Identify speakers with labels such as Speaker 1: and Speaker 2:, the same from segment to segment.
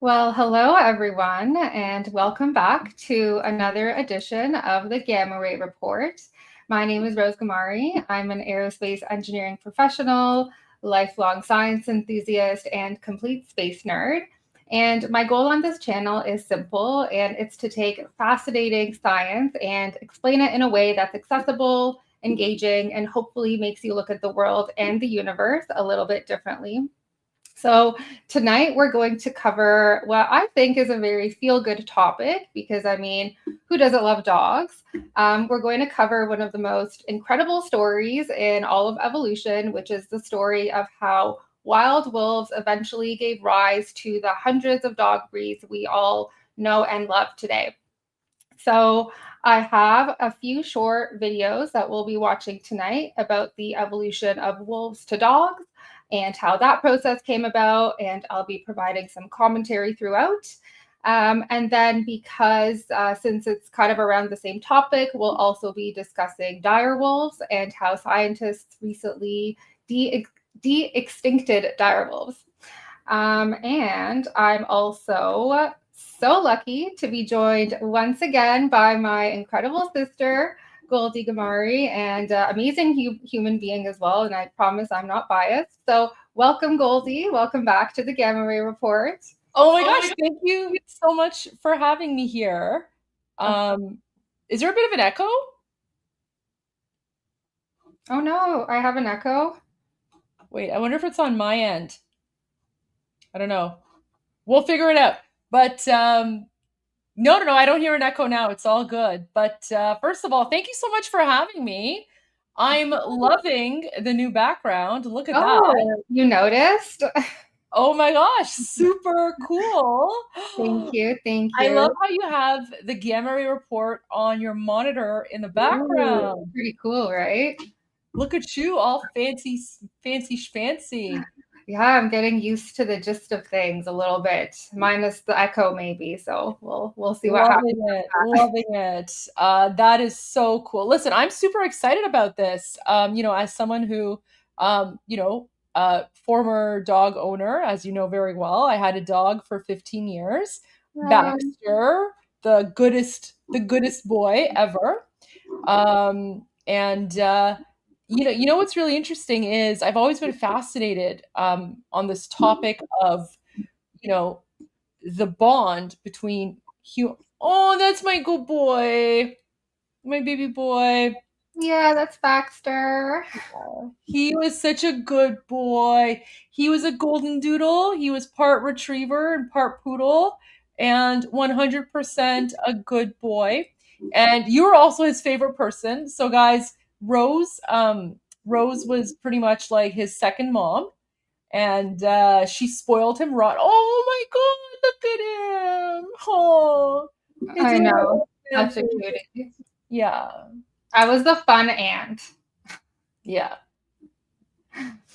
Speaker 1: Well, hello everyone, and welcome back to another edition of the Gamma Ray Report. My name is Rose Gamari. I'm an aerospace engineering professional, lifelong science enthusiast, and complete space nerd. And my goal on this channel is simple, and it's to take fascinating science and explain it in a way that's accessible, engaging, and hopefully makes you look at the world and the universe a little bit differently. So, tonight we're going to cover what I think is a very feel good topic because, who doesn't love dogs? We're going to cover one of the most incredible stories in all of evolution, which is the story of how wild wolves eventually gave rise to the hundreds of dog breeds we all know and love today. So, I have a few short videos that we'll be watching tonight about the evolution of wolves to dogs and how that process came about. And I'll be providing some commentary throughout. And then, because since it's kind of around the same topic, we'll also be discussing dire wolves and how scientists recently de-extincted dire wolves. And I'm also so lucky to be joined once again by my incredible sister, Goldie Gamari, and amazing human being as well. And I promise I'm not biased. So, welcome, Goldie. Welcome back to the Gamma Ray Report.
Speaker 2: Oh my gosh, thank you so much for having me here.
Speaker 1: Oh,
Speaker 2: Is there a bit of an echo?
Speaker 1: oh no, I have an echo.
Speaker 2: Wait, I wonder if it's on my end. I don't know. We'll figure it out. But no, I don't hear an echo now. It's all good. But first of all, thank you so much for having me. I'm loving the new background. Look at that.
Speaker 1: Oh, you noticed?
Speaker 2: Oh my gosh, super cool.
Speaker 1: Thank you. Thank
Speaker 2: I
Speaker 1: you.
Speaker 2: love how you have the Gamma Ray report on your monitor in the
Speaker 1: Ooh,
Speaker 2: background.
Speaker 1: pretty cool, right?
Speaker 2: Look at you, all fancy, fancy schmancy.
Speaker 1: Yeah, I'm getting used to the gist of things a little bit, minus the echo maybe. So we'll see what happens.
Speaker 2: Loving it, loving it. That is so cool. Listen, I'm super excited about this. As someone who, former dog owner, as you know very well, I had a dog for 15 years,
Speaker 1: Um,
Speaker 2: Baxter, the goodest boy ever. And you know what's really interesting is I've always been fascinated on this topic of you know the bond between oh, that's my good boy, my baby boy.
Speaker 1: yeah, that's Baxter.
Speaker 2: He was such a good boy. He was a golden doodle. He was part retriever and part poodle, and 100% a good boy. And you were also his favorite person. So, guys, Rose was pretty much like his second mom, and she spoiled him rotten. Oh my God, look at him! Oh, it's
Speaker 1: I
Speaker 2: a
Speaker 1: know,
Speaker 2: little
Speaker 1: such a
Speaker 2: family.
Speaker 1: cutie.
Speaker 2: Yeah,
Speaker 1: I was the fun aunt.
Speaker 2: yeah.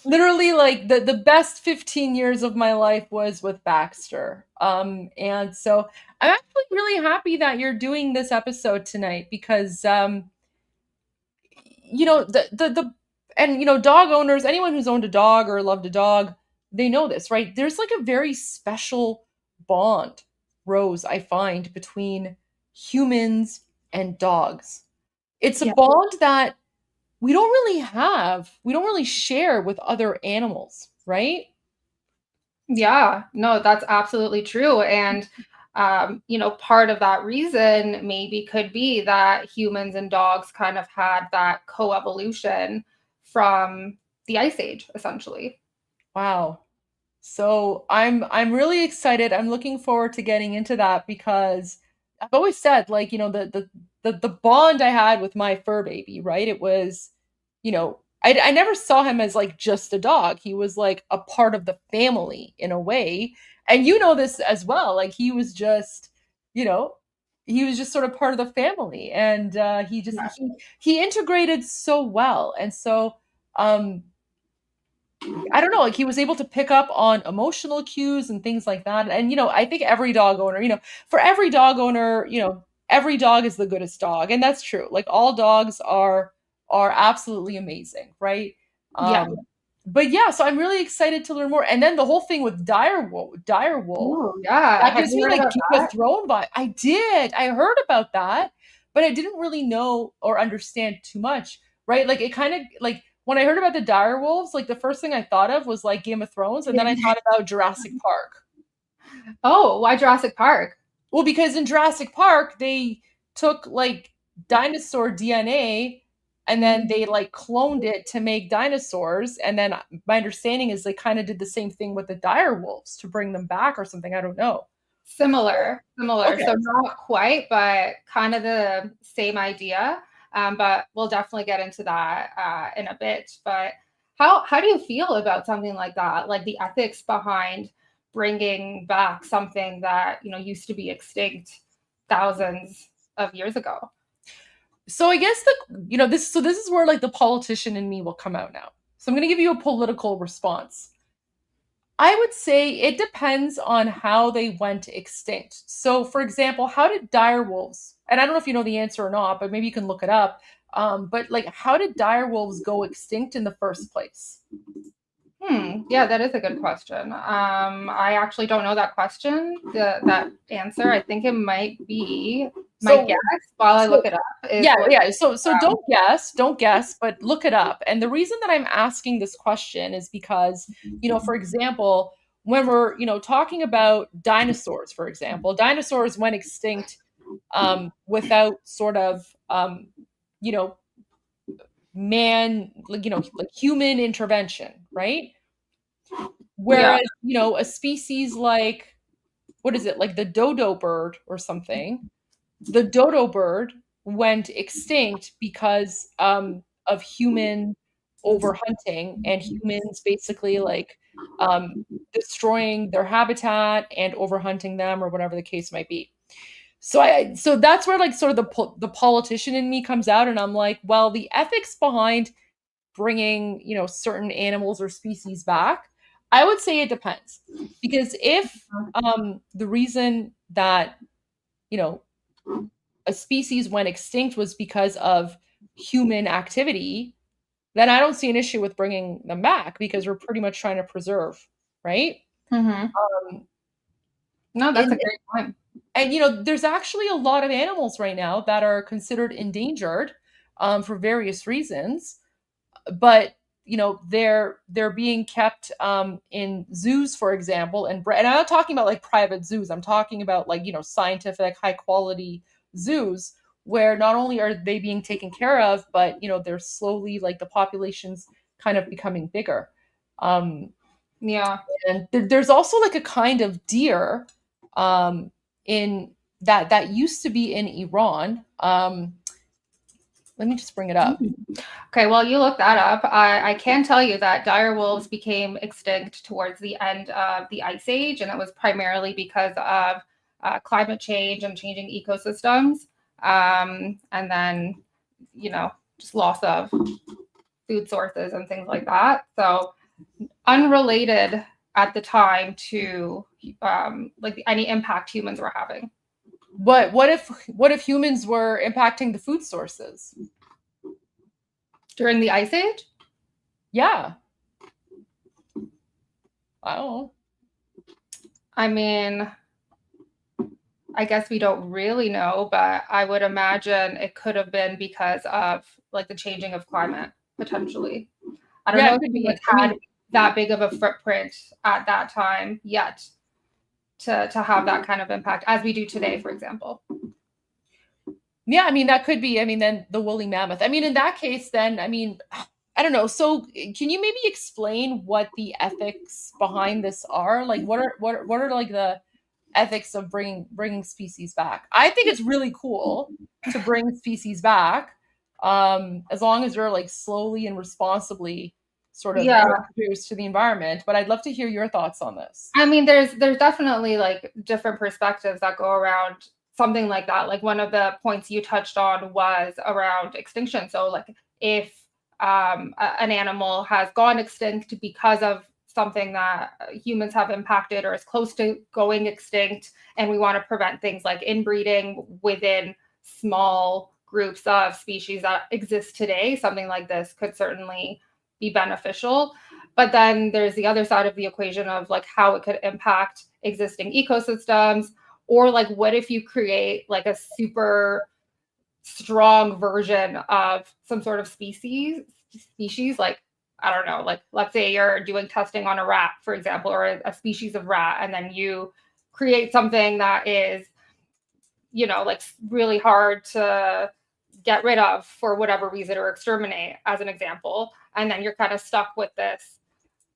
Speaker 2: Literally, like the best 15 years of my life was with Baxter. And so I'm actually really happy that you're doing this episode tonight because the and dog owners, anyone who's owned a dog or loved a dog, they know this, right? There's like a very special bond, Rose, I find, between humans and dogs. It's a
Speaker 1: Yeah.
Speaker 2: bond that we don't really share with other animals, right?
Speaker 1: Yeah, no, that's absolutely true. And, part of that reason maybe could be that humans and dogs kind of had that coevolution from the Ice Age, essentially.
Speaker 2: Wow. So I'm really excited. I'm looking forward to getting into that because I've always said, like, the bond I had with my fur baby, right? It was, I never saw him as like just a dog. He was like a part of the family in a way. And you know this as well. Like you know, he was just sort of part of the family. And
Speaker 1: Yeah.
Speaker 2: he integrated so well. And so I don't know, like he was able to pick up on emotional cues and things like that. And I think every dog owner, for every dog owner, every dog is the goodest dog, and that's true. Like all dogs are absolutely amazing, right?
Speaker 1: Yeah.
Speaker 2: Um, but yeah, so I'm really excited to learn more. And then the whole thing with dire wolf,
Speaker 1: Ooh, yeah.
Speaker 2: that
Speaker 1: Have
Speaker 2: gives
Speaker 1: you
Speaker 2: me
Speaker 1: heard
Speaker 2: like
Speaker 1: about
Speaker 2: Game of
Speaker 1: that?
Speaker 2: Thrones vibe. I did. I heard about that, but I didn't really know or understand too much, right? Like it kind of like when I heard about the dire wolves, like the first thing I thought of was like Game of Thrones, and then I thought about Jurassic Park.
Speaker 1: Oh, why Jurassic Park?
Speaker 2: Well, because in Jurassic Park, they took like dinosaur DNA and then they like cloned it to make dinosaurs. And then my understanding is they kind of did the same thing with the dire wolves to bring them back or something. I don't know.
Speaker 1: Similar.
Speaker 2: Okay.
Speaker 1: So not quite, but kind of the same idea. But we'll definitely get into that in a bit. But how do you feel about something like that? Like the ethics behind bringing back something that used to be extinct thousands of years ago?
Speaker 2: So I guess this is where like the politician in me will come out now. So I'm going to give you a political response. I would say it depends on how they went extinct. So, for example, how did dire wolves, and I don't know if you know the answer or not, but maybe you can look it up. But like, how did dire wolves go extinct in the first place?
Speaker 1: Yeah, that is a good question. I actually don't know that question, that answer. I think it might be my guess
Speaker 2: So,
Speaker 1: while I
Speaker 2: so
Speaker 1: look it up is
Speaker 2: yeah,
Speaker 1: what.
Speaker 2: yeah. So don't guess, but look it up. And the reason that I'm asking this question is because, for example, when we're, talking about dinosaurs, for example, dinosaurs went extinct without sort of, you know, man, like, like human intervention, right?
Speaker 1: Yeah.
Speaker 2: Whereas, a species like, what is it, like the dodo bird or something, the dodo bird went extinct because of human overhunting and humans basically like destroying their habitat and overhunting them or whatever the case might be. So that's where like sort of the politician in me comes out, and I'm like, well, the ethics behind bringing certain animals or species back, I would say it depends, because if the reason that you know a species went extinct was because of human activity, then I don't see an issue with bringing them back because we're pretty much trying to preserve, right?
Speaker 1: Hmm.
Speaker 2: Um,
Speaker 1: No, that's
Speaker 2: and
Speaker 1: a great point.
Speaker 2: and there's actually a lot of animals right now that are considered endangered for various reasons, but they're being kept in zoos, for example, and I'm not talking about like private zoos. I'm talking about like scientific, high quality zoos where not only are they being taken care of, but they're slowly like the population's kind of becoming bigger. Um,
Speaker 1: Yeah.
Speaker 2: and there's also like a kind of deer um, in that used to be in Iran. Let me just bring it up.
Speaker 1: Okay, well, you look that up. I can tell you that dire wolves became extinct towards the end of the Ice Age, and it was primarily because of climate change and changing ecosystems, and then, just loss of food sources and things like that. So, unrelated at the time to like any impact humans were having
Speaker 2: What if humans were impacting the food sources?
Speaker 1: during the Ice Age.
Speaker 2: Yeah, I don't know.
Speaker 1: I mean, I guess we don't really know, but I would imagine it could have been because of like the changing of climate potentially. I don't
Speaker 2: Yeah,
Speaker 1: know
Speaker 2: it
Speaker 1: if
Speaker 2: could
Speaker 1: humans
Speaker 2: be. I
Speaker 1: had
Speaker 2: mean,
Speaker 1: that big of a footprint at that time yet to have that kind of impact as we do today, for example.
Speaker 2: yeah, I mean that could be. I mean, then the woolly mammoth. I mean, in that case, then I mean, I don't know. So, can you maybe explain what the ethics behind this are? Like, what are like the ethics of bringing species back? I think it's really cool to bring species back, as long as they're like slowly and responsibly sort of
Speaker 1: Yeah.
Speaker 2: introduced to the environment. But I'd love to hear your thoughts on this.
Speaker 1: I mean, there's definitely like different perspectives that go around something like that. Like one of the points you touched on was around extinction. So like if an animal has gone extinct because of something that humans have impacted or is close to going extinct, and we want to prevent things like inbreeding within small groups of species that exist today, something like this could certainly be beneficial. But then there's the other side of the equation of like how it could impact existing ecosystems, or like what if you create like a super strong version of some sort of species like, I don't know, like let's say you're doing testing on a rat, for example, or a species of rat, and then you create something that is, you know, like really hard to get rid of for whatever reason or exterminate, as an example, and then you're kind of stuck with this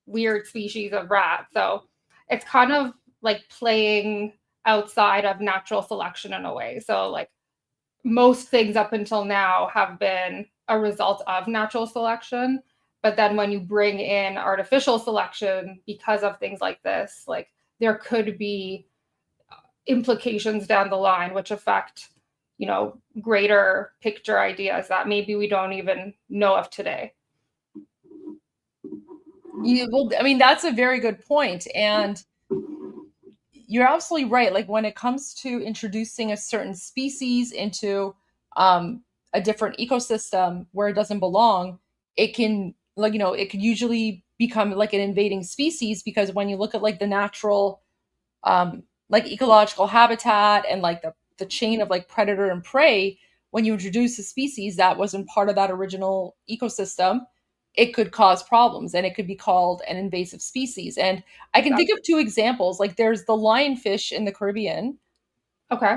Speaker 1: weird species of rat. So it's kind of like playing outside of natural selection in a way. So like most things up until now have been a result of natural selection. But then when you bring in artificial selection because of things like this, like there could be implications down the line which affect, you know, greater picture ideas that maybe we don't even know of today.
Speaker 2: Well, I mean, that's a very good point. And you're absolutely right. Like when it comes to introducing a certain species into a different ecosystem where it doesn't belong, it can, like, it could usually become like an invading species, because when you look at like the natural like ecological habitat and like the chain of like predator and prey, when you introduce a species that wasn't part of that original ecosystem, it could cause problems and it could be called an invasive species. And I can think
Speaker 1: Exactly.
Speaker 2: of two examples. Like there's the lionfish in the Caribbean,
Speaker 1: Okay.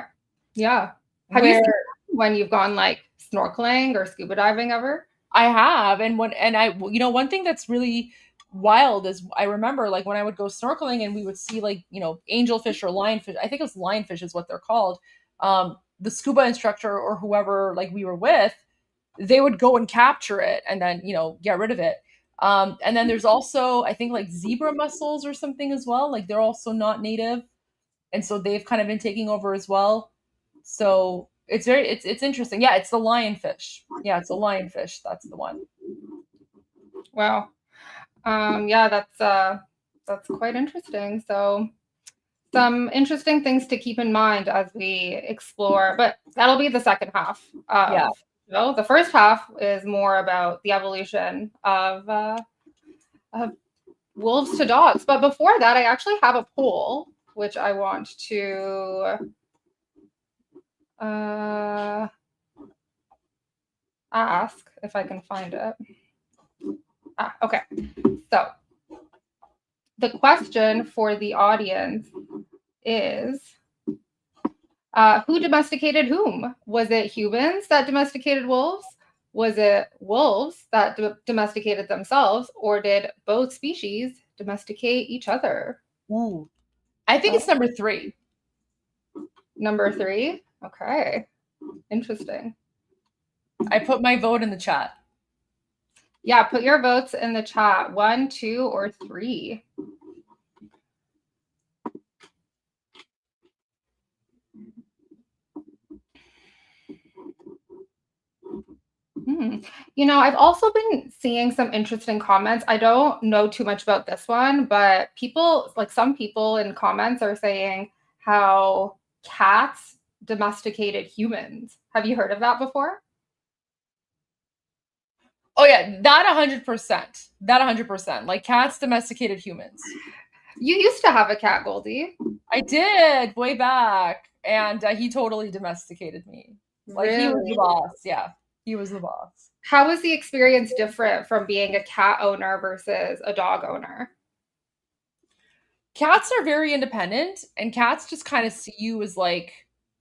Speaker 1: Yeah. Have you seen
Speaker 2: where
Speaker 1: them when you've gone like snorkeling or scuba diving ever?
Speaker 2: I have, one thing that's really wild is I remember like when I would go snorkeling and we would see like, angelfish or lionfish. I think it was lionfish is what they're called. The scuba instructor or whoever like we were with, they would go and capture it and then, get rid of it. And then there's also, I think, like zebra mussels or something as well. Like they're also not native, and so they've kind of been taking over as well. So it's interesting. Yeah, it's the lionfish. Yeah, it's the lionfish. That's the one.
Speaker 1: Wow. Yeah, that's quite interesting. So some interesting things to keep in mind as we explore, but that'll be the second half
Speaker 2: Yeah.
Speaker 1: of the first half is more about the evolution of wolves to dogs. But before that, I actually have a poll which I want to uh, ask if I can find it. Okay. So the question for the audience is, who domesticated whom? Was it humans that domesticated wolves? Was it wolves that domesticated themselves? Or did both species domesticate each other?
Speaker 2: Ooh. I think it's
Speaker 1: Oh,
Speaker 2: number three.
Speaker 1: number three. Okay. Interesting.
Speaker 2: I put my vote in the chat.
Speaker 1: Yeah, put your votes in the chat. 1, 2, or 3. Hmm. You know, I've also been seeing some interesting comments. I don't know too much about this one, but people, like some people in comments are saying how cats domesticated humans. Have you heard of that before?
Speaker 2: Oh yeah, that 100%. That 100%. Like cats domesticated humans.
Speaker 1: You used to have a cat, Goldie.
Speaker 2: I did way back, and he totally domesticated me. Like he was the
Speaker 1: Really?
Speaker 2: boss. Yeah, he was the boss.
Speaker 1: How was the experience different from being a cat owner versus a dog owner?
Speaker 2: Cats are very independent, and cats just kind of see you as like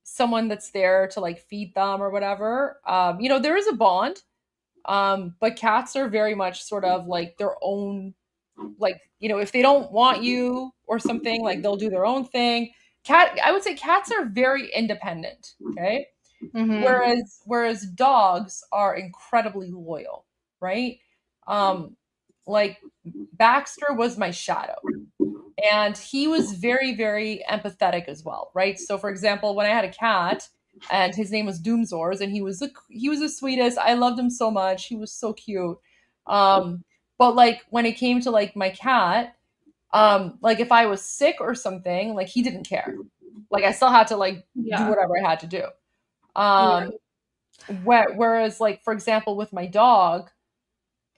Speaker 2: someone that's there to like feed them or whatever. There is a bond, but cats are very much sort of like their own, like, if they don't want you or something, like they'll do their own thing. I would say cats are very independent. Okay.
Speaker 1: Mm-hmm.
Speaker 2: Whereas dogs are incredibly loyal, right? Um, like Baxter was my shadow, and he was very, very empathetic as well, right? So for example, when I had a cat and his name was Doomzors, and he was the sweetest. I loved him so much. He was so cute. Um, but like when it came to like my cat, like if I was sick or something, like he didn't care. Like I still had to like do
Speaker 1: Yeah.
Speaker 2: whatever I had to do.
Speaker 1: Yeah.
Speaker 2: Whereas like for example with my dog,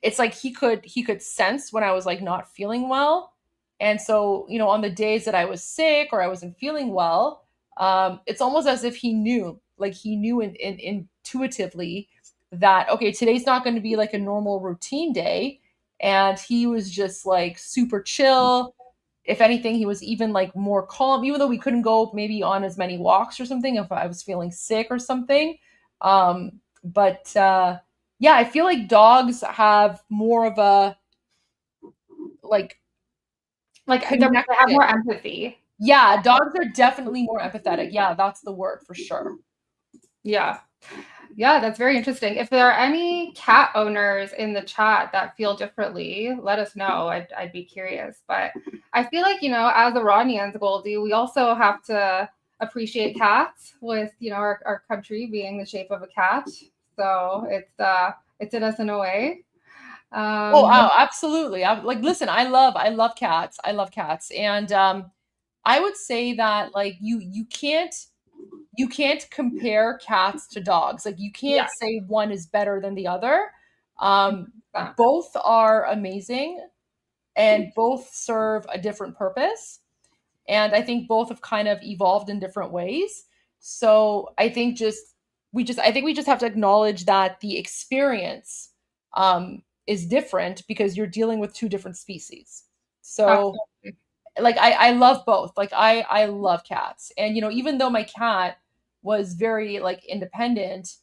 Speaker 2: it's like he could sense when I was like not feeling well. And so, on the days that I was sick or I wasn't feeling well, it's almost as if he knew, like he knew intuitively that, okay, today's not going to be like a normal routine day. And he was just like super chill. If anything, he was even like more calm, even though we couldn't go maybe on as many walks or something if I was feeling sick or something. But yeah, I feel like dogs have more of a like
Speaker 1: Like they have
Speaker 2: connection.
Speaker 1: more empathy.
Speaker 2: Yeah, dogs are definitely more empathetic. Yeah, that's the word for sure.
Speaker 1: Yeah. Yeah, that's very interesting. If there are any cat owners in the chat that feel differently, let us know. I'd be curious. But I feel like, as Iranians, Goldie, we also have to appreciate cats with, our country being the shape of a cat. So it's in us in a way.
Speaker 2: Oh,
Speaker 1: Um,
Speaker 2: absolutely. Like, listen, I love cats. I love cats. And I would say that like you can't compare cats to dogs. Like you
Speaker 1: yeah,
Speaker 2: can't say one is better than the other. Um,
Speaker 1: that-
Speaker 2: both are amazing and both serve a different purpose. And I think both have kind of evolved in different ways. So I think we just have to acknowledge that the experience is different because you're dealing with two different species. So
Speaker 1: absolutely.
Speaker 2: like I love both. Like I love cats. And even though my cat was very like independent,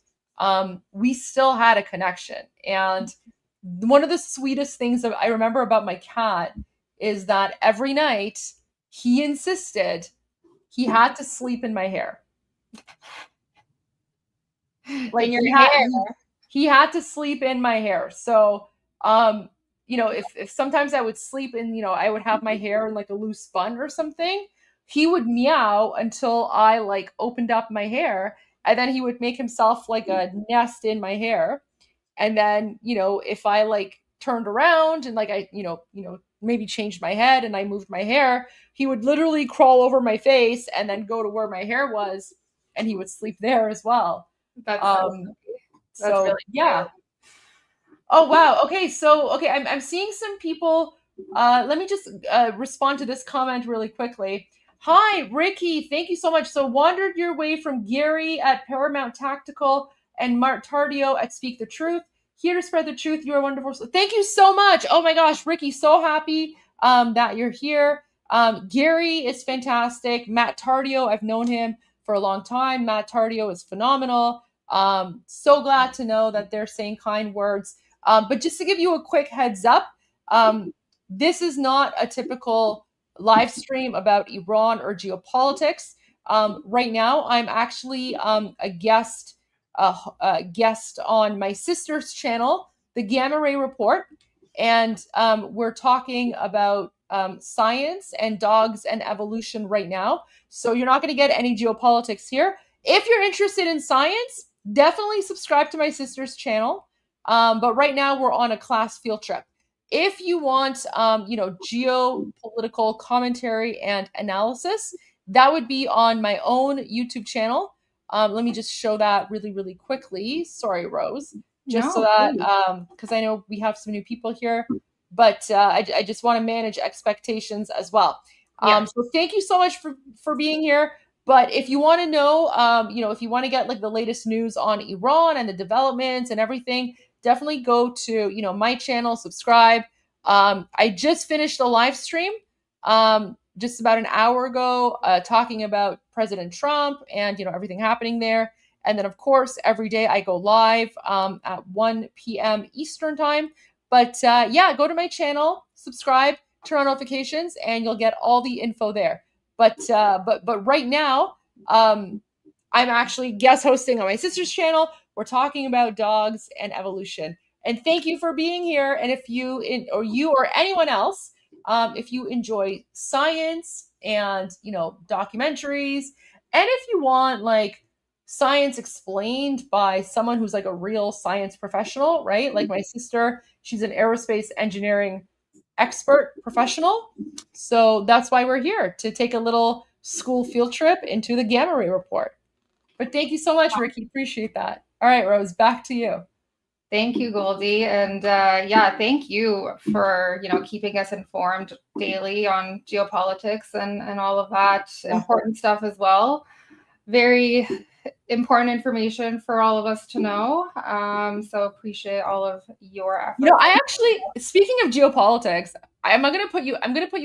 Speaker 2: we still had a connection. And one of the sweetest things that I remember about my cat is that every night he insisted he had to sleep in my hair. Like
Speaker 1: In your hair.
Speaker 2: he had to sleep in my hair. So um if sometimes I would sleep in, I would have my hair in like a loose bun or something, he would meow until I like opened up my hair, and then he would make himself like a nest in my hair. And then, if I like turned around and like I, maybe changed my head and I moved my hair, he would literally crawl over my face and then go to where my hair was, and he would sleep there as well.
Speaker 1: That's so
Speaker 2: Um,
Speaker 1: sweet. That's really
Speaker 2: so yeah.
Speaker 1: cute.
Speaker 2: Oh wow. Okay, so okay, I'm seeing some people. Let me just respond to this comment really quickly. Hi, Ricky. Thank you so much. So wandered your way from Gary at Paramount Tactical and Mart Tardio at Speak the Truth. Here to spread the truth. You are wonderful. So thank you so much. Oh my gosh, Ricky, so happy that you're here. Gary is fantastic. Matt Tardio, I've known him for a long time. Matt Tardio is phenomenal. So glad to know that they're saying kind words. But just to give you a quick heads up, um, this is not a typical live stream about Iran or geopolitics. Right now, I'm actually a guest on my sister's channel, the Gamma Ray Report, and we're talking about science and dogs and evolution right now. So you're not going to get any geopolitics here. If you're interested in science, definitely subscribe to my sister's channel. But right now we're on a class field trip. If you want, geopolitical commentary and analysis, that would be on my own YouTube channel. Let me just show that really, really quickly. Sorry, Rose. Just so
Speaker 1: No,
Speaker 2: that,
Speaker 1: please.
Speaker 2: because I know we have some new people here, but I just want to manage expectations as well.
Speaker 1: Yes.
Speaker 2: So thank you so much for being here. But if you want to know, if you want to get like the latest news on Iran and the developments and everything, definitely go to my channel, subscribe. I just finished a live stream just about an hour ago, talking about President Trump and everything happening there. And then of course every day I go live at 1 p.m. Eastern time. But yeah, go to my channel, subscribe, turn on notifications, and you'll get all the info there. But right now, I'm actually guest hosting on my sister's channel. We're talking about dogs and evolution. And thank you for being here. And if you or anyone else, if you enjoy science and documentaries, and if you want like science explained by someone who's like a real science professional, right? Like my sister, she's an aerospace engineering expert professional. So that's why we're here to take a little school field trip into the gamma ray report. But thank you so much, Ricky. Appreciate that. All right, Rose, back to you.
Speaker 1: Thank you, Goldie. And yeah, thank you for, keeping us informed daily on geopolitics and all of that important stuff as well. Very important information for all of us to know. So appreciate all of your efforts.
Speaker 2: I actually, speaking of geopolitics, I'm gonna put you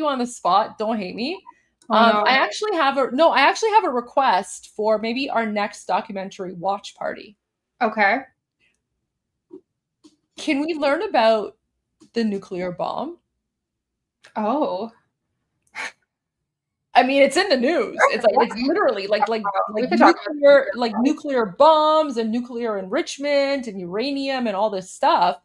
Speaker 2: on the spot. Don't hate me.
Speaker 1: Oh no.
Speaker 2: I actually have a request for maybe our next documentary watch party.
Speaker 1: Okay.
Speaker 2: Can we learn about the nuclear bomb?
Speaker 1: Oh.
Speaker 2: I mean, it's in the news. It's literally
Speaker 1: We could talk about
Speaker 2: nuclear bombs and nuclear enrichment and uranium and all this stuff.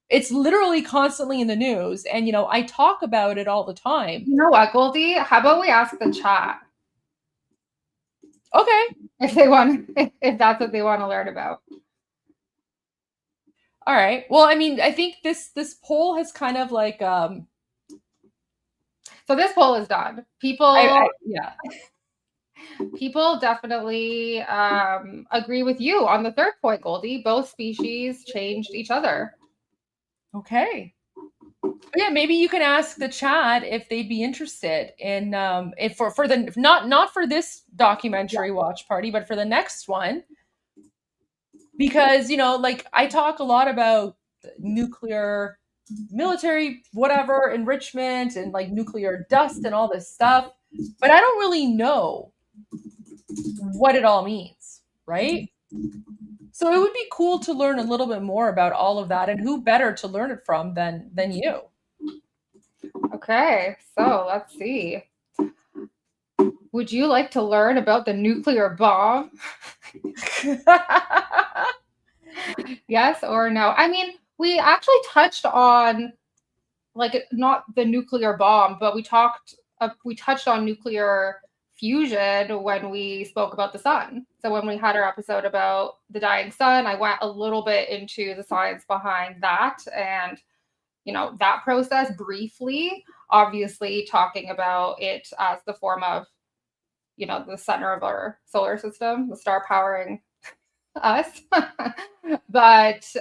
Speaker 2: It's literally constantly in the news, and I talk about it all the time.
Speaker 1: You know what, Goldie? How about we ask the chat
Speaker 2: Okay.
Speaker 1: if that's what they want to learn about.
Speaker 2: All right. Well, I mean, I think this poll has kind of like
Speaker 1: So this poll is done.
Speaker 2: yeah.
Speaker 1: People definitely agree with you on the third point, Goldie. Both species changed each other.
Speaker 2: Okay. Yeah, maybe you can ask the chat if they'd be interested in if for the not for this documentary watch party, but for the next one. Because, like I talk a lot about nuclear military whatever enrichment and like nuclear dust and all this stuff, but I don't really know what it all means, right? So it would be cool to learn a little bit more about all of that, and who better to learn it from than you.
Speaker 1: Okay, so let's see. Would you like to learn about the nuclear bomb? Yes or no? I mean, we actually touched on not the nuclear bomb, but we touched on nuclear fusion when we spoke about the sun. So when we had our episode about the dying sun, I went a little bit into the science behind that and that process briefly, obviously talking about it as the form of the center of our solar system, the star powering us. But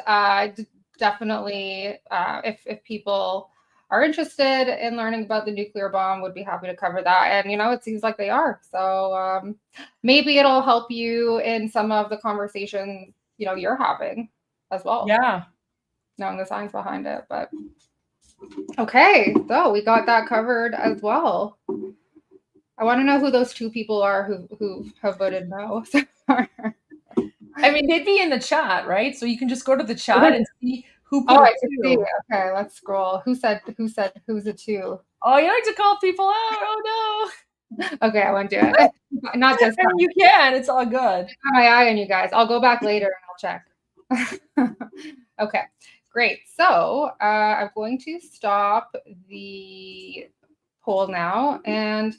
Speaker 1: definitely, if people are interested in learning about the nuclear bomb, would be happy to cover that. And it seems like they are. So maybe it'll help you in some of the conversations you're having as well.
Speaker 2: Yeah.
Speaker 1: Knowing the science behind it. But okay, so we got that covered as well. I want to know who those two people are who have voted no so far.
Speaker 2: I mean, they'd be in the chat, right? So you can just go to the chat and see who put
Speaker 1: I
Speaker 2: it
Speaker 1: can see. Okay, let's scroll. Who's a two?
Speaker 2: Oh, you like to call people out? Oh
Speaker 1: no. Okay, I won't do it. Not this time.
Speaker 2: You can. It's all good.
Speaker 1: I got my eye on you guys. I'll go back later and I'll check. Okay, great. So I'm going to stop the poll now, and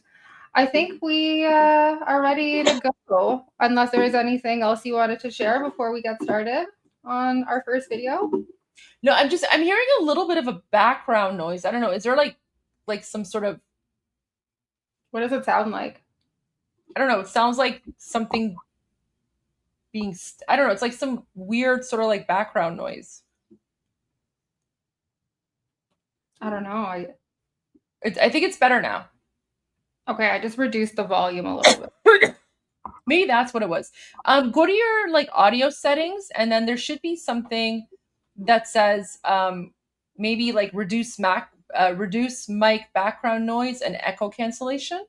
Speaker 1: I think we are ready to go, unless there is anything else you wanted to share before we get started on our first video.
Speaker 2: No, I'm hearing a little bit of a background noise. I don't know. Is there like some sort of...
Speaker 1: What does it sound like?
Speaker 2: I don't know. It sounds like something being... I don't know. It's like some weird sort of like background noise.
Speaker 1: I don't know.
Speaker 2: I think it's better now.
Speaker 1: Okay, I just reduced the volume a little bit.
Speaker 2: Maybe that's what it was. Go to your like audio settings, and then there should be something that says maybe like reduce mic background noise and echo cancellation.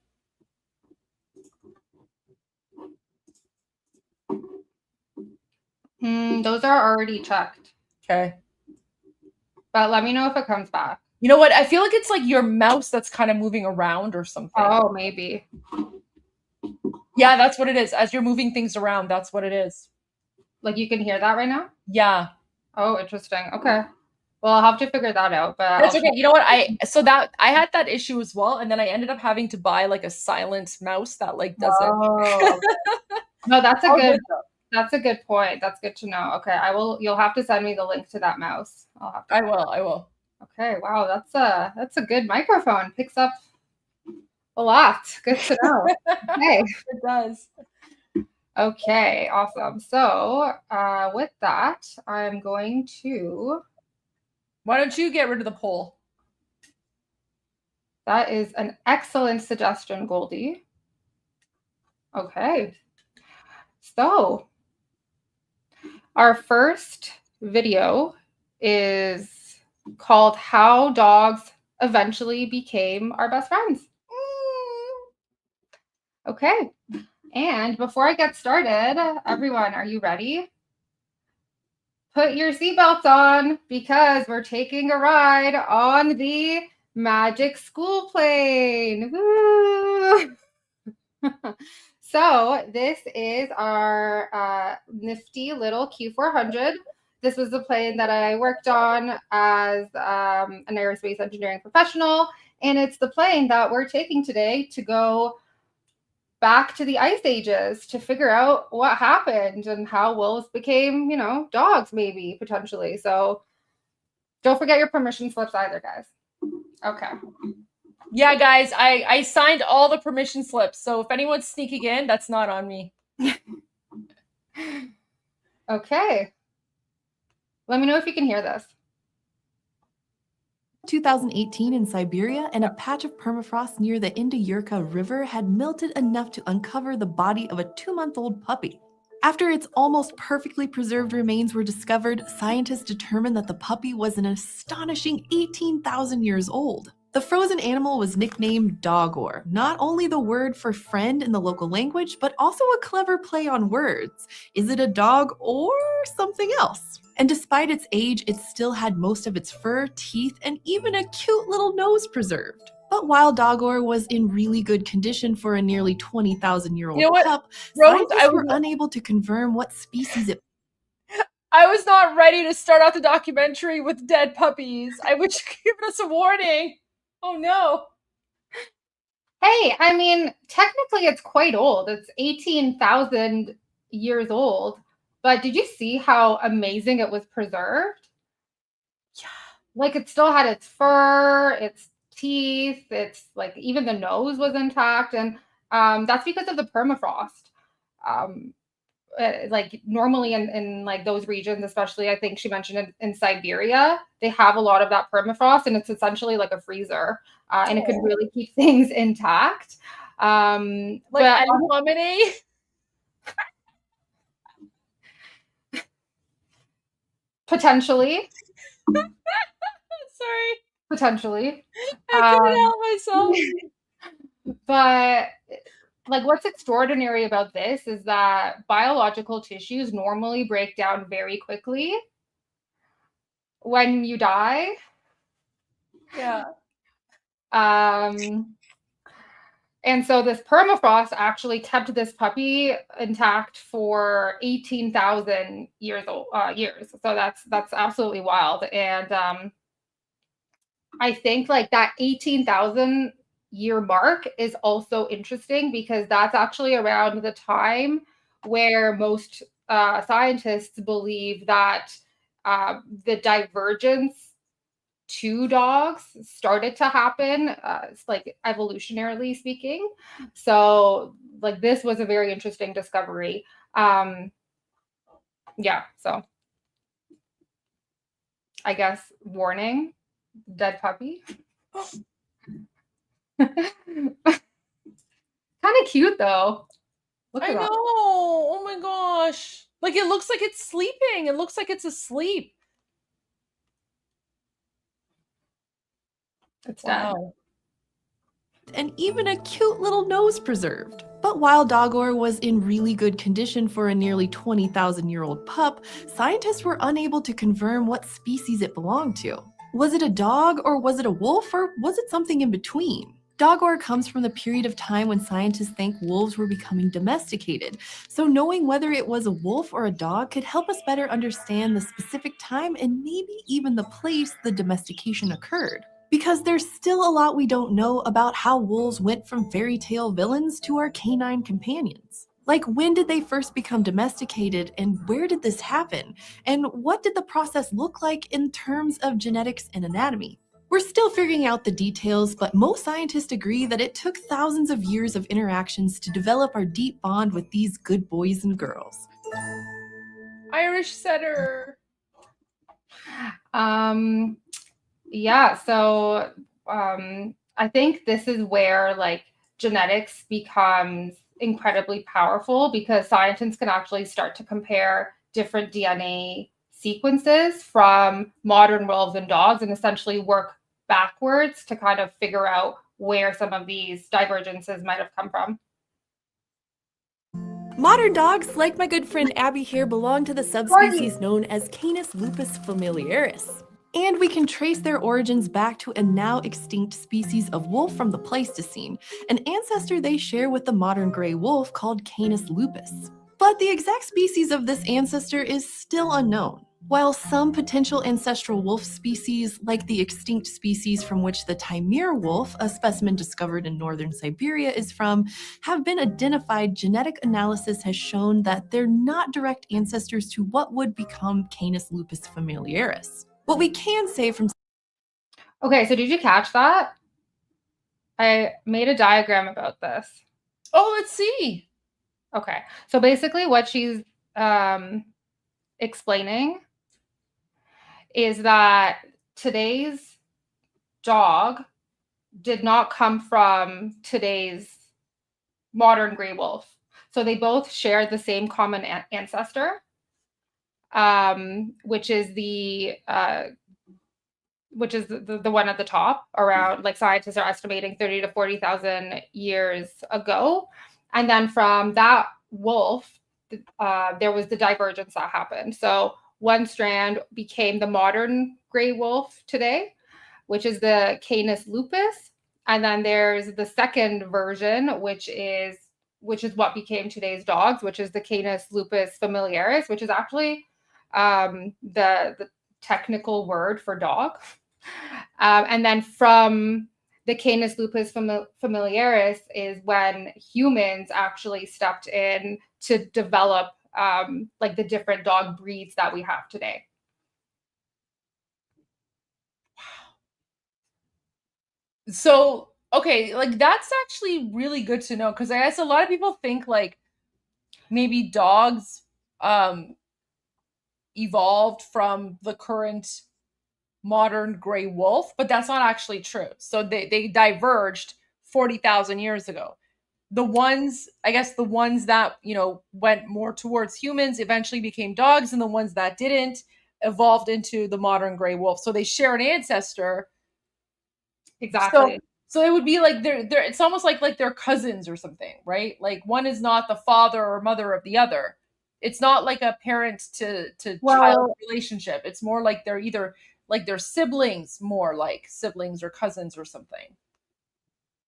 Speaker 1: Those are already checked.
Speaker 2: Okay.
Speaker 1: But let me know if it comes back.
Speaker 2: You know what? I feel like it's like your mouse that's kind of moving around or something.
Speaker 1: Oh, maybe.
Speaker 2: Yeah, that's what it is. As you're moving things around, that's what it is.
Speaker 1: Like you can hear that right now?
Speaker 2: Yeah.
Speaker 1: Oh, interesting. Okay. Well, I'll have to figure that out. But
Speaker 2: that's okay. You know what? I had that issue as well, and then I ended up having to buy like a silent mouse that like doesn't.
Speaker 1: Oh. No, that's a good. That's a good point. That's good to know. Okay, You'll have to send me the link to that mouse.
Speaker 2: I will.
Speaker 1: Okay. Wow, that's a good microphone. Picks up a lot. Good to know. Okay.
Speaker 2: It does.
Speaker 1: Okay, awesome. So with that, I'm going to,
Speaker 2: Why don't you get rid of the poll?
Speaker 1: that is an excellent suggestion, Goldie. Okay, so our first video is called How Dogs Eventually Became Our Best Friends. Okay, and before I get started, everyone, are you ready? Put your seatbelts on because we're taking a ride on the Magic School Plane. Woo! So this is our nifty little Q400. This was the plane that I worked on as an aerospace engineering professional, and it's the plane that we're taking today to go back to the ice ages to figure out what happened and how wolves became, dogs, maybe potentially. So don't forget your permission slips either, guys. Okay.
Speaker 2: Yeah, guys, I signed all the permission slips, so if anyone's sneaking in, that's not on me.
Speaker 1: Okay. Let me know if you can hear this.
Speaker 3: 2018 in Siberia, and a patch of permafrost near the Indoyurka River had melted enough to uncover the body of a 2-month-old puppy. After its almost perfectly preserved remains were discovered, scientists determined that the puppy was an astonishing 18,000 years old. The frozen animal was nicknamed Dogor, not only the word for friend in the local language, but also a clever play on words. Is it a dog or something else? And despite its age, it still had most of its fur, teeth, and even a cute little nose preserved. But while Dogor was in really good condition for a nearly 20,000-year-old pup,
Speaker 2: Rose,
Speaker 3: scientists were unable to confirm what species it.
Speaker 2: I was not ready to start out the documentary with dead puppies. I wish you could give us a warning. Oh no.
Speaker 1: Hey, I mean, technically it's quite old. It's 18,000 years old. But did you see how amazing it was preserved?
Speaker 2: Yeah.
Speaker 1: Like it still had its fur, its teeth, it's like even the nose was intact. And that's because of the permafrost. Um, like normally in like those regions, especially I think she mentioned in Siberia, they have a lot of that permafrost, and it's essentially like a freezer, and it could really keep things intact.
Speaker 2: Like
Speaker 1: But
Speaker 2: anemone?
Speaker 1: potentially,
Speaker 2: Sorry.
Speaker 1: potentially,
Speaker 2: I couldn't help myself.
Speaker 1: but like what's extraordinary about this is that biological tissues normally break down very quickly when you die.
Speaker 2: Yeah.
Speaker 1: And so this permafrost actually kept this puppy intact for 18,000 years. So that's absolutely wild. And I think like that 18,000 year mark is also interesting because that's actually around the time where most scientists believe that the divergence to dogs started to happen, like evolutionarily speaking. So like this was a very interesting discovery. Yeah, so I guess warning, dead puppy. Kind of cute though. Look
Speaker 2: I
Speaker 1: at
Speaker 2: know.
Speaker 1: that.
Speaker 2: Oh my gosh. Like it looks like it's sleeping. It looks like it's asleep.
Speaker 1: It's dead.
Speaker 2: Wow.
Speaker 3: And even a cute little nose preserved. But while Dogor was in really good condition for a nearly 20,000-year-old pup, scientists were unable to confirm what species it belonged to. Was it a dog, or was it a wolf, or was it something in between? Dogor comes from the period of time when scientists think wolves were becoming domesticated, so knowing whether it was a wolf or a dog could help us better understand the specific time and maybe even the place the domestication occurred. Because there's still a lot we don't know about how wolves went from fairy tale villains to our canine companions. Like, when did they first become domesticated, and where did this happen? And what did the process look like in terms of genetics and anatomy? We're still figuring out the details, but most scientists agree that it took thousands of years of interactions to develop our deep bond with these good boys and girls.
Speaker 2: Irish setter.
Speaker 1: Yeah, so I think this is where like genetics becomes incredibly powerful because scientists can actually start to compare different DNA sequences from modern wolves and dogs and essentially work backwards to kind of figure out where some of these divergences might have come from.
Speaker 3: Modern dogs, like my good friend Abby here, belong to the subspecies known as Canis lupus familiaris. And we can trace their origins back to a now extinct species of wolf from the Pleistocene, an ancestor they share with the modern gray wolf called Canis lupus. But the exact species of this ancestor is still unknown. While some potential ancestral wolf species, like the extinct species from which the Taimyr wolf, a specimen discovered in northern Siberia, is from, have been identified, genetic analysis has shown that they're not direct ancestors to what would become Canis lupus familiaris. What we can say from...
Speaker 1: Okay, so did you catch that? I made a diagram about this.
Speaker 2: Oh, let's see.
Speaker 1: Okay, so basically what she's explaining is that today's dog did not come from today's modern gray wolf. So they both share the same common ancestor, which is the one at the top, around, like, scientists are estimating 30 to 40,000 years ago. And then from that wolf, there was the divergence that happened. So one strand became the modern gray wolf today, which is the Canis lupus. And then there's the second version, which is what became today's dogs, which is the Canis lupus familiaris, which is actually the technical word for dog. And then from the Canis lupus familiaris is when humans actually stepped in to develop like the different dog breeds that we have today.
Speaker 2: So, okay, like that's actually really good to know because I guess a lot of people think like maybe dogs evolved from the current modern gray wolf, but that's not actually true. So they diverged 40,000 years ago. The ones that, went more towards humans eventually became dogs, and the ones that didn't evolved into the modern gray wolf. So they share an ancestor.
Speaker 1: Exactly.
Speaker 2: So it would be like they're it's almost like they're cousins or something, right? Like one is not the father or mother of the other. It's not like a parent to child relationship. It's more like they're either like they're siblings, more like siblings or cousins or something.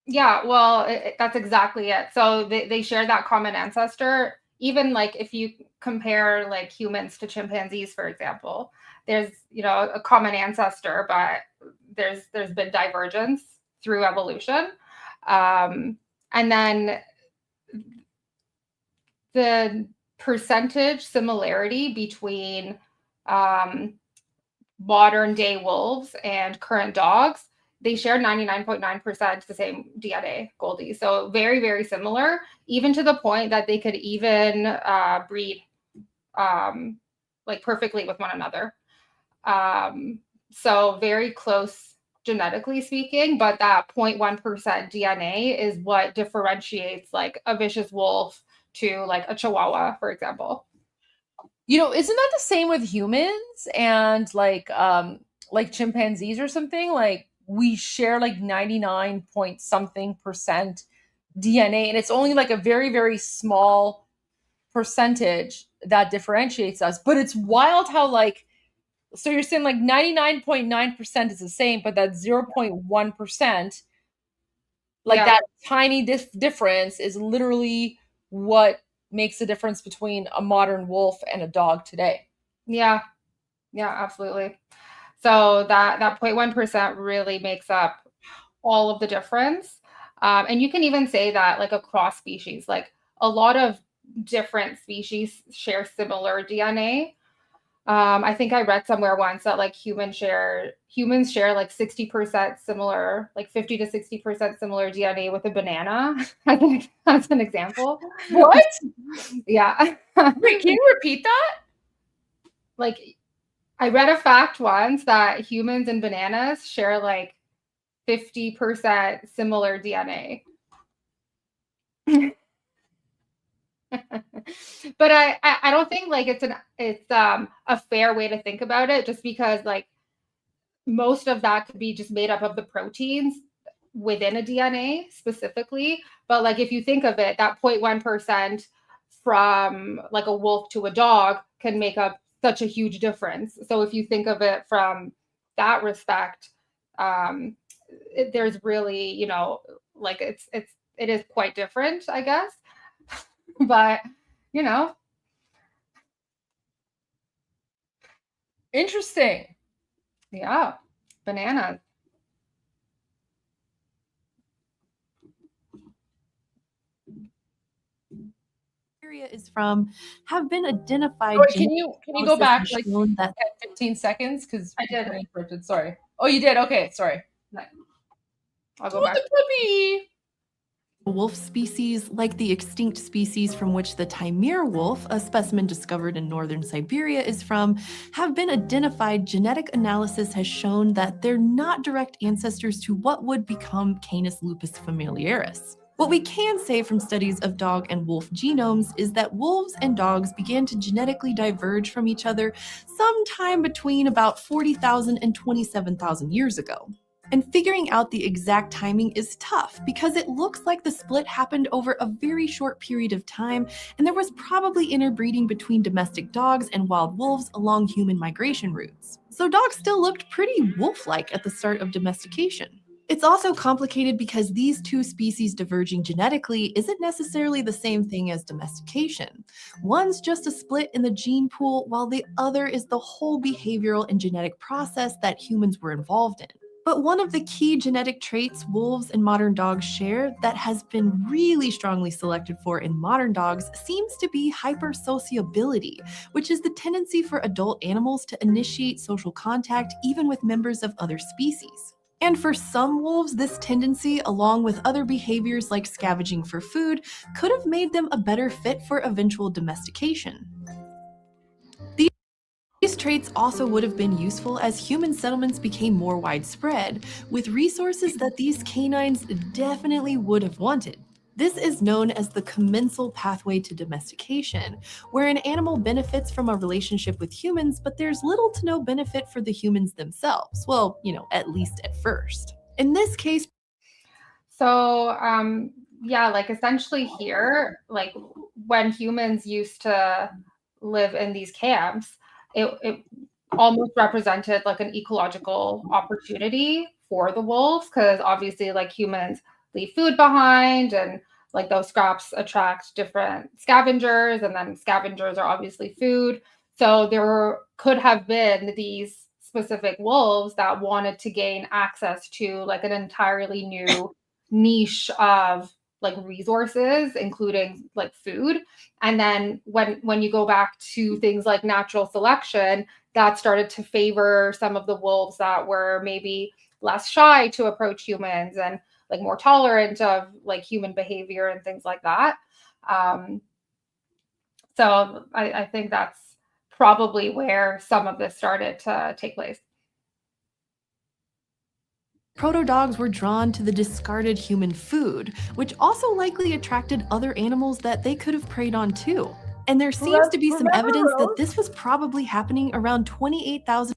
Speaker 1: Yeah, well, that's exactly it. So they share that common ancestor. Even like if you compare like humans to chimpanzees, for example, there's a common ancestor, but there's been divergence through evolution, and then the percentage similarity between modern day wolves and current dogs, they share 99.9% the same DNA, Goldie. So very, very similar, even to the point that they could even breed like perfectly with one another. So very close genetically speaking, but that 0.1% DNA is what differentiates like a vicious wolf to like a Chihuahua, for example.
Speaker 2: Isn't that the same with humans and like chimpanzees or something? Like we share like 99 point something percent DNA, and it's only like a very, very small percentage that differentiates us. But it's wild how like, so you're saying like 99.9% is the same, but that 0.1%, like that tiny difference is literally what makes the difference between a modern wolf and a dog today.
Speaker 1: Yeah, absolutely. So that 0.1% really makes up all of the difference. And you can even say that like across species, like a lot of different species share similar DNA. I think I read somewhere once that like humans share like 60% similar, like 50 to 60% similar DNA with a banana. I think that's an example.
Speaker 2: What?
Speaker 1: Yeah.
Speaker 2: Wait, can you repeat that?
Speaker 1: Like I read a fact once that humans and bananas share like 50% similar DNA. But I don't think like it's a fair way to think about it, just because like most of that could be just made up of the proteins within a DNA specifically. But like if you think of it, that 0.1% from like a wolf to a dog can make up such a huge difference. So if you think of it from that respect, there's really, you know, like it is quite different, I guess. But you know,
Speaker 2: Interesting.
Speaker 1: yeah, bananas.
Speaker 3: Is from have been identified.
Speaker 2: Wait, can you go back like
Speaker 3: shown that
Speaker 2: 15 seconds? Because
Speaker 1: I did.
Speaker 2: interrupted. Sorry. Oh, you did. Okay, sorry.
Speaker 1: I'll go back.
Speaker 2: The puppy.
Speaker 3: wolf species, like the extinct species from which the Taimyr wolf, a specimen discovered in northern Siberia, is from, have been identified. Genetic analysis has shown that they're not direct ancestors to what would become Canis lupus familiaris. What we can say from studies of dog and wolf genomes is that wolves and dogs began to genetically diverge from each other sometime between about 40,000 and 27,000 years ago. And figuring out the exact timing is tough because it looks like the split happened over a very short period of time, and there was probably interbreeding between domestic dogs and wild wolves along human migration routes. So dogs still looked pretty wolf-like at the start of domestication. It's also complicated because these two species diverging genetically isn't necessarily the same thing as domestication. One's just a split in the gene pool, while the other is the whole behavioral and genetic process that humans were involved in. But one of the key genetic traits wolves and modern dogs share that has been really strongly selected for in modern dogs seems to be hypersociability, which is the tendency for adult animals to initiate social contact even with members of other species. And for some wolves, this tendency, along with other behaviors like scavenging for food, could have made them a better fit for eventual domestication. These traits also would have been useful as human settlements became more widespread, with resources that these canines definitely would have wanted. This is known as the commensal pathway to domestication, where an animal benefits from a relationship with humans, but there's little to no benefit for the humans themselves. Well, at least at first. In this case,
Speaker 1: so yeah, like essentially here, like when humans used to live in these camps, it almost represented like an ecological opportunity for the wolves, because obviously like humans leave food behind, and like those scraps attract different scavengers, and then scavengers are obviously food. So could have been these specific wolves that wanted to gain access to like an entirely new niche of like resources, including like food. And then when you go back to things like natural selection, that started to favor some of the wolves that were maybe less shy to approach humans and like more tolerant of like human behavior and things like that. So I think that's probably where some of this started to take place.
Speaker 3: proto-dogs were drawn to the discarded human food, which also likely attracted other animals that they could have preyed on too. And there seems to be some evidence that this was probably happening around 28,000.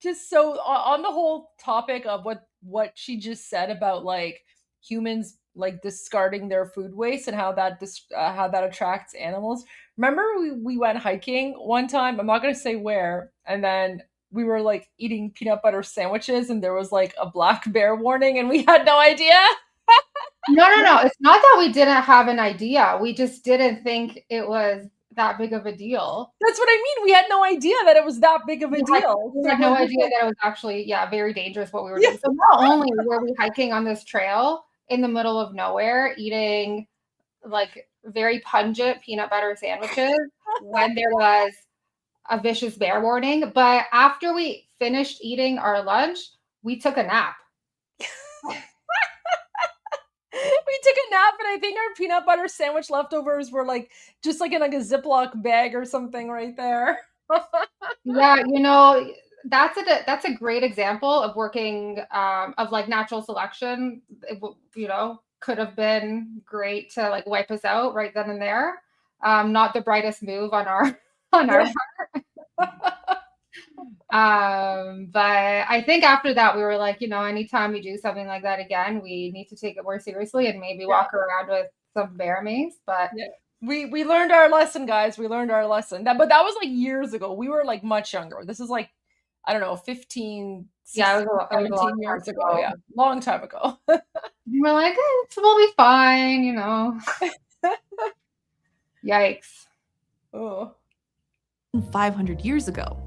Speaker 2: Just so on the whole topic of what she just said about like humans like discarding their food waste and how that attracts animals. Remember we went hiking one time. I'm not going to say where, and then we were like eating peanut butter sandwiches and there was like a black bear warning and we had no idea.
Speaker 1: No. It's not that we didn't have an idea. We just didn't think it was that big of a deal.
Speaker 2: That's what I mean. We had no idea that it was that big of a deal.
Speaker 1: We had no idea that it was actually, very dangerous what we were doing. So not only were we hiking on this trail in the middle of nowhere, eating like very pungent peanut butter sandwiches when there was a vicious bear warning. But after we finished eating our lunch, we took a nap.
Speaker 2: We took a nap, and I think our peanut butter sandwich leftovers were like just like in like a Ziploc bag or something right there.
Speaker 1: Yeah, that's a great example of working of like natural selection. Could have been great to like wipe us out right then and there. Not the brightest move on our on our but I think after that we were like, anytime we do something like that again, we need to take it more seriously and maybe walk around with some bear mace. But
Speaker 2: Yeah. We learned our lesson, guys. We learned our lesson. But that was like years ago. We were like much younger. This is like, I don't know, 15,
Speaker 1: yeah,
Speaker 2: 16,
Speaker 1: it was a long
Speaker 2: 17
Speaker 1: time
Speaker 2: years ago.
Speaker 1: ago.
Speaker 2: Yeah. Long time ago.
Speaker 1: We're like, we'll be fine, Yikes.
Speaker 2: Oh.
Speaker 3: 500 years ago,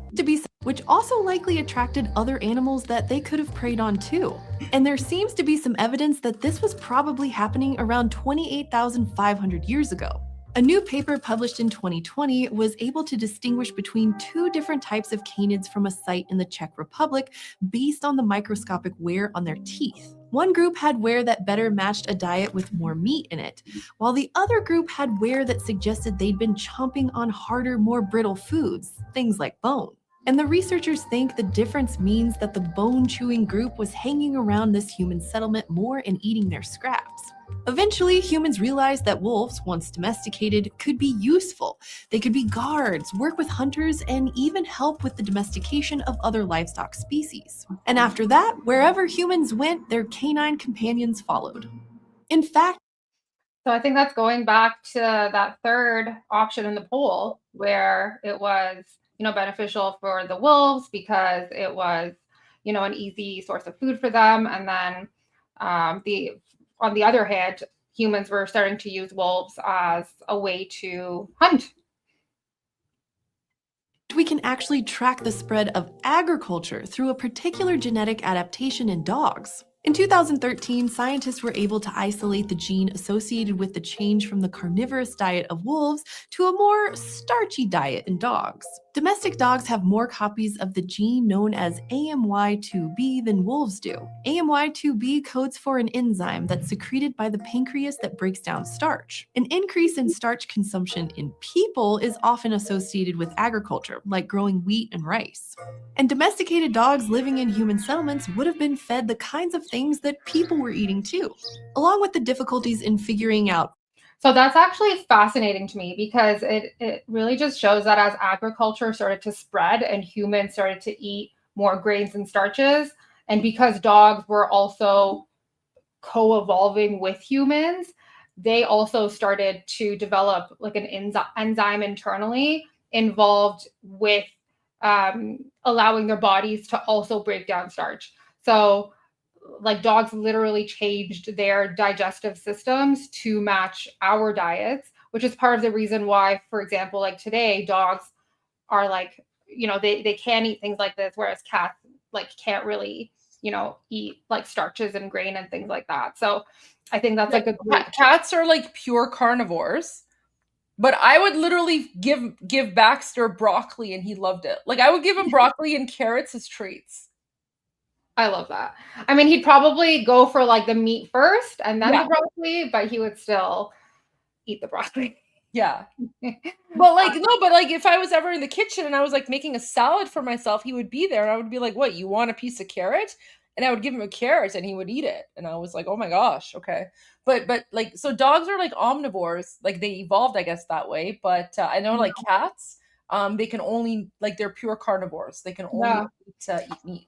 Speaker 3: which also likely attracted other animals that they could have preyed on too. And there seems to be some evidence that this was probably happening around 28,500 years ago. A new paper published in 2020 was able to distinguish between two different types of canids from a site in the Czech Republic based on the microscopic wear on their teeth. One group had wear that better matched a diet with more meat in it, while the other group had wear that suggested they'd been chomping on harder, more brittle foods, things like bone. And the researchers think the difference means that the bone-chewing group was hanging around this human settlement more and eating their scraps. Eventually, humans realized that wolves, once domesticated, could be useful. They could be guards, work with hunters, and even help with the domestication of other livestock species. And after that, wherever humans went, their canine companions followed. In fact,
Speaker 1: So I think that's going back to that third option in the poll where it was, beneficial for the wolves because it was, an easy source of food for them. And then on the other hand, humans were starting to use wolves as a way to hunt.
Speaker 3: we can actually track the spread of agriculture through a particular genetic adaptation in dogs. In 2013, scientists were able to isolate the gene associated with the change from the carnivorous diet of wolves to a more starchy diet in dogs. Domestic dogs have more copies of the gene known as AMY2B than wolves do. AMY2B codes for an enzyme that's secreted by the pancreas that breaks down starch. An increase in starch consumption in people is often associated with agriculture, like growing wheat and rice. And domesticated dogs living in human settlements would have been fed the kinds of things that people were eating too, along with the difficulties in figuring out.
Speaker 1: So that's actually fascinating to me because it really just shows that as agriculture started to spread and humans started to eat more grains and starches, and because dogs were also co-evolving with humans, they also started to develop like an enzyme internally involved with allowing their bodies to also break down starch. So like dogs literally changed their digestive systems to match our diets, which is part of the reason why, for example, like today, dogs are like, they can eat things like this, whereas cats like can't really, eat like starches and grain and things like that. So I think that's like a great.
Speaker 2: Cats are like pure carnivores. But I would literally give Baxter broccoli and he loved it. Like I would give him broccoli and carrots as treats.
Speaker 1: I love that. I mean, he'd probably go for like the meat first and then
Speaker 2: Yeah.
Speaker 1: the broccoli, but he would still eat the broccoli.
Speaker 2: Yeah. But like no, but like if I was ever in the kitchen and I was like making a salad for myself, he would be there and I would be like, "What, you want a piece of carrot?" And I would give him a carrot and he would eat it. And I was like, "Oh my gosh, okay." But like so dogs are like omnivores, like they evolved I guess that way, but I know like cats they can only like they're pure carnivores. They can only eat meat.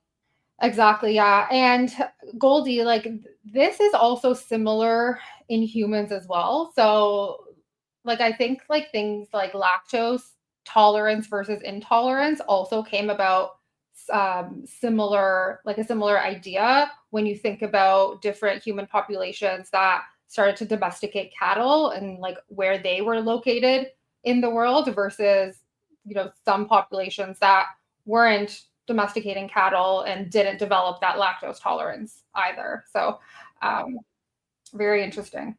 Speaker 1: Exactly, yeah. And Goldie, like this is also similar in humans as well. So like I think like things like lactose tolerance versus intolerance also came about like a similar idea when you think about different human populations that started to domesticate cattle and like where they were located in the world versus some populations that weren't domesticating cattle and didn't develop that lactose tolerance either. So very interesting.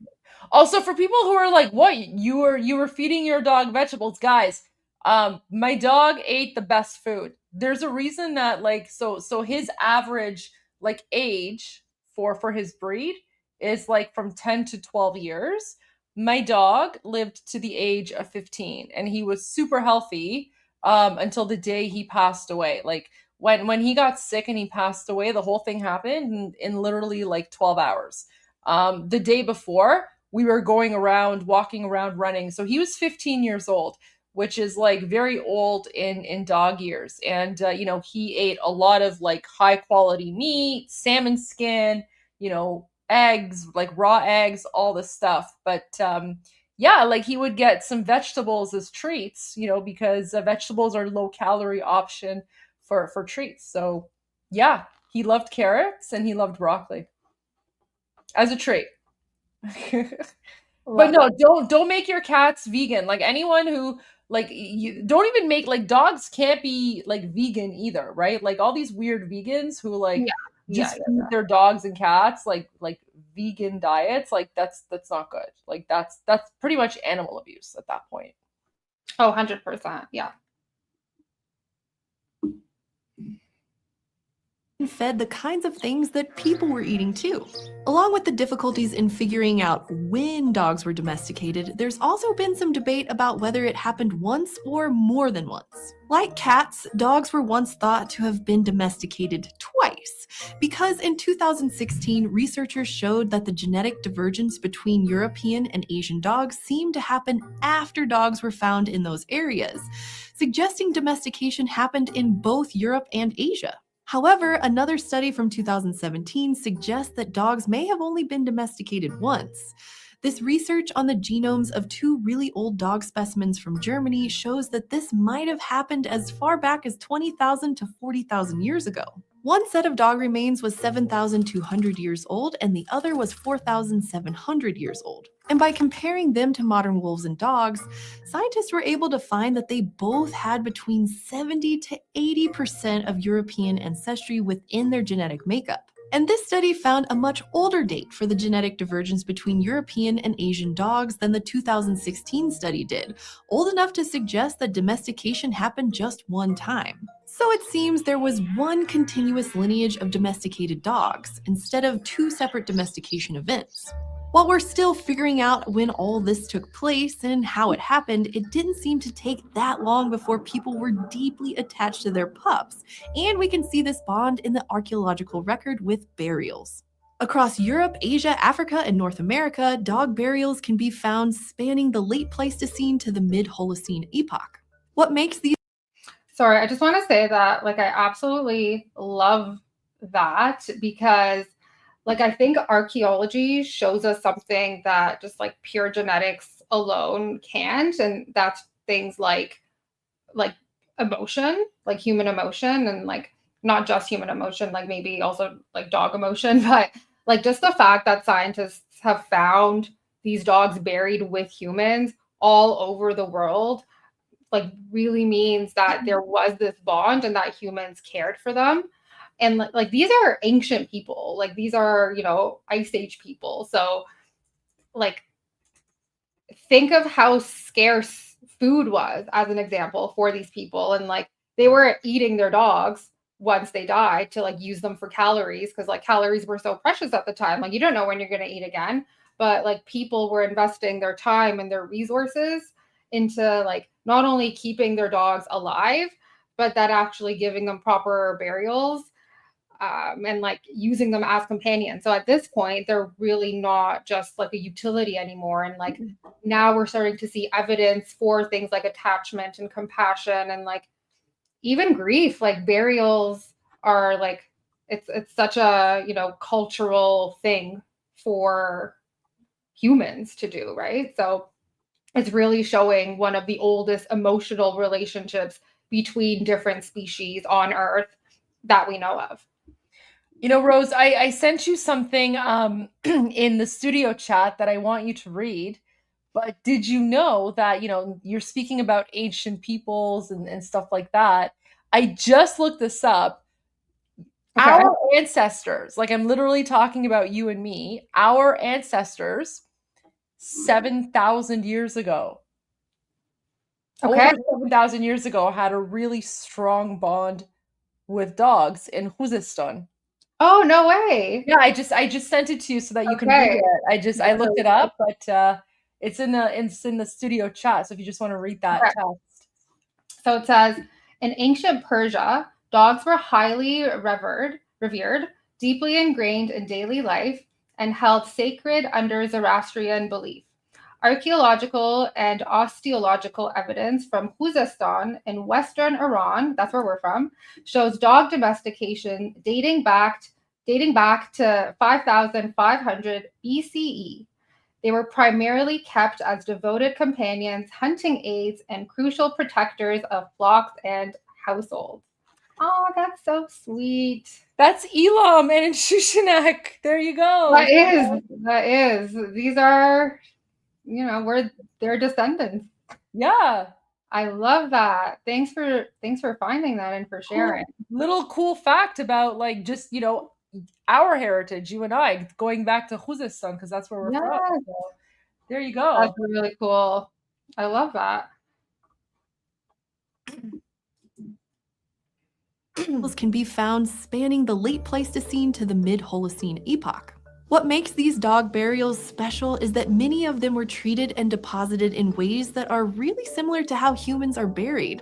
Speaker 2: Also, for people who are like, "What, you were feeding your dog vegetables?" Guys, My dog ate the best food. There's a reason that like so his average like age for his breed is like from 10 to 12 years. My dog lived to the age of 15 and he was super healthy until the day he passed away. Like when he got sick and he passed away, the whole thing happened in literally like 12 hours. The day before, we were going around, walking around, running. So he was 15 years old, which is like very old in dog years. And he ate a lot of like high quality meat, salmon skin, eggs, like raw eggs, all this stuff. But yeah, like he would get some vegetables as treats, because vegetables are low calorie option for treats. So yeah, he loved carrots and he loved broccoli as a treat. But
Speaker 1: Love
Speaker 2: no,
Speaker 1: it.
Speaker 2: don't make your cats vegan. Like anyone who like you don't even make like dogs can't be like vegan either, right? Like all these weird vegans who
Speaker 1: Yeah,
Speaker 2: like
Speaker 1: yeah,
Speaker 2: just
Speaker 1: yeah,
Speaker 2: feed
Speaker 1: yeah.
Speaker 2: their dogs and cats like vegan diets, like that's not good. Like that's pretty much animal abuse at that point.
Speaker 1: Oh, 100%. Yeah.
Speaker 3: And fed the kinds of things that people were eating too. Along with the difficulties in figuring out when dogs were domesticated, there's also been some debate about whether it happened once or more than once. Like cats, dogs were once thought to have been domesticated twice, because in 2016, researchers showed that the genetic divergence between European and Asian dogs seemed to happen after dogs were found in those areas, suggesting domestication happened in both Europe and Asia. However, another study from 2017 suggests that dogs may have only been domesticated once. This research on the genomes of two really old dog specimens from Germany shows that this might have happened as far back as 20,000 to 40,000 years ago. One set of dog remains was 7,200 years old, and the other was 4,700 years old. And by comparing them to modern wolves and dogs, scientists were able to find that they both had between 70 to 80% of European ancestry within their genetic makeup. And this study found a much older date for the genetic divergence between European and Asian dogs than the 2016 study did, old enough to suggest that domestication happened just one time. So it seems there was one continuous lineage of domesticated dogs, instead of two separate domestication events. While we're still figuring out when all this took place and how it happened, it didn't seem to take that long before people were deeply attached to their pups, and we can see this bond in the archaeological record with burials. Across Europe, Asia, Africa, and North America, dog burials can be found spanning the late Pleistocene to the mid-Holocene epoch. What makes these
Speaker 1: Sorry, I just want to say that like I absolutely love that because like I think archaeology shows us something that just like pure genetics alone can't, and that's things like emotion, like human emotion, and like not just human emotion, like maybe also like dog emotion, but like just the fact that scientists have found these dogs buried with humans all over the world like really means that there was this bond and that humans cared for them. And like these are ancient people, like these are, ice age people. So like think of how scarce food was as an example for these people, and like they were eating their dogs once they died to like use them for calories because like calories were so precious at the time, like you don't know when you're going to eat again, but like people were investing their time and their resources into like not only keeping their dogs alive but that actually giving them proper burials, and like using them as companions. So at this point, they're really not just like a utility anymore. And like now we're starting to see evidence for things like attachment and compassion and like even grief. Like burials are like it's such a cultural thing for humans to do, right? So it's really showing one of the oldest emotional relationships between different species on Earth that we know of.
Speaker 2: Rose, I sent you something in the studio chat that I want you to read. But did you know that, you're speaking about ancient peoples and stuff like that? I just looked this up.
Speaker 1: Okay.
Speaker 2: Our ancestors, like I'm literally talking about you and me, our ancestors 7,000 years ago
Speaker 1: Okay.
Speaker 2: over 7,000 years ago had a really strong bond with dogs in Khuzestan.
Speaker 1: Oh, no way.
Speaker 2: Yeah, I just sent it to you so that you can read
Speaker 1: Okay.
Speaker 2: it. I
Speaker 1: That's
Speaker 2: looked
Speaker 1: really
Speaker 2: it up, but it's in the studio chat. So if you just want to read that
Speaker 1: cool.
Speaker 2: text.
Speaker 1: So it says, in ancient Persia, dogs were highly revered, deeply ingrained in daily life, and held sacred under Zoroastrian belief. Archaeological and osteological evidence from Khuzestan in western Iran, that's where we're from, shows dog domestication dating back to 5,500 BCE. They were primarily kept as devoted companions, hunting aids, and crucial protectors of flocks and households. Oh, that's so sweet.
Speaker 2: That's Elam and in Shushanak. There you go.
Speaker 1: That is. These are, we're their descendants.
Speaker 2: Yeah.
Speaker 1: I love that. Thanks for finding that and for sharing.
Speaker 2: Little cool fact about like just our heritage, you and I, going back to Khuzestan because that's where we're from.
Speaker 1: Yeah,
Speaker 2: So there you
Speaker 1: that's
Speaker 2: go.
Speaker 1: really cool. I love that.
Speaker 3: Can be found spanning the late Pleistocene to the mid-Holocene epoch. What makes these dog burials special is that many of them were treated and deposited in ways that are really similar to how humans are buried.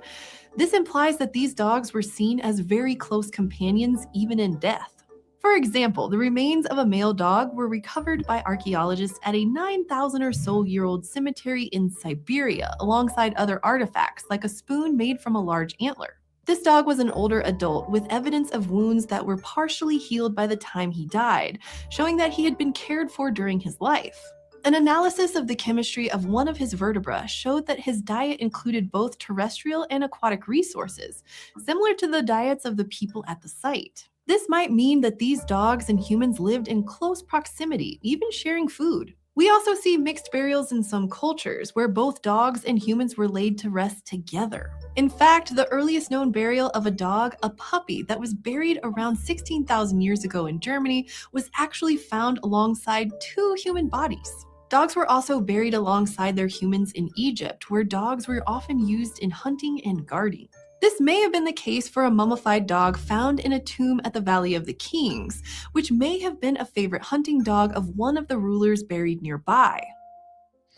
Speaker 3: This implies that these dogs were seen as very close companions even in death. For example, the remains of a male dog were recovered by archaeologists at a 9,000 or so year old cemetery in Siberia, alongside other artifacts like a spoon made from a large antler. This dog was an older adult with evidence of wounds that were partially healed by the time he died, showing that he had been cared for during his life. An analysis of the chemistry of one of his vertebrae showed that his diet included both terrestrial and aquatic resources, similar to the diets of the people at the site. This might mean that these dogs and humans lived in close proximity, even sharing food. We also see mixed burials in some cultures, where both dogs and humans were laid to rest together. In fact, the earliest known burial of a dog, a puppy, that was buried around 16,000 years ago in Germany, was actually found alongside 2 human bodies. Dogs were also buried alongside their humans in Egypt, where dogs were often used in hunting and guarding. This may have been the case for a mummified dog found in a tomb at the Valley of the Kings, which may have been a favorite hunting dog of one of the rulers buried nearby.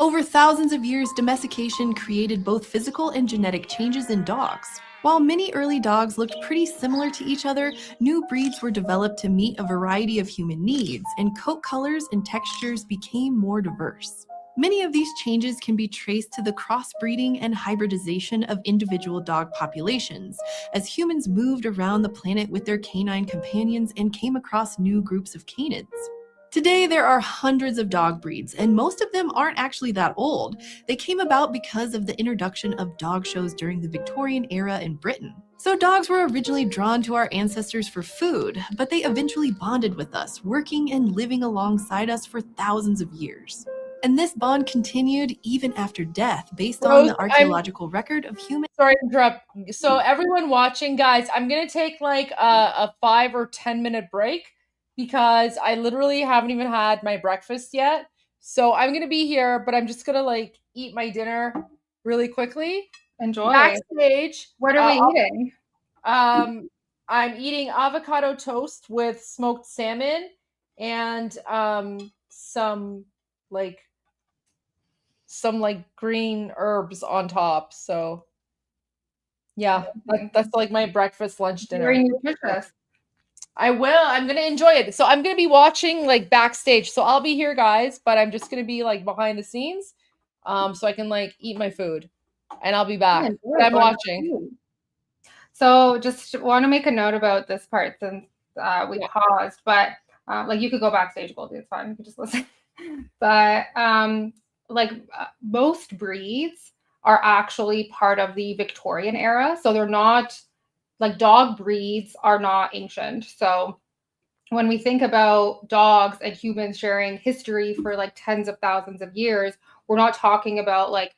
Speaker 3: Over thousands of years, domestication created both physical and genetic changes in dogs. While many early dogs looked pretty similar to each other, new breeds were developed to meet a variety of human needs, and coat colors and textures became more diverse. Many of these changes can be traced to the crossbreeding and hybridization of individual dog populations, as humans moved around the planet with their canine companions and came across new groups of canids. Today, there are hundreds of dog breeds, and most of them aren't actually that old. They came about because of the introduction of dog shows during the Victorian era in Britain. So dogs were originally drawn to our ancestors for food, but they eventually bonded with us, working and living alongside us for thousands of years. And this bond continued even after death, based on the archaeological record of humans.
Speaker 2: Sorry to interrupt. So everyone watching, guys, I'm gonna take like a 5 or 10 minute break because I literally haven't even had my breakfast yet. So I'm gonna be here, but I'm just gonna like eat my dinner really quickly.
Speaker 1: Enjoy.
Speaker 2: Backstage.
Speaker 1: What are we eating?
Speaker 2: I'm eating avocado toast with smoked salmon and some like green herbs on top. So yeah, that's like my breakfast, lunch, dinner.
Speaker 1: Very nutritious.
Speaker 2: I will. I'm gonna enjoy it. So I'm gonna be watching like backstage. So I'll be here, guys, but I'm just gonna be like behind the scenes, so I can like eat my food, and I'll be back. But I'm watching.
Speaker 1: So just want to make a note about this part since we paused, but like you could go backstage, Goldie. It's fine. You could just listen. But most breeds are actually part of the Victorian era, so they're not like dog breeds are not ancient. So when we think about dogs and humans sharing history for like tens of thousands of years, we're not talking about like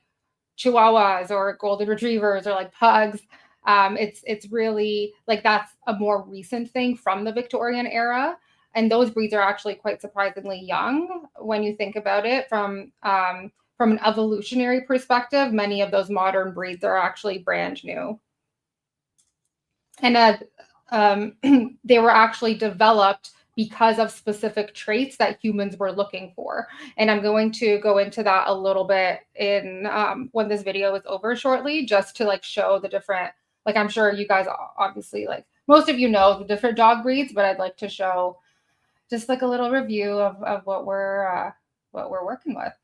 Speaker 1: Chihuahuas or golden retrievers or like pugs. It's really like that's a more recent thing from the Victorian era. And those breeds are actually quite surprisingly young when you think about it from from an evolutionary perspective, many of those modern breeds are actually brand new. And they were actually developed because of specific traits that humans were looking for. And I'm going to go into that a little bit in when this video is over shortly, just to like show the different, like I'm sure you guys obviously, like most of you know the different dog breeds, but I'd like to show just like a little review of what we're working with.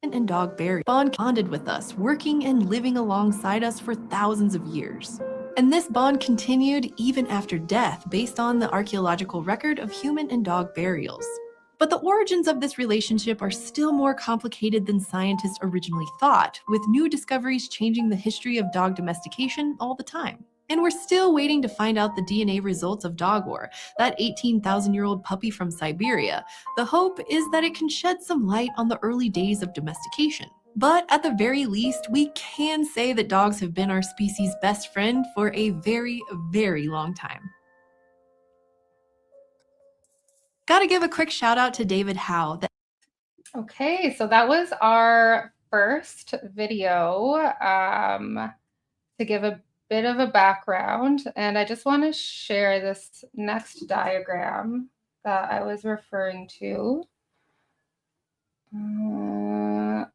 Speaker 3: And dog Barry bonded with us, working and living alongside us for thousands of years. And this bond continued even after death based on the archaeological record of human and dog burials. But the origins of this relationship are still more complicated than scientists originally thought, with new discoveries changing the history of dog domestication all the time. And we're still waiting to find out the DNA results of Dogor, that 18,000-year-old puppy from Siberia. The hope is that it can shed some light on the early days of domestication. But at the very least, we can say that dogs have been our species' best friend for a very, very long time. Gotta give a quick shout out to David Howe.
Speaker 1: Okay, so that was our first video to give a bit of a background. And I just want to share this next diagram that I was referring to.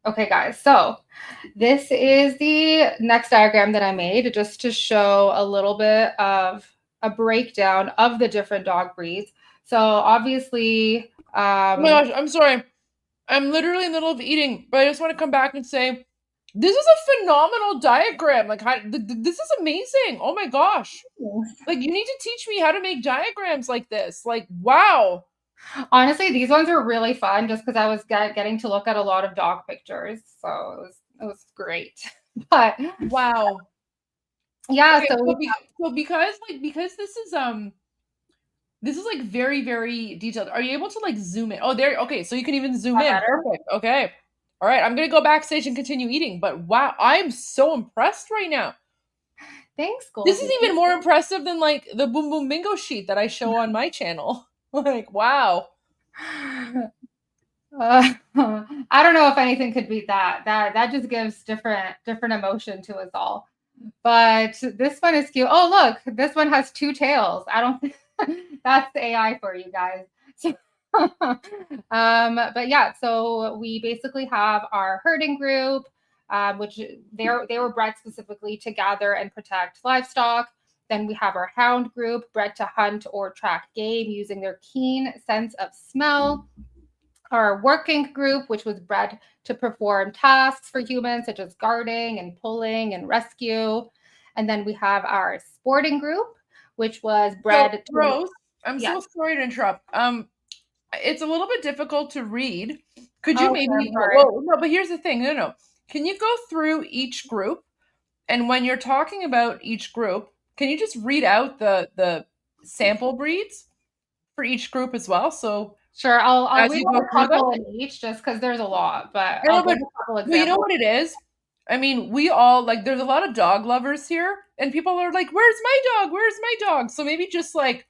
Speaker 1: Okay, guys, so this is the next diagram that I made just to show a little bit of a breakdown of the different dog breeds. So obviously,
Speaker 2: Oh my gosh, I'm sorry. I'm literally in the middle of eating, but I just want to come back and say, this is a phenomenal diagram. Like, this is amazing. Oh my gosh. Like, you need to teach me how to make diagrams like this. Like, wow.
Speaker 1: Honestly, these ones are really fun just because I was getting to look at a lot of dog pictures. So it was great. But
Speaker 2: wow.
Speaker 1: Yeah,
Speaker 2: okay,
Speaker 1: so
Speaker 2: because this is like very, very detailed. Are you able to like zoom in? Oh, there. Okay, so you can even zoom in.
Speaker 1: Better?
Speaker 2: Perfect. Okay. All right, I'm gonna go backstage and continue eating. But wow, I'm so impressed right now.
Speaker 1: Thanks, Goldie.
Speaker 2: This is even more impressive than like the Boom Boom Bingo sheet that I show on my channel. Like, wow.
Speaker 1: I don't know if anything could beat that. That just gives different emotion to us all. But this one is cute. Oh, look, this one has two tails. I don't think that's the AI for you guys. So, but yeah, so we basically have our herding group, which they were bred specifically to gather and protect livestock. Then we have our hound group, bred to hunt or track game using their keen sense of smell. Our working group, which was bred to perform tasks for humans, such as guarding and pulling and rescue. And then we have our sporting group, which was bred to...
Speaker 2: Rose, I'm so sorry to interrupt. It's a little bit difficult to read. Could you maybe... Well, no, but here's the thing. No. Can you go through each group? And when you're talking about each group, can you just read out the sample breeds for each group as well? So
Speaker 1: sure, I'll read a couple in each just because there's a lot, but I'll give a couple examples.
Speaker 2: Well, you know what it is? I mean, we all, like, there's a lot of dog lovers here, and people are like, where's my dog? Where's my dog? So maybe just, like,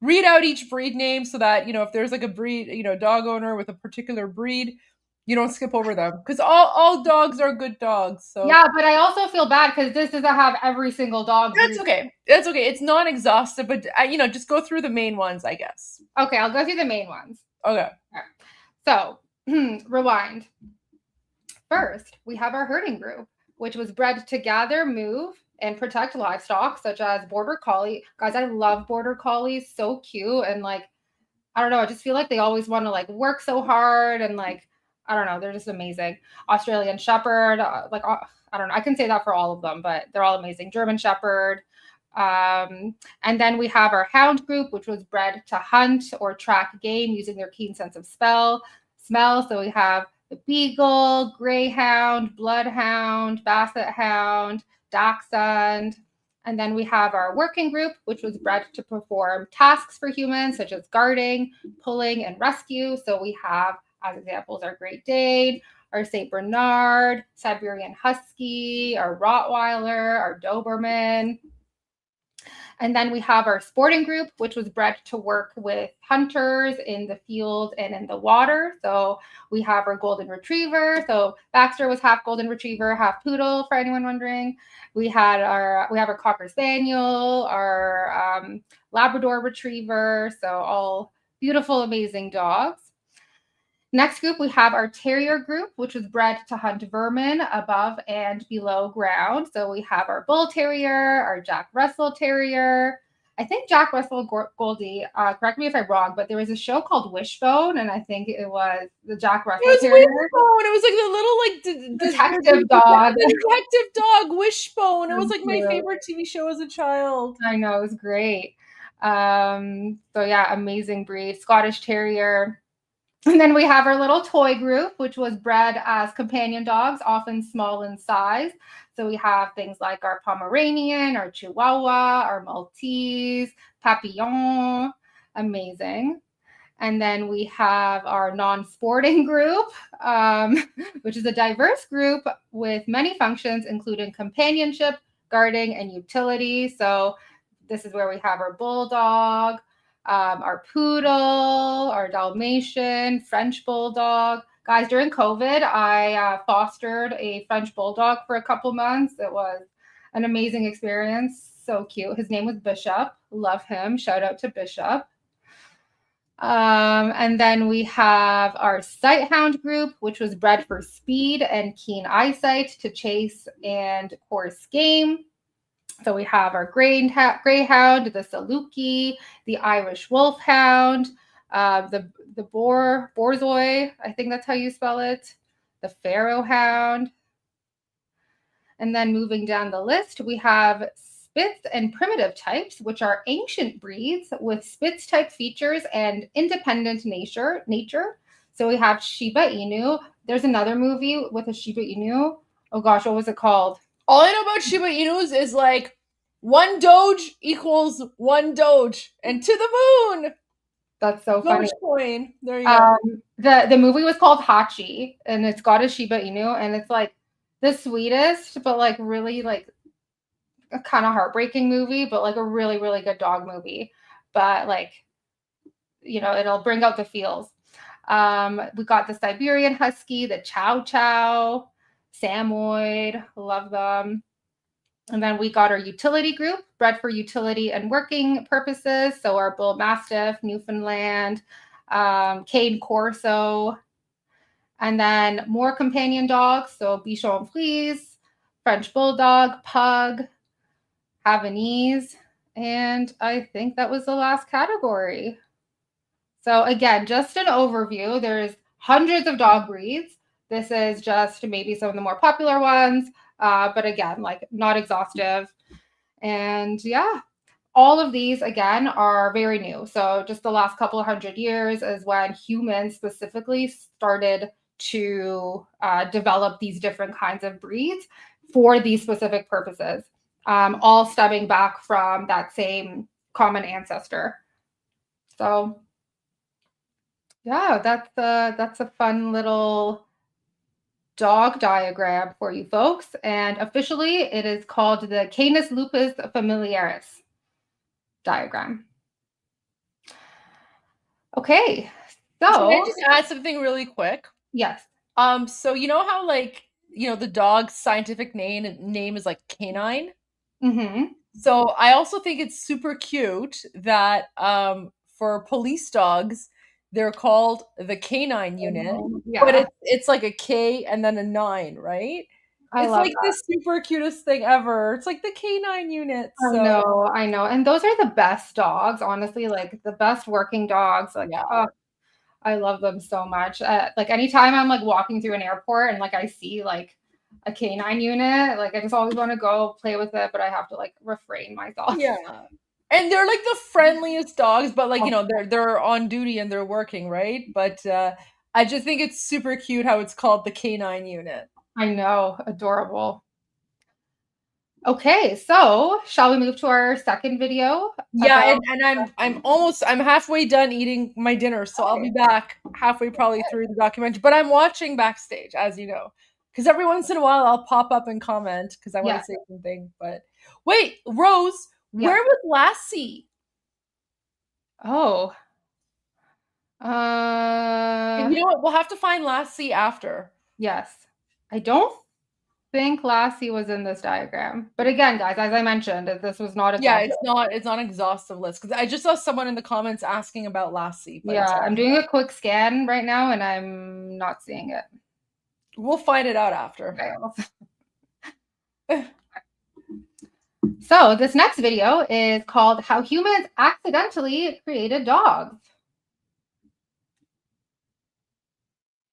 Speaker 2: read out each breed name so that, if there's, like, a breed, dog owner with a particular breed, you don't skip over them. Because all dogs are good dogs, so...
Speaker 1: Yeah, but I also feel bad because this doesn't have every single dog.
Speaker 2: That's okay. That's okay. It's non-exhaustive, but, just go through the main ones, I guess.
Speaker 1: Okay, I'll go through the main ones.
Speaker 2: Okay.
Speaker 1: So, rewind. First, we have our herding group, which was bred to gather, move, and protect livestock, such as border collie. Guys, I love border collies. So cute. And like, I don't know, I just feel like they always want to like work so hard and like, I don't know, they're just amazing. Australian Shepherd, I don't know, I can say that for all of them, but they're all amazing. German Shepherd. And then we have our hound group, which was bred to hunt or track game using their keen sense of smell. So we have the Beagle, Greyhound, Bloodhound, Basset Hound, Dachshund. And then we have our working group, which was bred to perform tasks for humans, such as guarding, pulling, and rescue. So we have, as examples, our Great Dane, our St. Bernard, Siberian Husky, our Rottweiler, our Doberman. And then we have our sporting group, which was bred to work with hunters in the field and in the water. So we have our golden retriever. So Baxter was half golden retriever, half poodle, for anyone wondering. We have our cocker spaniel, our Labrador retriever. So all beautiful, amazing dogs. Next group, we have our terrier group, which was bred to hunt vermin above and below ground. So we have our bull terrier, our Jack Russell terrier. I think Jack Russell Goldie, correct me if I'm wrong, but there was a show called Wishbone, and I think it was the Jack Russell
Speaker 2: It was
Speaker 1: terrier.
Speaker 2: Wishbone. It was like the little like
Speaker 1: detective dog.
Speaker 2: Detective dog Wishbone. It was like my
Speaker 1: Cute.
Speaker 2: favorite TV show as a child.
Speaker 1: I know, it was great. So yeah, amazing breed. Scottish terrier. And then we have our little toy group, which was bred as companion dogs, often small in size. So we have things like our Pomeranian, our Chihuahua, our Maltese, Papillon, amazing. And then we have our non-sporting group, which is a diverse group with many functions, including companionship, guarding, and utility. So this is where we have our bulldog, our poodle, our Dalmatian, French bulldog. Guys, during COVID, I fostered a French bulldog for a couple months. It was an amazing experience. So cute. His name was Bishop. Love him. Shout out to Bishop. And then we have our sight hound group, which was bred for speed and keen eyesight to chase and course game. So we have our greyhound, the Saluki, the Irish wolfhound, the Borzoi, I think that's how you spell it, the Pharaoh hound. And then moving down the list, we have Spitz and primitive types, which are ancient breeds with Spitz type features and independent nature. So we have Shiba Inu. There's another movie with a Shiba Inu. Oh gosh, what was it called?
Speaker 2: All I know about Shiba Inus is like one Doge equals one Doge, and to the moon.
Speaker 1: That's so funny.
Speaker 2: Dogecoin. There you go.
Speaker 1: The movie was called Hachi, and it's got a Shiba Inu, and it's like the sweetest, but like really like a kind of heartbreaking movie, but like a really, really good dog movie. But like, you know, it'll bring out the feels. We got the Siberian Husky, the Chow Chow, Samoyed, love them. And then we got our utility group, bred for utility and working purposes. So our Bull Mastiff, Newfoundland, Cane Corso, and then more companion dogs. So Bichon Frise, French Bulldog, Pug, Havanese, and I think that was the last category. So again, just an overview. There's hundreds of dog breeds. This is just maybe some of the more popular ones, but again, like not exhaustive. And yeah, all of these again are very new. So just the last couple of 100 years is when humans specifically started to develop these different kinds of breeds for these specific purposes, all stemming back from that same common ancestor. So yeah, that's a fun little dog diagram for you folks. And officially, it is called the Canis lupus familiaris diagram. Okay, so
Speaker 2: can I just add something really quick?
Speaker 1: Yes.
Speaker 2: So you know how like the dog's scientific name is like canine.
Speaker 1: Mm-hmm.
Speaker 2: So I also think it's super cute that for police dogs they're called the canine unit,
Speaker 1: Yeah.
Speaker 2: but it's like a K and then a 9, right?
Speaker 1: I
Speaker 2: it's
Speaker 1: love
Speaker 2: like
Speaker 1: that.
Speaker 2: the super cutest thing ever. It's like the canine unit.
Speaker 1: So. I know. And those are the best dogs, honestly, like the best working dogs. Like,
Speaker 2: yeah.
Speaker 1: I love them so much. Like anytime I'm like walking through an airport and like I see like a canine unit, like I just always want to go play with it, but I have to like refrain myself.
Speaker 2: Yeah. And they're like the friendliest dogs, but like, they're on duty and they're working, right? But I just think it's super cute how it's called the canine unit.
Speaker 1: I know, adorable. Okay, so shall we move to our second video?
Speaker 2: Yeah, and I'm halfway done eating my dinner, so I'll be back halfway probably through the documentary. But I'm watching backstage, as you know, because every once in a while I'll pop up and comment because I want to say something. But wait, Rose, Where was Lassie?
Speaker 1: Oh.
Speaker 2: And you know what? We'll have to find Lassie after.
Speaker 1: Yes. I don't think Lassie was in this diagram. But again, guys, as I mentioned, this was not
Speaker 2: Yeah,
Speaker 1: exhaustive.
Speaker 2: it's not an exhaustive list because I just saw someone in the comments asking about Lassie. But
Speaker 1: Yeah, I'm doing a quick scan right now and I'm not seeing it.
Speaker 2: We'll find it out after.
Speaker 1: Okay. So this next video is called How Humans Accidentally Created Dogs.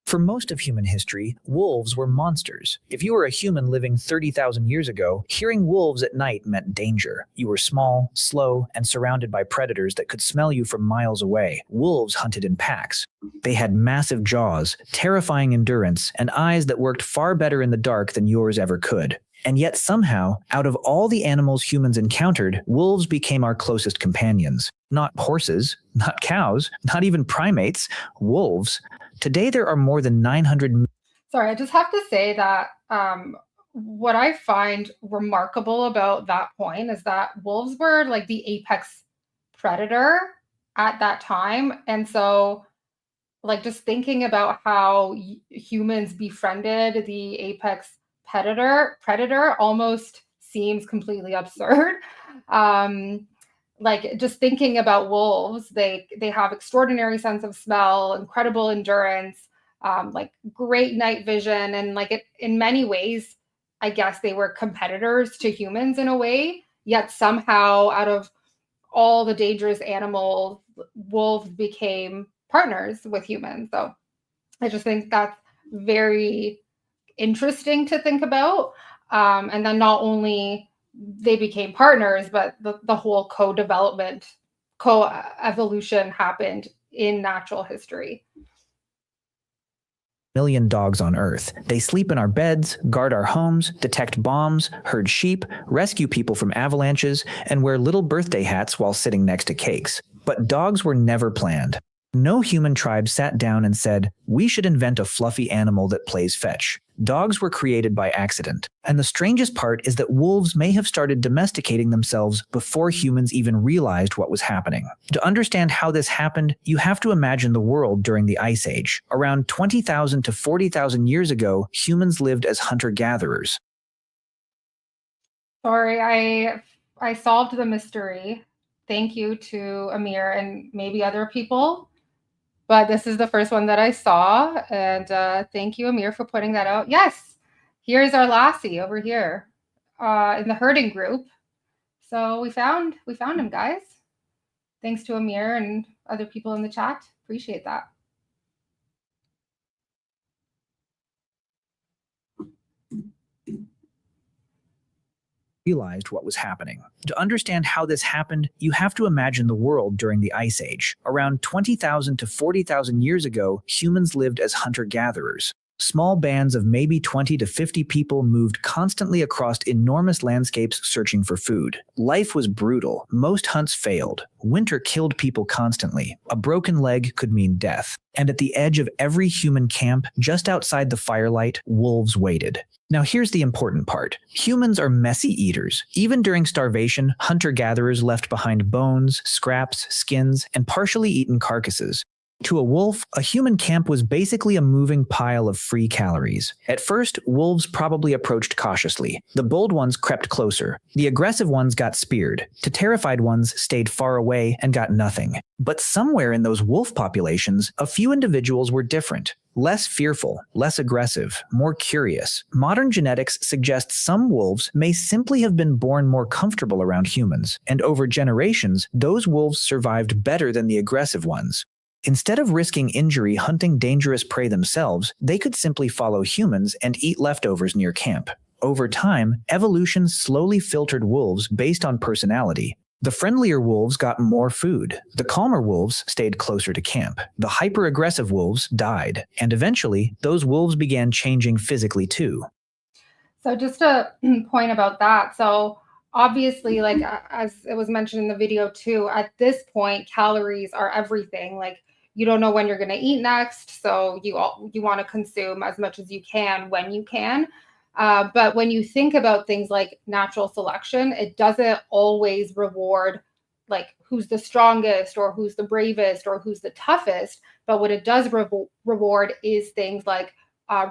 Speaker 4: For most of human history, wolves were monsters. If you were a human living 30,000 years ago, hearing wolves at night meant danger. You were small, slow, and surrounded by predators that could smell you from miles away. Wolves hunted in packs. They had massive jaws, terrifying endurance, and eyes that worked far better in the dark than yours ever could. And yet somehow, out of all the animals humans encountered, wolves became our closest companions. Not horses, not cows, not even primates, wolves. Today there are more than 900.
Speaker 1: Sorry, I just have to say that what I find remarkable about that point is that wolves were like the apex predator at that time. And so like just thinking about how humans befriended the apex predator almost seems completely absurd. Like just thinking about wolves, they have extraordinary sense of smell, incredible endurance, like great night vision, and like it in many ways, I guess they were competitors to humans in a way. Yet somehow, out of all the dangerous animals, wolves became partners with humans. So I just think that's very interesting to think about. And then not only they became partners, but the whole co-development, co-evolution happened in natural history.
Speaker 4: Million dogs on Earth. They sleep in our beds, guard our homes, detect bombs, herd sheep, rescue people from avalanches, and wear little birthday hats while sitting next to cakes. But dogs were never planned. No human tribe sat down and said, "We should invent a fluffy animal that plays fetch." Dogs were created by accident. And the strangest part is that wolves may have started domesticating themselves before humans even realized what was happening. To understand how this happened, you have to imagine the world during the Ice Age. Around 20,000 to 40,000 years ago, humans lived as hunter-gatherers.
Speaker 1: Sorry, I solved the mystery. Thank you to Amir and maybe other people. But this is the first one that I saw, and thank you, Amir, for putting that out. Yes, here's our Lassie over here in the herding group. So we found him, guys. Thanks to Amir and other people in the chat. Appreciate that.
Speaker 4: Realized what was happening. To understand how this happened, you have to imagine the world during the Ice Age. Around 20,000 to 40,000 years ago, humans lived as hunter-gatherers. Small bands of maybe 20 to 50 people moved constantly across enormous landscapes searching for food. Life was brutal. Most hunts failed. Winter killed people constantly. A broken leg could mean death. And at the edge of every human camp, just outside the firelight, wolves waited. Now here's the important part. Humans are messy eaters. Even during starvation, hunter-gatherers left behind bones, scraps, skins, and partially eaten carcasses. To a wolf, a human camp was basically a moving pile of free calories. At first, wolves probably approached cautiously. The bold ones crept closer. The aggressive ones got speared. The terrified ones stayed far away and got nothing. But somewhere in those wolf populations, a few individuals were different. Less fearful, less aggressive, more curious. Modern genetics suggests some wolves may simply have been born more comfortable around humans, and over generations, those wolves survived better than the aggressive ones. Instead of risking injury hunting dangerous prey themselves, they could simply follow humans and eat leftovers near camp. Over time, evolution slowly filtered wolves based on personality. The friendlier wolves got more food. The calmer wolves stayed closer to camp. The hyper-aggressive wolves died. And eventually, those wolves began changing physically too.
Speaker 1: So just a point about that. So obviously, like as it was mentioned in the video too, at this point, calories are everything. Like you don't know when you're going to eat next, so you want to consume as much as you can when you can. But when you think about things like natural selection, it doesn't always reward like who's the strongest or who's the bravest or who's the toughest. But what it does reward is things like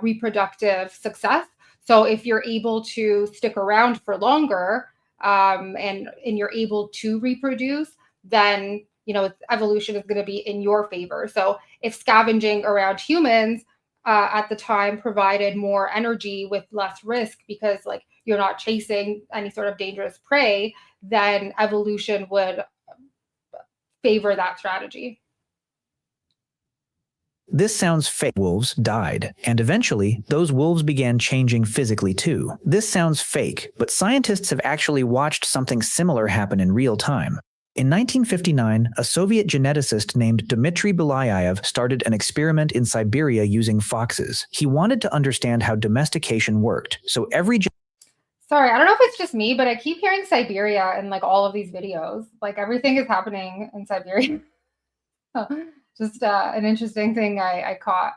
Speaker 1: reproductive success. So if you're able to stick around for longer, and you're able to reproduce, then evolution is going to be in your favor. So if scavenging around humans at the time provided more energy with less risk because like you're not chasing any sort of dangerous prey, then evolution would favor that strategy.
Speaker 4: This sounds fake. Wolves died, and eventually, those wolves began changing physically too. This sounds fake, but scientists have actually watched something similar happen in real time. In 1959, a Soviet geneticist named Dmitry Belyayev started an experiment in Siberia using foxes. He wanted to understand how domestication worked, so every
Speaker 1: Sorry, I don't know if it's just me, but I keep hearing Siberia in like all of these videos. Like everything is happening in Siberia. Just an interesting thing I caught.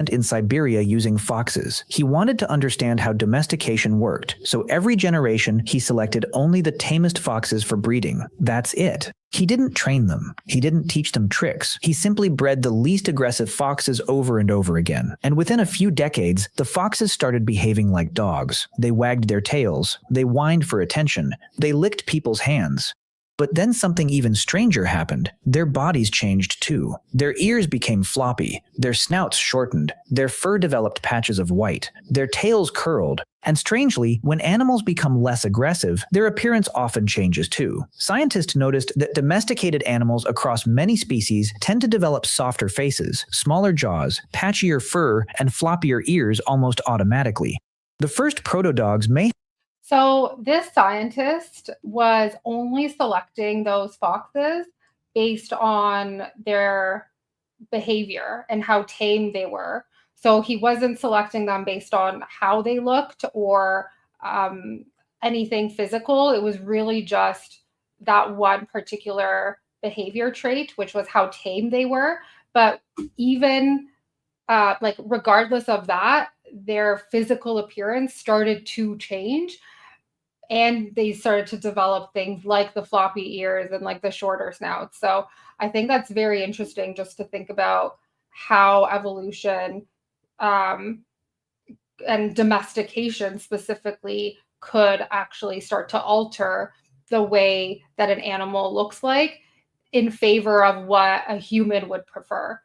Speaker 4: In Siberia using foxes. He wanted to understand how domestication worked, so every generation he selected only the tamest foxes for breeding. That's it. He didn't train them. He didn't teach them tricks. He simply bred the least aggressive foxes over and over again. And within a few decades, the foxes started behaving like dogs. They wagged their tails. They whined for attention. They licked people's hands. But then something even stranger happened. Their bodies changed too. Their ears became floppy, their snouts shortened, their fur developed patches of white, their tails curled, and strangely, when animals become less aggressive, their appearance often changes too. Scientists noticed that domesticated animals across many species tend to develop softer faces, smaller jaws, patchier fur, and floppier ears almost automatically. The first proto-dogs may
Speaker 1: So this scientist was only selecting those foxes based on their behavior and how tame they were. So he wasn't selecting them based on how they looked or anything physical. It was really just that one particular behavior trait, which was how tame they were. But even like regardless of that, their physical appearance started to change. And they started to develop things like the floppy ears and like the shorter snouts. So I think that's very interesting just to think about how evolution and domestication specifically could actually start to alter the way that an animal looks like in favor of what a human would prefer.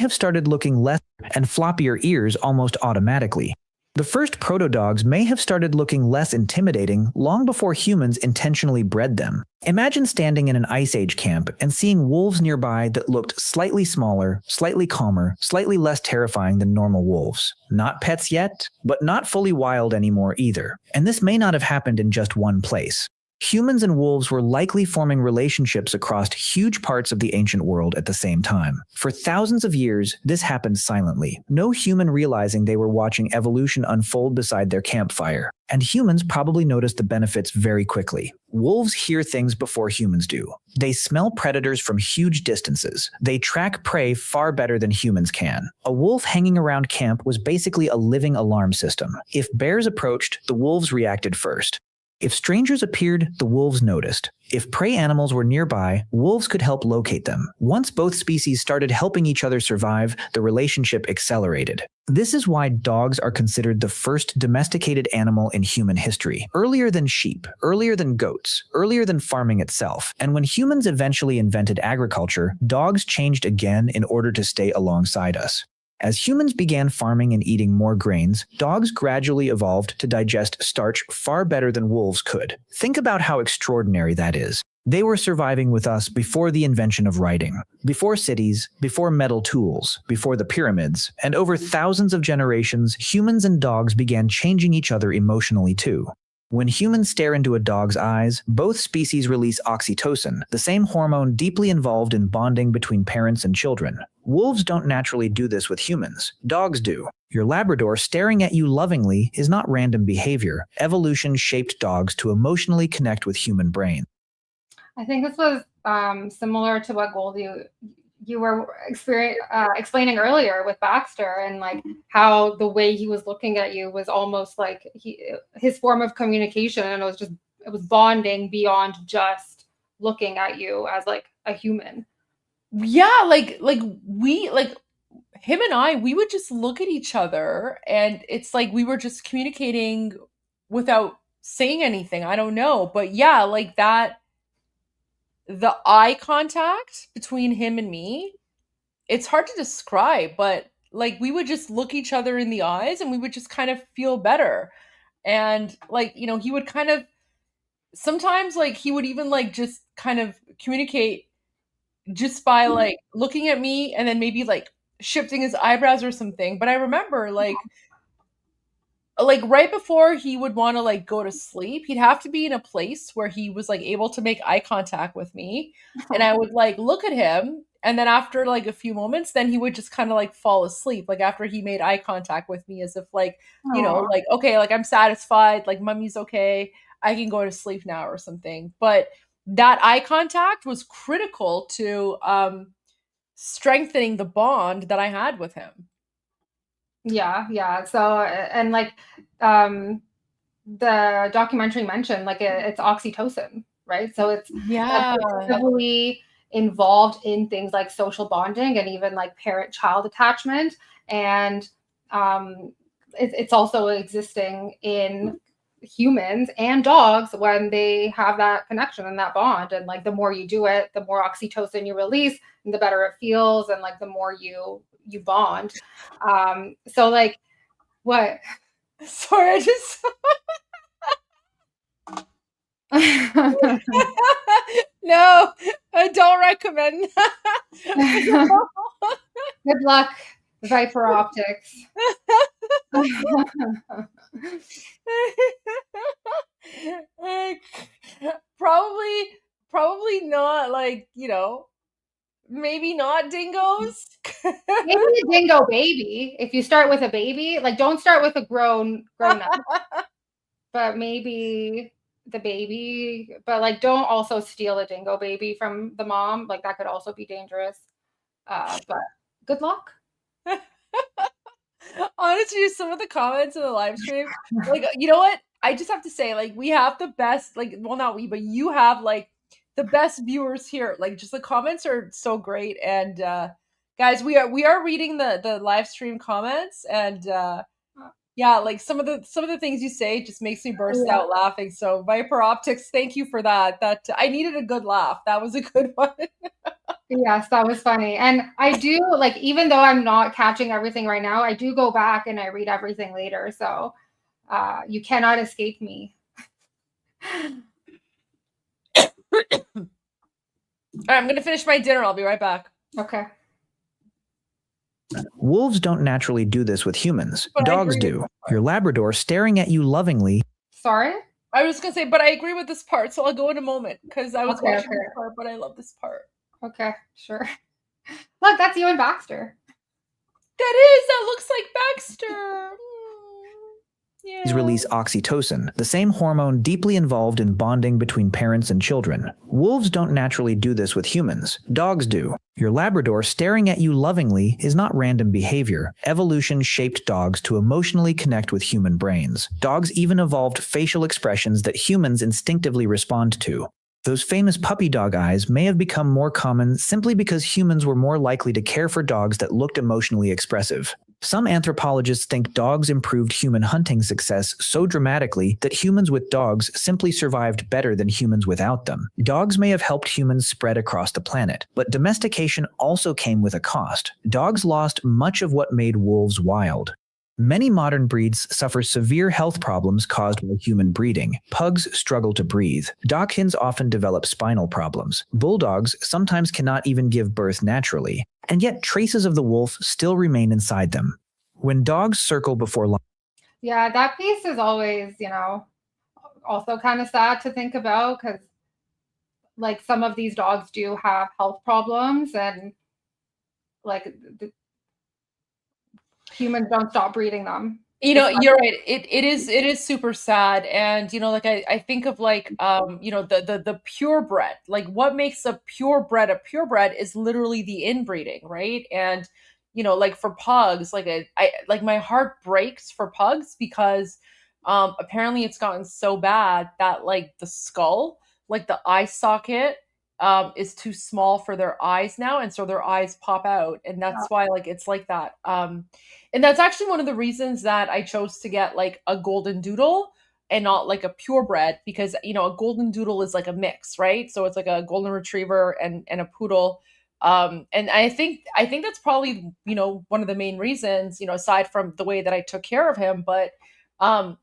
Speaker 4: have started looking less and floppier ears almost automatically. The first proto-dogs may have started looking less intimidating long before humans intentionally bred them. Imagine standing in an Ice Age camp and seeing wolves nearby that looked slightly smaller, slightly calmer, slightly less terrifying than normal wolves. Not pets yet, but not fully wild anymore either. And this may not have happened in just one place. Humans and wolves were likely forming relationships across huge parts of the ancient world at the same time. For thousands of years, this happened silently, no human realizing they were watching evolution unfold beside their campfire. And humans probably noticed the benefits very quickly. Wolves hear things before humans do. They smell predators from huge distances. They track prey far better than humans can. A wolf hanging around camp was basically a living alarm system. If bears approached, the wolves reacted first. If strangers appeared, the wolves noticed. If prey animals were nearby, wolves could help locate them. Once both species started helping each other survive, the relationship accelerated. This is why dogs are considered the first domesticated animal in human history. Earlier than sheep, earlier than goats, earlier than farming itself. And when humans eventually invented agriculture, dogs changed again in order to stay alongside us. As humans began farming and eating more grains, dogs gradually evolved to digest starch far better than wolves could. Think about how extraordinary that is. They were surviving with us before the invention of writing, before cities, before metal tools, before the pyramids, and over thousands of generations, humans and dogs began changing each other emotionally too. When humans stare into a dog's eyes, both species release oxytocin, the same hormone deeply involved in bonding between parents and children. Wolves don't naturally do this with humans. Dogs do. Your Labrador staring at you lovingly is not random behavior. Evolution shaped dogs to emotionally connect with human brain.
Speaker 1: I think this was similar to what Goldie you were explaining earlier with Baxter, and like how the way he was looking at you was almost like his form of communication, and it was bonding beyond just looking at you as like a human.
Speaker 2: Yeah, like we like him and I, we would just look at each other and it's like we were just communicating without saying anything. I don't know, but yeah, like that, the eye contact between him and me, it's hard to describe, but like we would just look each other in the eyes and we would just kind of feel better. And like, you know, he would kind of sometimes like he would even like just kind of communicate just by like looking at me and then maybe like shifting his eyebrows or something. But I remember like right before he would want to like go to sleep, he'd have to be in a place where he was like able to make eye contact with me, and I would like look at him, and then after like a few moments then he would just kind of like fall asleep, like after he made eye contact with me, as if like, you know, like okay, like I'm satisfied, like mummy's okay, I can go to sleep now or something. But that eye contact was critical to strengthening the bond that I had with him.
Speaker 1: Yeah. So, and like the documentary mentioned, like it's oxytocin, right? So it's
Speaker 2: Yeah.
Speaker 1: heavily involved in things like social bonding and even like parent-child attachment, and it's also existing in humans and dogs when they have that connection and that bond. And like the more you do it, the more oxytocin you release, and the better it feels, and like the more you bond. So like what?
Speaker 2: Sorry, I just no, I don't recommend that.
Speaker 1: Good luck, Viper Optics.
Speaker 2: Like, probably not, like, you know, maybe not dingoes.
Speaker 1: Maybe a dingo baby. If you start with a baby, like don't start with a grown up, but maybe the baby. But like don't also steal a dingo baby from the mom. Like that could also be dangerous. But good luck.
Speaker 2: Honestly, some of the comments in the live stream, like, you know what? I just have to say, like, we have the best, like, well, not we, but you have like the best viewers here. Like, just the comments are so great. And guys, we are reading the live stream comments, and yeah, like some of the things you say just makes me burst out laughing. So Viper Optics, thank you for that. That I needed a good laugh. That was a good one.
Speaker 1: Yes, that was funny. And I do, like, even though I'm not catching everything right now, I do go back and I read everything later. So you cannot escape me.
Speaker 2: All right, I'm gonna finish my dinner. I'll be right back.
Speaker 1: Okay.
Speaker 4: Wolves don't naturally do this with humans.
Speaker 2: But
Speaker 4: Dogs do. Your Labrador staring at you lovingly.
Speaker 1: Sorry?
Speaker 2: I was gonna say, but I agree with this part, so I'll go in a moment because I was watching this part, but I love this part.
Speaker 1: Okay, sure. Look, that's you and Baxter.
Speaker 2: That looks like Baxter.
Speaker 4: Yeah. Release oxytocin, the same hormone deeply involved in bonding between parents and children. Wolves don't naturally do this with humans. Dogs do. Your Labrador staring at you lovingly is not random behavior. Evolution shaped dogs to emotionally connect with human brains. Dogs even evolved facial expressions that humans instinctively respond to. Those famous puppy dog eyes may have become more common simply because humans were more likely to care for dogs that looked emotionally expressive. Some anthropologists think dogs improved human hunting success so dramatically that humans with dogs simply survived better than humans without them. Dogs may have helped humans spread across the planet, but domestication also came with a cost. Dogs lost much of what made wolves wild. Many modern breeds suffer severe health problems caused by human breeding. Pugs struggle to breathe. Dachshunds often develop spinal problems. Bulldogs sometimes cannot even give birth naturally, and yet traces of the wolf still remain inside them. When dogs circle before lion.
Speaker 1: Yeah, that piece is always, also kind of sad to think about, because like some of these dogs do have health problems, and like humans don't stop breeding them.
Speaker 2: You know, you're right. It is super sad. And like I think of like the purebred. Like what makes a purebred is literally the inbreeding, right? And like for pugs, like I like my heart breaks for pugs because apparently it's gotten so bad that like the skull, like the eye socket is too small for their eyes now, and so their eyes pop out, and that's why like it's like that. And that's actually one of the reasons that I chose to get like a golden doodle and not like a purebred, because a golden doodle is like a mix, right? So it's like a golden retriever and a poodle. And I think that's probably one of the main reasons, aside from the way that I took care of him, but from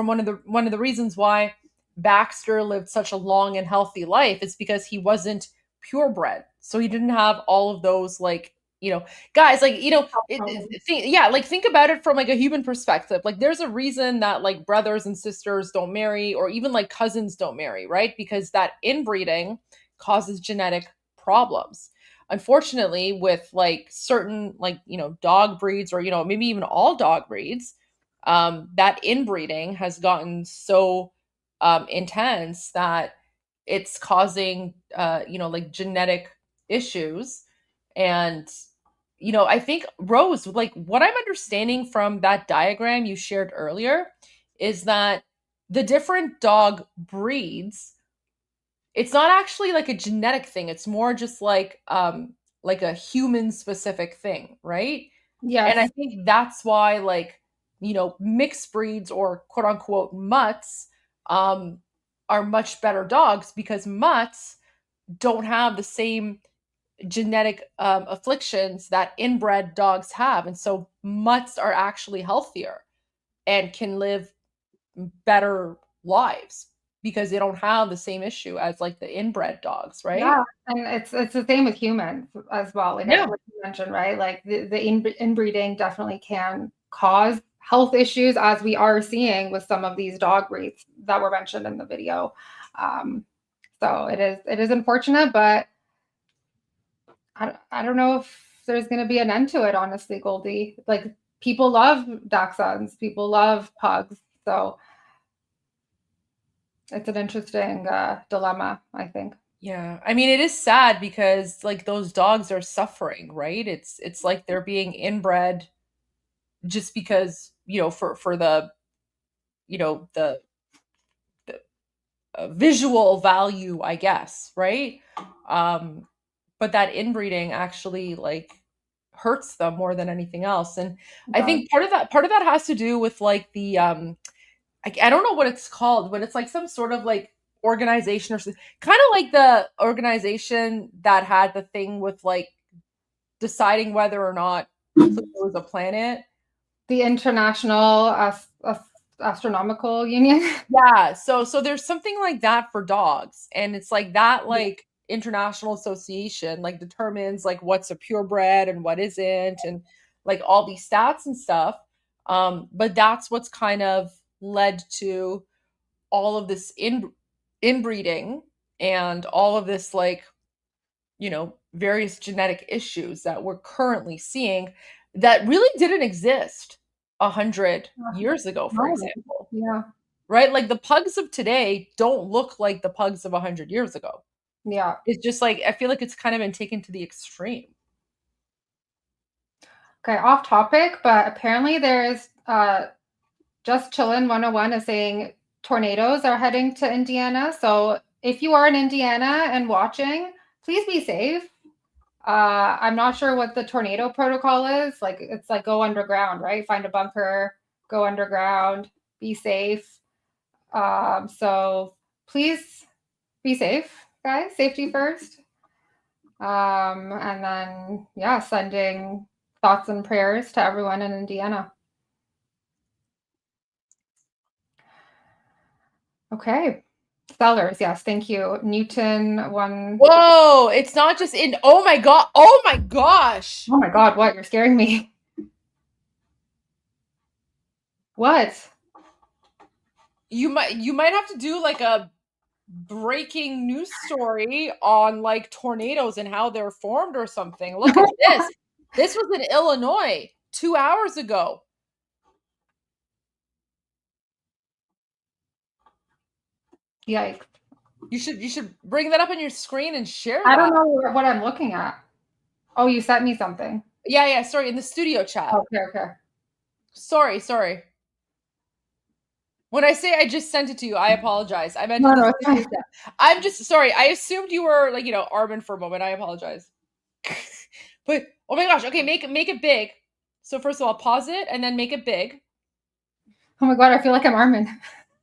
Speaker 2: one of the reasons why Baxter lived such a long and healthy life is because he wasn't purebred. So he didn't have all of those like guys, like yeah, like think about it from like a human perspective. Like there's a reason that like brothers and sisters don't marry, or even like cousins don't marry, right? Because that inbreeding causes genetic problems. Unfortunately, with like certain like dog breeds, or maybe even all dog breeds, that inbreeding has gotten so intense that it's causing like genetic issues. And I think, Rose, like what I'm understanding from that diagram you shared earlier is that the different dog breeds, it's not actually like a genetic thing. It's more just like a human specific thing, right? And I
Speaker 1: Yes.
Speaker 2: think that's why like, mixed breeds, or quote unquote mutts, um are much better dogs, because mutts don't have the same genetic afflictions that inbred dogs have. And so mutts are actually healthier and can live better lives because they don't have the same issue as like the inbred dogs, right?
Speaker 1: Yeah, and it's the same with humans as well. Like
Speaker 2: Yeah.
Speaker 1: like you mentioned, right? Like the inbreeding definitely can cause health issues, as we are seeing with some of these dog breeds that were mentioned in the video. Um, so it is unfortunate, but I don't know if there's going to be an end to it, honestly, Goldie. Like people love dachshunds, people love pugs, so it's an interesting dilemma, I think.
Speaker 2: Yeah. I mean, it is sad because like those dogs are suffering, right? It's like they're being inbred just because, for the, the visual value, I guess, right? Um, but that inbreeding actually like hurts them more than anything else. And I think part of that has to do with like the I don't know what it's called, but it's like some sort of like organization, or kind of like the organization that had the thing with like deciding whether or not Pluto was a planet.
Speaker 1: The International Astronomical Union.
Speaker 2: Yeah, so there's something like that for dogs, and it's like that like international association like determines like what's a purebred and what isn't, and like all these stats and stuff. But that's what's kind of led to all of this inbreeding and all of this like various genetic issues that we're currently seeing that really didn't exist 100 years ago, for
Speaker 1: No.
Speaker 2: example.
Speaker 1: Yeah.
Speaker 2: Right? Like the pugs of today don't look like the pugs of 100 years ago.
Speaker 1: Yeah.
Speaker 2: It's just like I feel like it's kind of been taken to the extreme.
Speaker 1: Okay, off topic, but apparently there's just chillin' 101 is saying tornadoes are heading to Indiana. So if you are in Indiana and watching, please be safe. I'm not sure what the tornado protocol is. Like it's like go underground, right? Find a bunker, go underground, be safe. So please be safe, guys. Safety first. And then yeah, sending thoughts and prayers to everyone in Indiana. Okay. Sellers, yes, thank you. Newton one.
Speaker 2: Whoa, it's not just in oh my god. Oh my gosh.
Speaker 1: Oh my God, what? You're scaring me. What?
Speaker 2: You might have to do like a breaking news story on like tornadoes and how they're formed or something. Look at this. This was in Illinois 2 hours ago.
Speaker 1: Yikes.
Speaker 2: You should bring that up on your screen and share
Speaker 1: I
Speaker 2: that.
Speaker 1: don't know what I'm looking at. Oh, you sent me something.
Speaker 2: Yeah, sorry, in the studio chat.
Speaker 1: Okay.
Speaker 2: Sorry. When I say I just sent it to you, I apologize. I meant
Speaker 1: No,
Speaker 2: in the
Speaker 1: it's
Speaker 2: studio
Speaker 1: fine.
Speaker 2: chat. I'm just sorry. I assumed you were like, Armin for a moment. I apologize. But oh my gosh, okay, make it big. So first of all, pause it and then make it big.
Speaker 1: Oh my God, I feel like I'm Armin.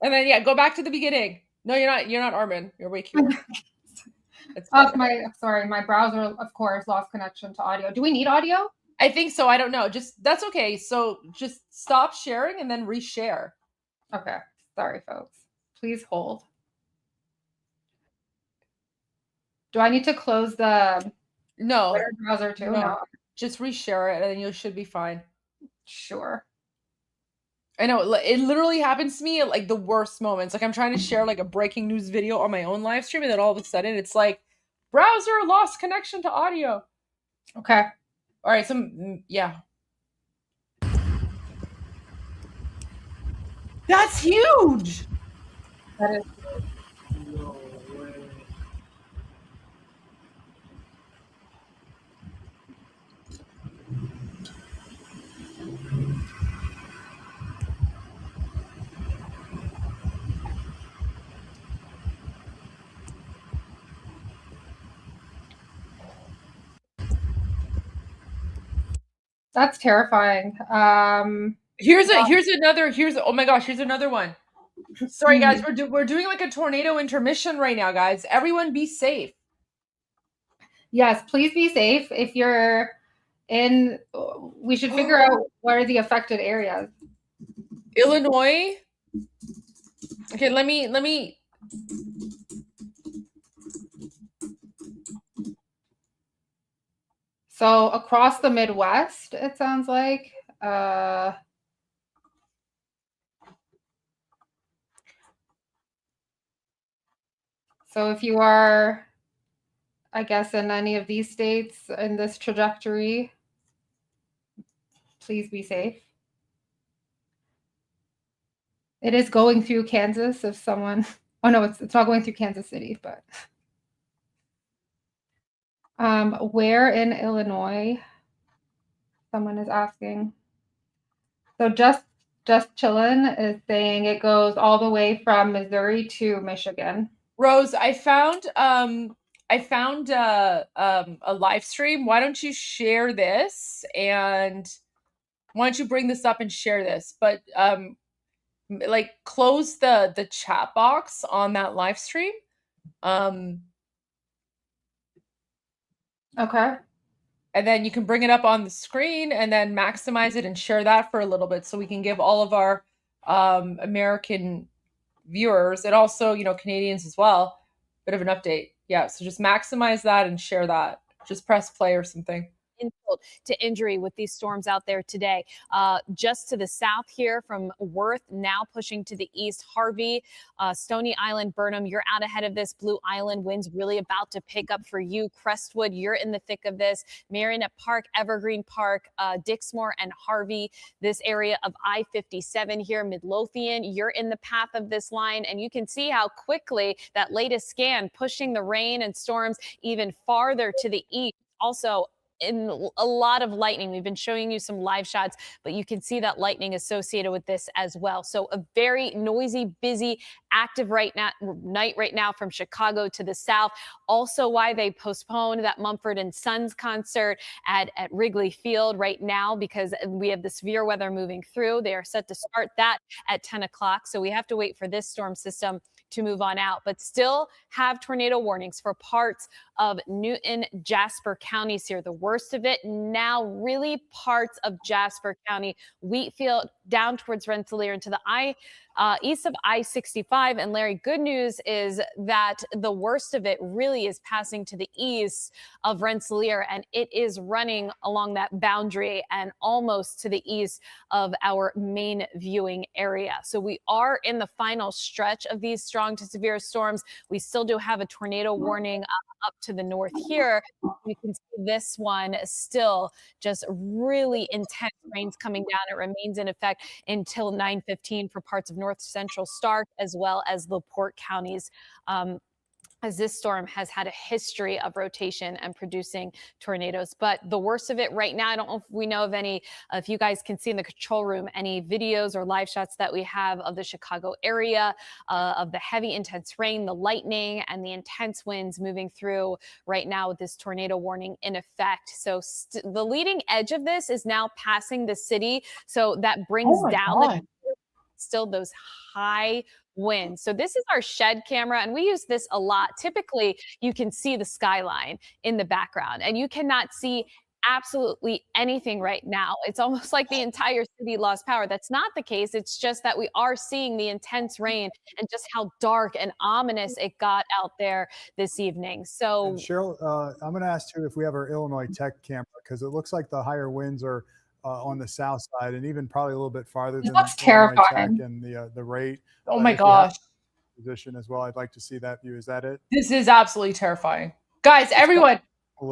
Speaker 2: And then go back to the beginning. No, you're not Armin. You're way cuter. It's fine.
Speaker 1: My browser, of course, lost connection to audio. Do we need audio?
Speaker 2: I think so. I don't know. That's okay. So just stop sharing and then reshare.
Speaker 1: Okay. Sorry, folks. Please hold. Do I need to close the
Speaker 2: No.
Speaker 1: Twitter browser too? No.
Speaker 2: Just reshare it and then you should be fine.
Speaker 1: Sure.
Speaker 2: I know it literally happens to me at like the worst moments. Like I'm trying to share like a breaking news video on my own live stream, and then all of a sudden it's like browser lost connection to audio.
Speaker 1: Okay.
Speaker 2: All right. So yeah, that's huge.
Speaker 1: That is. That's terrifying.
Speaker 2: Here's oh my gosh, here's another one. Sorry guys, we're doing like a tornado intermission right now, guys. Everyone be safe.
Speaker 1: Yes, please be safe. If you're in, we should figure out what are the affected areas.
Speaker 2: Illinois. Okay, let me.
Speaker 1: So across the Midwest, it sounds like. So if you are, I guess, in any of these states in this trajectory, please be safe. It is going through Kansas if someone, oh no, it's not going through Kansas City, but where in Illinois? Someone is asking. So just chillin' is saying it goes all the way from Missouri to Michigan.
Speaker 2: Rose, I found a live stream. Why don't you share this, and why don't you bring this up and share this? But like close the chat box on that live stream.
Speaker 1: Okay.
Speaker 2: And then you can bring it up on the screen and then maximize it and share that for a little bit so we can give all of our American viewers and also, Canadians as well, bit of an update. Yeah, so just maximize that and share that. Just press play or something.
Speaker 5: Insult to injury with these storms out there today. Just to the south here from Worth, now pushing to the east, Harvey, Stony Island, Burnham, you're out ahead of this. Blue Island winds really about to pick up for you. Crestwood, you're in the thick of this. Marionette Park, Evergreen Park, Dixmoor, and Harvey, this area of I-57 here, Midlothian, you're in the path of this line, and you can see how quickly that latest scan pushing the rain and storms even farther to the east. Also, in a lot of lightning. We've been showing you some live shots, but you can see that lightning associated with this as well. So a very noisy, busy, active night right now from Chicago to the south. Also why they postponed that Mumford & Sons concert at Wrigley Field right now, because we have the severe weather moving through. They are set to start that at 10 o'clock. So we have to wait for this storm system to move on out, but still have tornado warnings for parts of Newton, Jasper counties here. The worst of it now really parts of Jasper County, Wheatfield, down towards Rensselaer into the east of I-65. And Larry, good news is that the worst of it really is passing to the east of Rensselaer, and it is running along that boundary and almost to the east of our main viewing area. So we are in the final stretch of these strong to severe storms. We still do have a tornado warning up to the north here. You can see this one still just really intense rains coming down. It remains in effect until 9:15 for parts of north central Stark, as well as LaPorte counties. As this storm has had a history of rotation and producing tornadoes. But the worst of it right now, I don't know if we know of any, if you guys can see in the control room, any videos or live shots that we have of the Chicago area, of the heavy intense rain, the lightning, and the intense winds moving through right now with this tornado warning in effect. So the leading edge of this is now passing the city. So that brings down still those high winds. So this is our shed camera, and we use this a lot. Typically, you can see the skyline in the background, and you cannot see absolutely anything right now. It's almost like the entire city lost power. That's not the case. It's just that we are seeing the intense rain and just how dark and ominous it got out there this evening. So,
Speaker 6: and Cheryl, I'm going to ask you if we have our Illinois Tech camera, because it looks like the higher winds are on the south side, and even probably a little bit farther than
Speaker 1: That's terrifying.
Speaker 6: and the rate.
Speaker 2: Oh my gosh.
Speaker 6: Position as well. I'd like to see that view. Is that it?
Speaker 2: This is absolutely terrifying. Guys, everyone,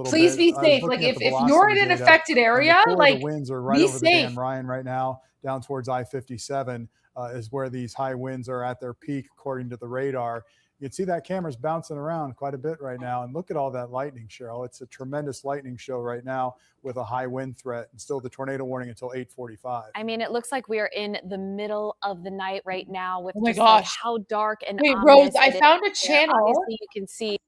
Speaker 2: please be safe. Like if you're in an affected area, like
Speaker 6: the winds are right over the Dan Ryan right now, down towards I-57 is where these high winds are at their peak according to the radar. You can see that camera's bouncing around quite a bit right now. And look at all that lightning, Cheryl. It's a tremendous lightning show right now with a high wind threat, and still the tornado warning until 8:45.
Speaker 5: I mean, it looks like we are in the middle of the night right now with
Speaker 2: just like
Speaker 5: how dark and
Speaker 2: wait, Rose, I found a channel.
Speaker 5: Obviously, you can see.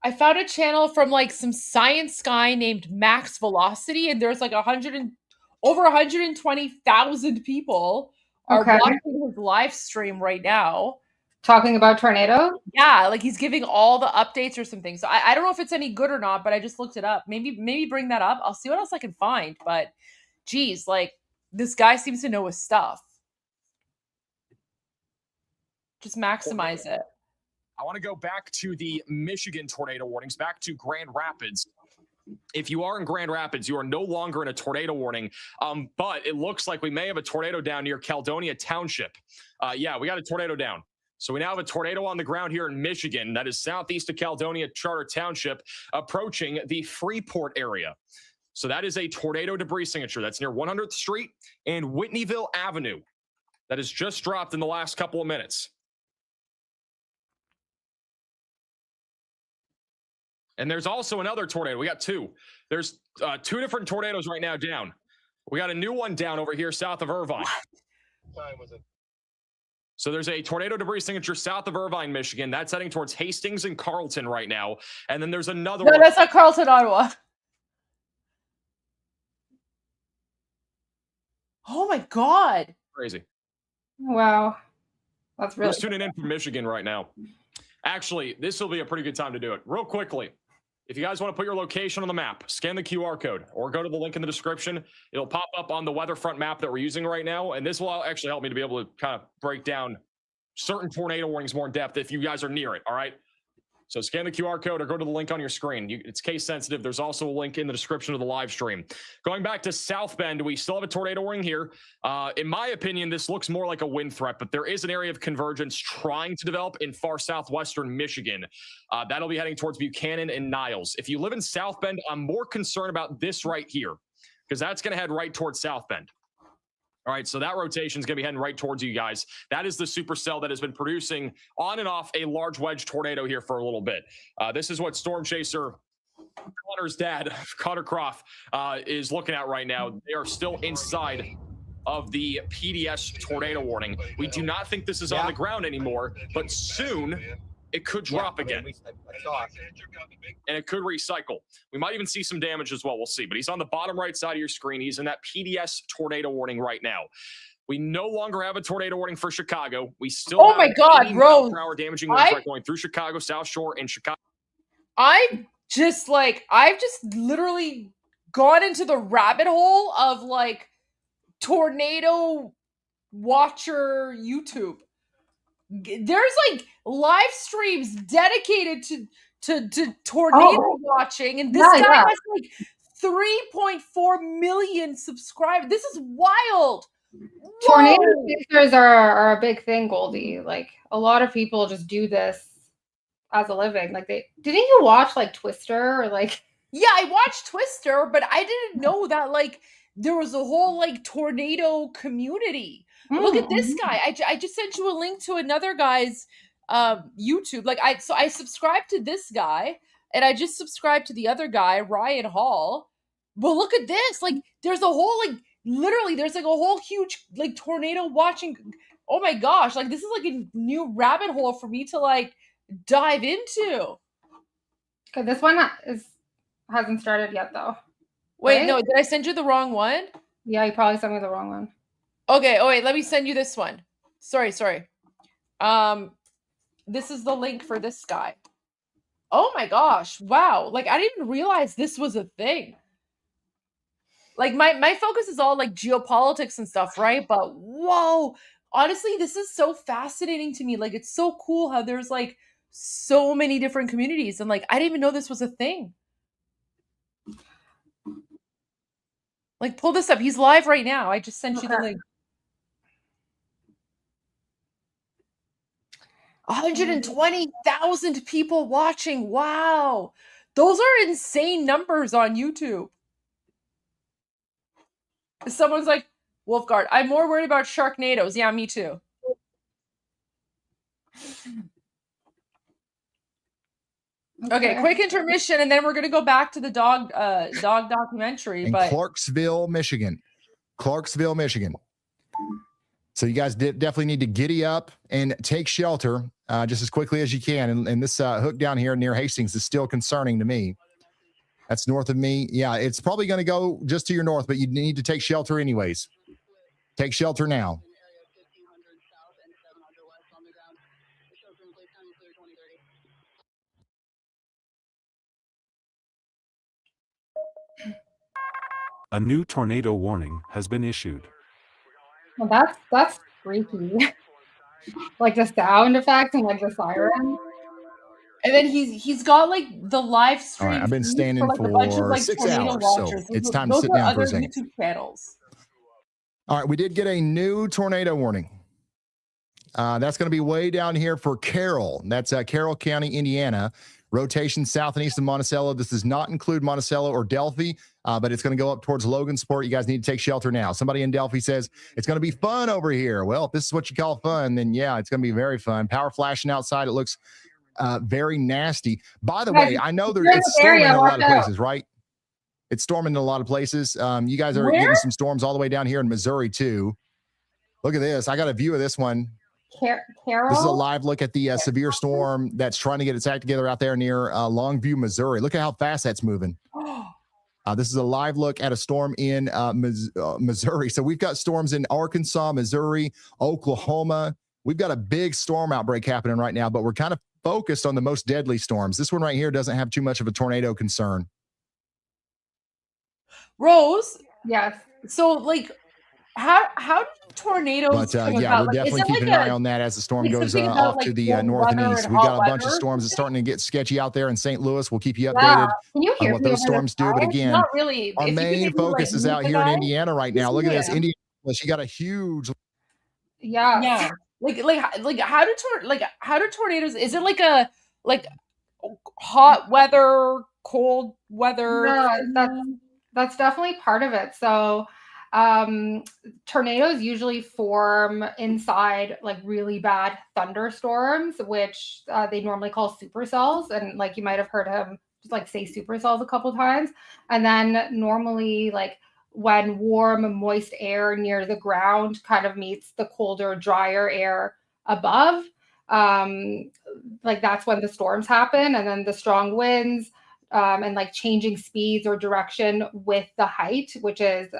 Speaker 2: I found a channel from like some science guy named Max Velocity, and there's like over 120,000 people are watching his live stream right now.
Speaker 1: Talking about tornado?
Speaker 2: Yeah, like he's giving all the updates or something. So I don't know if it's any good or not, but I just looked it up. Maybe bring that up. I'll see what else I can find. But geez, like this guy seems to know his stuff. Just maximize it.
Speaker 7: I want to go back to the Michigan tornado warnings, back to Grand Rapids. If you are in Grand Rapids, you are no longer in a tornado warning, but it looks like we may have a tornado down near Caledonia Township. Yeah, we got a tornado down. So we now have a tornado on the ground here in Michigan that is southeast of Caledonia Charter Township, approaching the Freeport area. So that is a tornado debris signature. That's near 100th Street and Whitneyville Avenue. That has just dropped in the last couple of minutes. And there's also another tornado. We got two. There's two different tornadoes right now down. We got a new one down over here south of Irvine. What time was it? So there's a tornado debris signature south of Irvine, Michigan. That's heading towards Hastings and Carleton right now. And then there's another one.
Speaker 2: No, that's not Carleton, Ottawa. Oh my God.
Speaker 7: Crazy.
Speaker 1: Wow. That's really
Speaker 7: Who's tuning in from Michigan right now? Actually, this will be a pretty good time to do it. Real quickly, if you guys want to put your location on the map, scan the QR code or go to the link in the description. It'll pop up on the weatherfront map that we're using right now. And this will actually help me to be able to kind of break down certain tornado warnings more in depth if you guys are near it. All right. So scan the QR code or go to the link on your screen. It's case sensitive. There's also a link in the description of the live stream. Going back to South Bend, we still have a tornado warning here. In my opinion, this looks more like a wind threat, but there is an area of convergence trying to develop in far southwestern Michigan. That'll be heading towards Buchanan and Niles. If you live in South Bend, I'm more concerned about this right here because that's going to head right towards South Bend. All right, so that rotation is going to be heading right towards you guys. That is the supercell that has been producing on and off a large wedge tornado here for a little bit. This is what Storm Chaser Connor's dad, Connor Croft, is looking at right now. They are still inside of the PDS tornado warning. We do not think this is on the ground anymore, but soon it could drop again. And it could recycle. We might even see some damage as well. We'll see. But he's on the bottom right side of your screen. He's in that PDS tornado warning right now. We no longer have a tornado warning for Chicago. We still have
Speaker 2: my God, Rose.
Speaker 7: Hour damaging winds going through Chicago, South Shore, and Chicago.
Speaker 2: I've just literally gone into the rabbit hole of like tornado watcher YouTube. There's like live streams dedicated to tornado watching, and this guy has like 3.4 million subscribers. This is wild.
Speaker 1: Tornado chasers are a big thing, Goldie. Like a lot of people just do this as a living. Like didn't you watch like Twister or like?
Speaker 2: Yeah, I watched Twister, but I didn't know that like there was a whole like tornado community. Look at this guy. I just sent you a link to another guy's YouTube. Like I subscribed to this guy, and I just subscribed to the other guy, Ryan Hall. Well, look at this. Like there's a whole like literally there's like a whole huge like tornado watching. Oh my gosh, like this is like a new rabbit hole for me to like dive into.
Speaker 1: Okay, this one hasn't started yet though.
Speaker 2: Wait,
Speaker 1: right?
Speaker 2: no, did I send you the wrong one?
Speaker 1: Yeah, you probably sent me the wrong one.
Speaker 2: Okay, oh wait, let me send you this one. Sorry. This is the link for this guy. Oh my gosh, wow. Like I didn't even realize this was a thing. Like my focus is all like geopolitics and stuff, right? But whoa, honestly, this is so fascinating to me. Like it's so cool how there's like so many different communities, and like I didn't even know this was a thing. Like pull this up. He's live right now. I just sent you the link. 120,000 people watching. Wow. Those are insane numbers on YouTube. Someone's like, Wolfguard, I'm more worried about Sharknadoes. Yeah, me too. Okay, quick intermission, and then we're going to go back to the dog documentary.
Speaker 8: In Clarksville, Michigan. Clarksville, Michigan. So you guys definitely need to giddy up and take shelter just as quickly as you can. And this hook down here near Hastings is still concerning to me. That's north of me. Yeah, it's probably going to go just to your north, but you need to take shelter anyways. Take shelter now.
Speaker 9: A new tornado warning has been issued.
Speaker 1: Well, that's freaky. Like the sound effect and like the siren.
Speaker 2: And then he's got like the live stream.
Speaker 8: All right, I've been standing
Speaker 2: like,
Speaker 8: for
Speaker 2: a bunch of, like,
Speaker 8: 6 hours,
Speaker 2: watchers.
Speaker 8: so it's time to sit down for a second.
Speaker 2: YouTube channels.
Speaker 8: All right, we did get a new tornado warning. That's going to be way down here for Carroll. That's Carroll County, Indiana. Rotation south and east of Monticello. This does not include Monticello or Delphi, but it's going to go up towards Logansport. You guys need to take shelter now. Somebody in Delphi says, it's going to be fun over here. Well, if this is what you call fun, then yeah, it's going to be very fun. Power flashing outside. It looks very nasty. By the way, I know it's storming in a lot of places, right? It's storming in a lot of places. You guys are getting some storms all the way down here in Missouri, too. Look at this. I got a view of this one.
Speaker 1: Carroll?
Speaker 8: This is a live look at the severe storm that's trying to get its act together out there near Longview, Missouri. Look at how fast that's moving. This is a live look at a storm in Missouri. So we've got storms in Arkansas, Missouri, Oklahoma. We've got a big storm outbreak happening right now, but we're kind of focused on the most deadly storms. This one right here doesn't have too much of a tornado concern.
Speaker 2: Rose?
Speaker 1: Yes.
Speaker 2: So, like, how do tornadoes
Speaker 8: But yeah, we're definitely keeping an eye on that as the storm goes off to the north and east. We got a bunch of storms that's starting to get sketchy out there in St. Louis. We'll keep you updated on what those storms do. But again,
Speaker 2: not really.
Speaker 8: Our main focus is out here in Indiana right now. Look at this. Indianapolis, you got a huge.
Speaker 1: Yeah.
Speaker 2: Like how do tornadoes? Is it like hot weather, cold weather?
Speaker 1: No, that's definitely part of it. So tornadoes usually form inside like really bad thunderstorms, which they normally call supercells. And like you might have heard him just like say supercells a couple times. And then normally like when warm, moist air near the ground kind of meets the colder, drier air above, like that's when the storms happen. And then the strong winds and like changing speeds or direction with the height, which is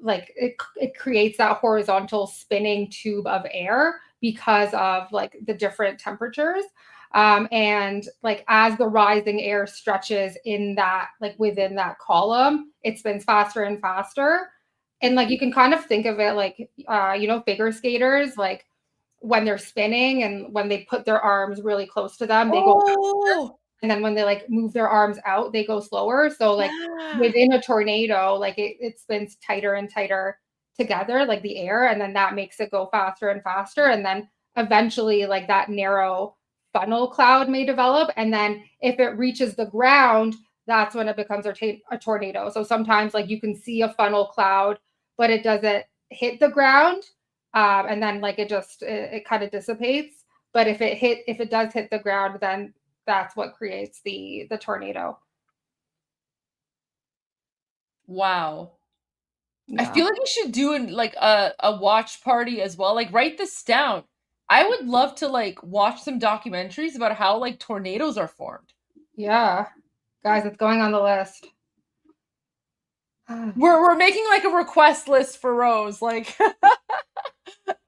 Speaker 1: like it creates that horizontal spinning tube of air because of like the different temperatures. And like as the rising air stretches in that, like within that column, it spins faster and faster. And like you can kind of think of it like, figure skaters, like when they're spinning and when they put their arms really close to them, they go faster. And then when they like move their arms out, they go slower. So like within a tornado, like it spins tighter and tighter together, like the air, and then that makes it go faster and faster. And then eventually like that narrow funnel cloud may develop. And then if it reaches the ground, that's when it becomes a tornado. So sometimes like you can see a funnel cloud, but it doesn't hit the ground. And then like it kind of dissipates. But if it does hit the ground, then that's what creates the tornado.
Speaker 2: Wow.
Speaker 1: Yeah.
Speaker 2: I feel like we should do like a watch party as well. Like write this down. I would love to like watch some documentaries about how like tornadoes are formed.
Speaker 1: Yeah. Guys, it's going on the list.
Speaker 2: We're making like a request list for Rose. Like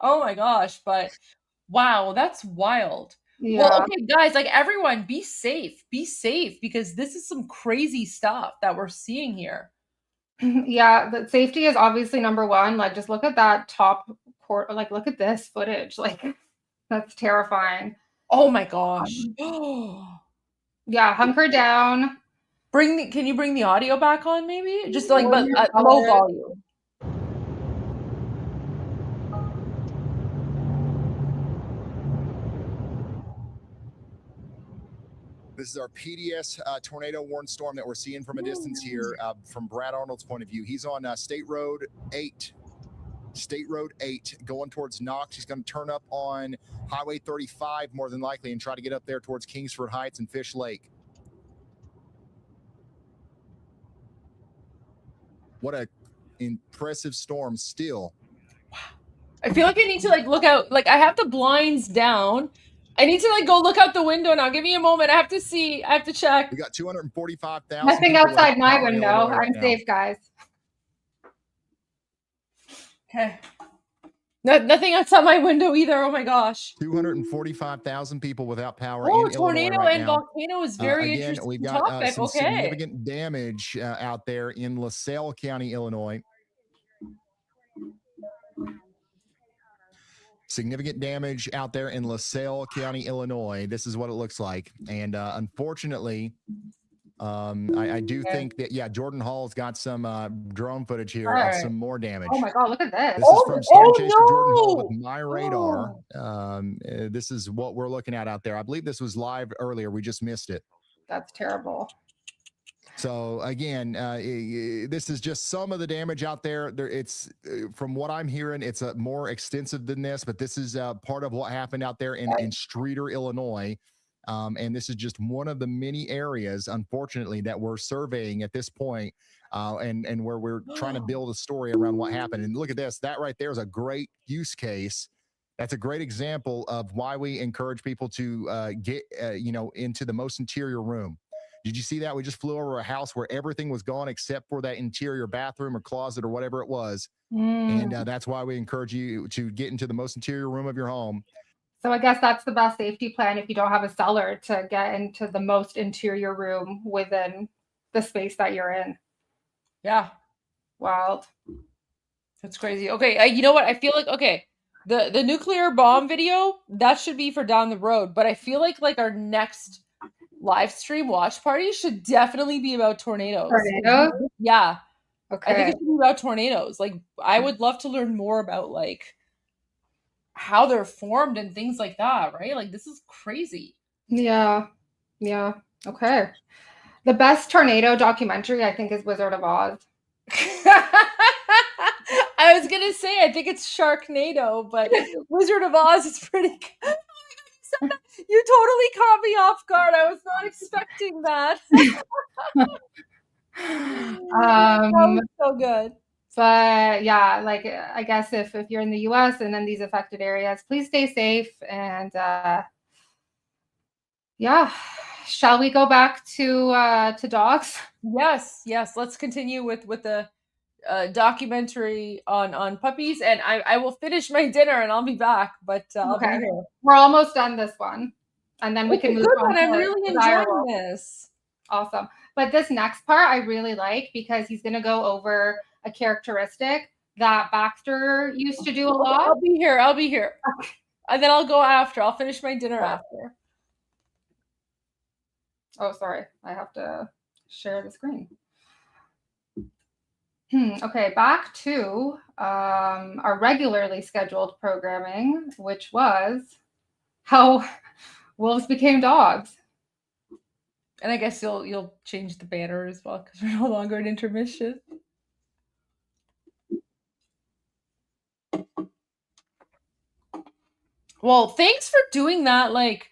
Speaker 2: oh my gosh, but wow, that's wild.
Speaker 1: Yeah.
Speaker 2: Well, okay, guys, like everyone, be safe. Be safe because this is some crazy stuff that we're seeing here.
Speaker 1: Yeah, but safety is obviously number one. Like, just look at that top court. Like, look at this footage. Like, that's terrifying.
Speaker 2: Oh my gosh.
Speaker 1: Yeah, hunker down.
Speaker 2: Can you bring the audio back on maybe? Just like but at low volume.
Speaker 8: This is our PDS tornado warned storm that we're seeing from a distance here from Brad Arnold's point of view. He's on State Road 8. State Road 8 going towards Knox. He's going to turn up on Highway 35 more than likely and try to get up there towards Kingsford Heights and Fish Lake. What a impressive storm still.
Speaker 2: I feel like I need to like look out. Like I have the blinds down. I need to like go look out the window now. Give me a moment. I have to see. I have to check.
Speaker 8: We got 245,000.
Speaker 1: Nothing outside my window. I'm safe, guys.
Speaker 2: Okay. Nothing outside my window either. Oh my gosh.
Speaker 8: 245,000 people without power.
Speaker 2: Oh,
Speaker 8: in
Speaker 2: tornado
Speaker 8: Illinois right
Speaker 2: and
Speaker 8: now.
Speaker 2: volcano is very
Speaker 8: Again,
Speaker 2: interesting
Speaker 8: we've got
Speaker 2: topic.
Speaker 8: some
Speaker 2: Okay.
Speaker 8: significant damage out there in LaSalle County, Illinois. Significant damage out there in LaSalle County, Illinois. This is what it looks like. And unfortunately, I do think that, yeah, Jordan Hall's got some drone footage here of some more damage.
Speaker 1: Oh my God, look at this.
Speaker 8: This is from Storm Chaser Jordan Hall with My Radar. This is what we're looking at out there. I believe this was live earlier. We just missed it.
Speaker 1: That's terrible.
Speaker 8: So again, this is just some of the damage out there. It's from what I'm hearing, it's more extensive than this, but this is part of what happened out there in Streeter, Illinois. And this is just one of the many areas, unfortunately, that we're surveying at this point, and where we're trying to build a story around what happened. And look at this. That right there is a great use case. That's a great example of why we encourage people to get, into the most interior room. Did you see that? We just flew over a house where everything was gone except for that interior bathroom or closet or whatever it was. And that's why we encourage you to get into the most interior room of your home.
Speaker 1: So I guess that's the best safety plan if you don't have a cellar, to get into the most interior room within the space that you're in.
Speaker 2: Yeah.
Speaker 1: Wild.
Speaker 2: That's crazy. Okay, you know what? I feel like, okay, the nuclear bomb video, that should be for down the road. But I feel like our next live stream watch party should definitely be about tornadoes.
Speaker 1: Tornadoes?
Speaker 2: Yeah.
Speaker 1: Okay.
Speaker 2: I think it should be about tornadoes. Like, I would love to learn more about like how they're formed and things like that, right? Like, this is crazy.
Speaker 1: Yeah. Yeah. Okay. The best tornado documentary, I think, is Wizard of Oz.
Speaker 2: I was gonna say, I think it's Sharknado, but Wizard of Oz is pretty good. You totally caught me off guard. I was not expecting that. That was so good.
Speaker 1: But yeah, like, I guess if you're in the US and in these affected areas, please stay safe. And yeah, shall we go back to dogs?
Speaker 2: Yes. Let's continue with the documentary on puppies, and I will finish my dinner and I'll be back. But I'll be here.
Speaker 1: We're almost done this one, and then we can move on.
Speaker 2: I'm really enjoying this.
Speaker 1: Awesome. But this next part I really like, because he's going to go over a characteristic that Baxter used to do a lot.
Speaker 2: I'll be here. And then I'll go after. I'll finish my dinner after.
Speaker 1: Oh, sorry. I have to share the screen. Okay, back to our regularly scheduled programming, which was how wolves became dogs.
Speaker 2: And I guess you'll change the banner as well because we're no longer in intermission. Well, thanks for doing that, like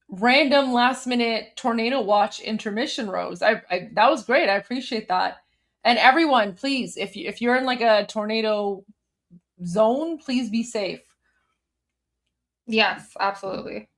Speaker 2: random last minute tornado watch intermission, Rose. I that was great. I appreciate that. And everyone, please, if you're in like a tornado zone, please be safe.
Speaker 1: Yes, absolutely.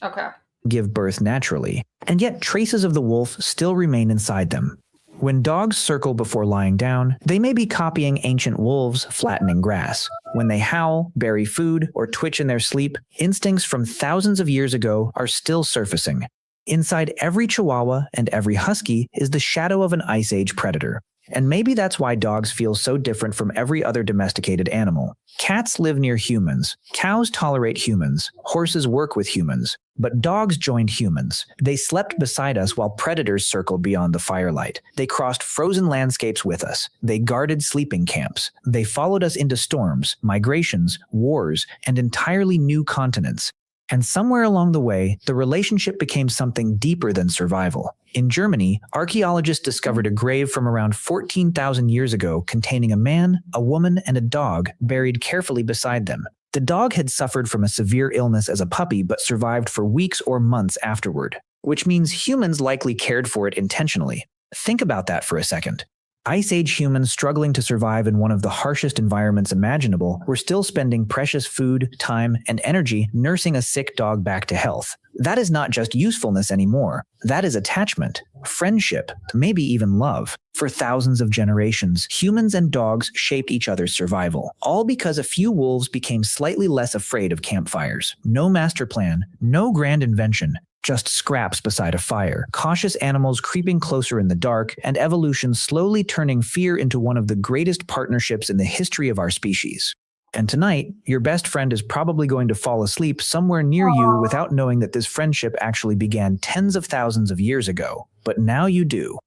Speaker 1: Okay.
Speaker 4: Give birth naturally, and yet traces of the wolf still remain inside them. When dogs circle before lying down, they may be copying ancient wolves flattening grass. When they howl, bury food, or twitch in their sleep, instincts from thousands of years ago are still surfacing. Inside every Chihuahua and every Husky is the shadow of an Ice Age predator. And maybe that's why dogs feel so different from every other domesticated animal. Cats live near humans. Cows tolerate humans. Horses work with humans. But dogs joined humans. They slept beside us while predators circled beyond the firelight. They crossed frozen landscapes with us. They guarded sleeping camps. They followed us into storms, migrations, wars, and entirely new continents. And somewhere along the way, the relationship became something deeper than survival. In Germany, archaeologists discovered a grave from around 14,000 years ago containing a man, a woman, and a dog buried carefully beside them. The dog had suffered from a severe illness as a puppy but survived for weeks or months afterward, which means humans likely cared for it intentionally. Think about that for a second. Ice Age humans struggling to survive in one of the harshest environments imaginable were still spending precious food, time, and energy nursing a sick dog back to health. That is not just usefulness anymore. That is attachment, friendship, maybe even love. For thousands of generations, humans and dogs shaped each other's survival, all because a few wolves became slightly less afraid of campfires. No master plan, no grand invention, just scraps beside a fire, cautious animals creeping closer in the dark, and evolution slowly turning fear into one of the greatest partnerships in the history of our species. And tonight, your best friend is probably going to fall asleep somewhere near you without knowing that this friendship actually began tens of thousands of years ago. But now you do.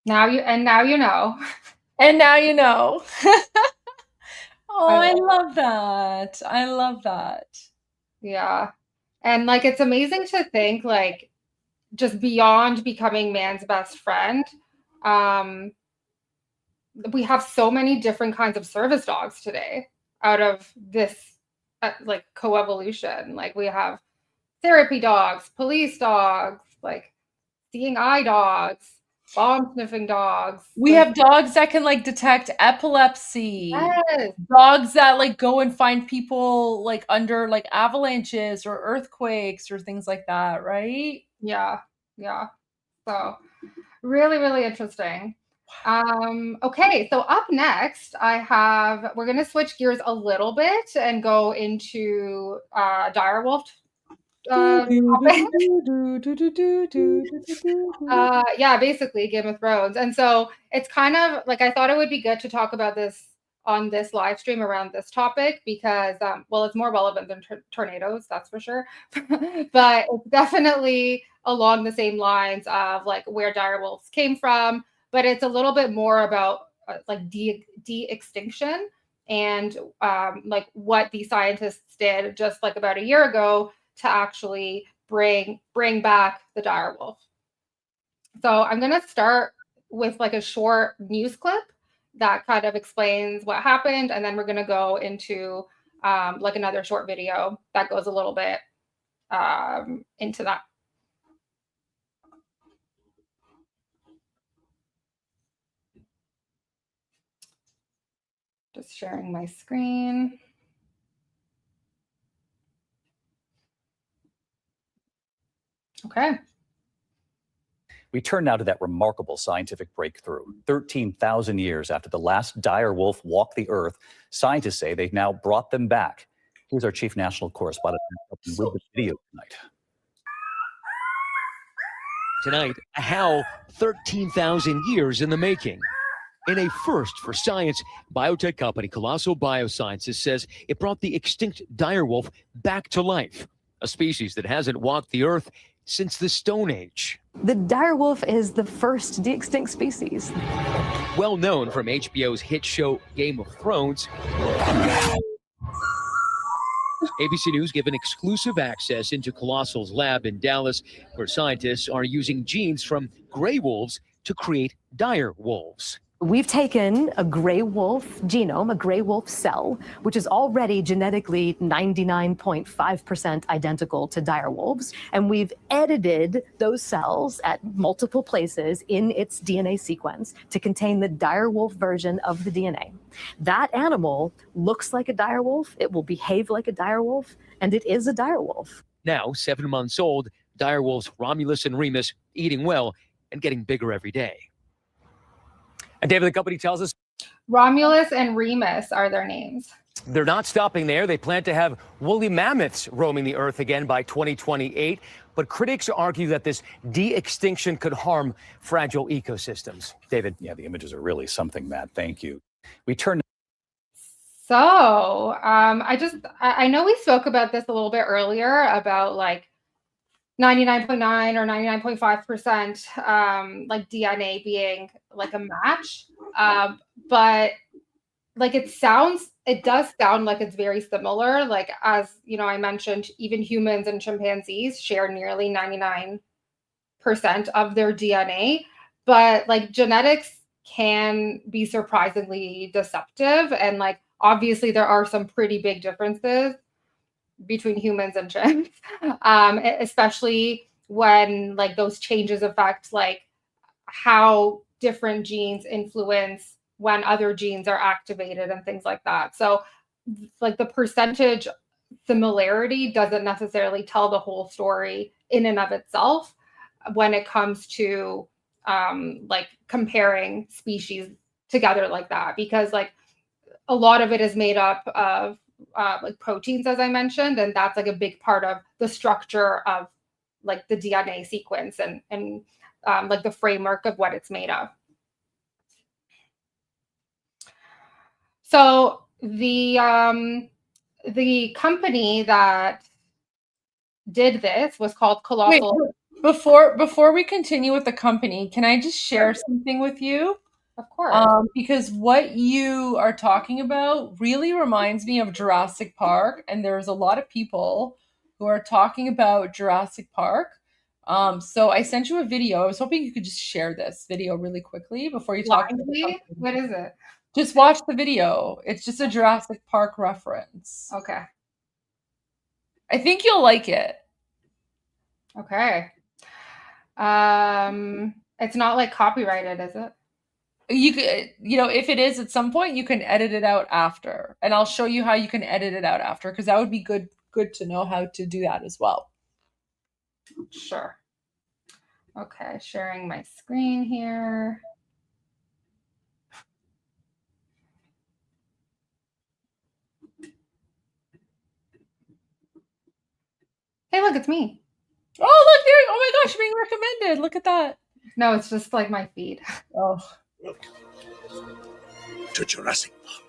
Speaker 1: Now you know.
Speaker 2: And now you know. Oh, I love that. I love that.
Speaker 1: Yeah. And like it's amazing to think like just beyond becoming man's best friend, we have so many different kinds of service dogs today out of this like coevolution. Like we have therapy dogs, police dogs, like seeing eye dogs, bomb sniffing dogs.
Speaker 2: We have dogs that can like detect epilepsy.
Speaker 1: Yes.
Speaker 2: Dogs that like go and find people like under like avalanches or earthquakes or things like that, right?
Speaker 1: Yeah. So really, really interesting. Okay, so up next, we're going to switch gears a little bit and go into direwolf yeah, basically Game of Thrones. And so it's kind of like I thought it would be good to talk about this on this live stream around this topic because, well, it's more relevant than tornadoes, that's for sure. But it's definitely along the same lines of like where direwolves came from, but it's a little bit more about like de-extinction and like what the scientists did just like about a year ago to actually bring back the direwolf. So I'm going to start with like a short news clip that kind of explains what happened, and then we're going to go into like another short video that goes a little bit into that. Just sharing my screen. Okay.
Speaker 10: We turn now to that remarkable scientific breakthrough. 13,000 years after the last dire wolf walked the earth, scientists say they've now brought them back. Here's our chief national correspondent with the video tonight.
Speaker 11: Tonight, a howl 13,000 years in the making. In a first for science, biotech company Colossal Biosciences says it brought the extinct direwolf back to life, a species that hasn't walked the earth since the Stone Age.
Speaker 12: The direwolf is the first de-extinct species.
Speaker 11: Well known from HBO's hit show Game of Thrones, ABC News given exclusive access into Colossal's lab in Dallas, where scientists are using genes from gray wolves to create dire wolves.
Speaker 12: We've taken a gray wolf genome, a gray wolf cell, which is already genetically 99.5% identical to dire wolves, and we've edited those cells at multiple places in its DNA sequence to contain the dire wolf version of the DNA. That animal looks like a dire wolf, it will behave like a dire wolf, and it is a dire wolf.
Speaker 11: Now, 7 months old, dire wolves Romulus and Remus eating well and getting bigger every day. And David, the company tells us
Speaker 1: Romulus and Remus are their names.
Speaker 11: they're not stopping there. They plan to have woolly mammoths roaming the earth again by 2028. But critics argue that this de-extinction could harm fragile ecosystems. David?
Speaker 10: Yeah, the images are really something, Matt. Thank you. We turn.
Speaker 1: So I know we spoke about this a little bit earlier about like 99.9 or 99.5% like DNA being like a match. But like it does sound like it's very similar. Like, as you know, I mentioned, even humans and chimpanzees share nearly 99% of their DNA. But like genetics can be surprisingly deceptive. And like, obviously there are some pretty big differences between humans and chimps, especially when like those changes affect like how different genes influence when other genes are activated and things like that. So like the percentage similarity doesn't necessarily tell the whole story in and of itself when it comes to like comparing species together like that, because like a lot of it is made up of like proteins, as I mentioned, and that's like a big part of the structure of like the DNA sequence and like the framework of what it's made of. So the company that did this was called Colossal.
Speaker 2: Wait, before we continue with the company, can I just share something with you?
Speaker 1: Of course.
Speaker 2: Because what you are talking about really reminds me of Jurassic Park, and there's a lot of people who are talking about Jurassic Park. So I sent you a video. I was hoping you could just share this video really quickly before you talk.
Speaker 1: What is it?
Speaker 2: Just watch the video. It's just a Jurassic Park reference.
Speaker 1: Okay.
Speaker 2: I think you'll like it.
Speaker 1: Okay. It's not like copyrighted, is it?
Speaker 2: You could, if it is at some point, you can edit it out after, and I'll show you how you can edit it out after, because that would be good to know how to do that as well.
Speaker 1: Sure. Okay, sharing my screen here. Hey, look, it's me.
Speaker 2: Oh, look there. Oh my gosh, being recommended. Look at that.
Speaker 1: No, it's just like my feed.
Speaker 2: Oh.
Speaker 13: Welcome to Jurassic Park.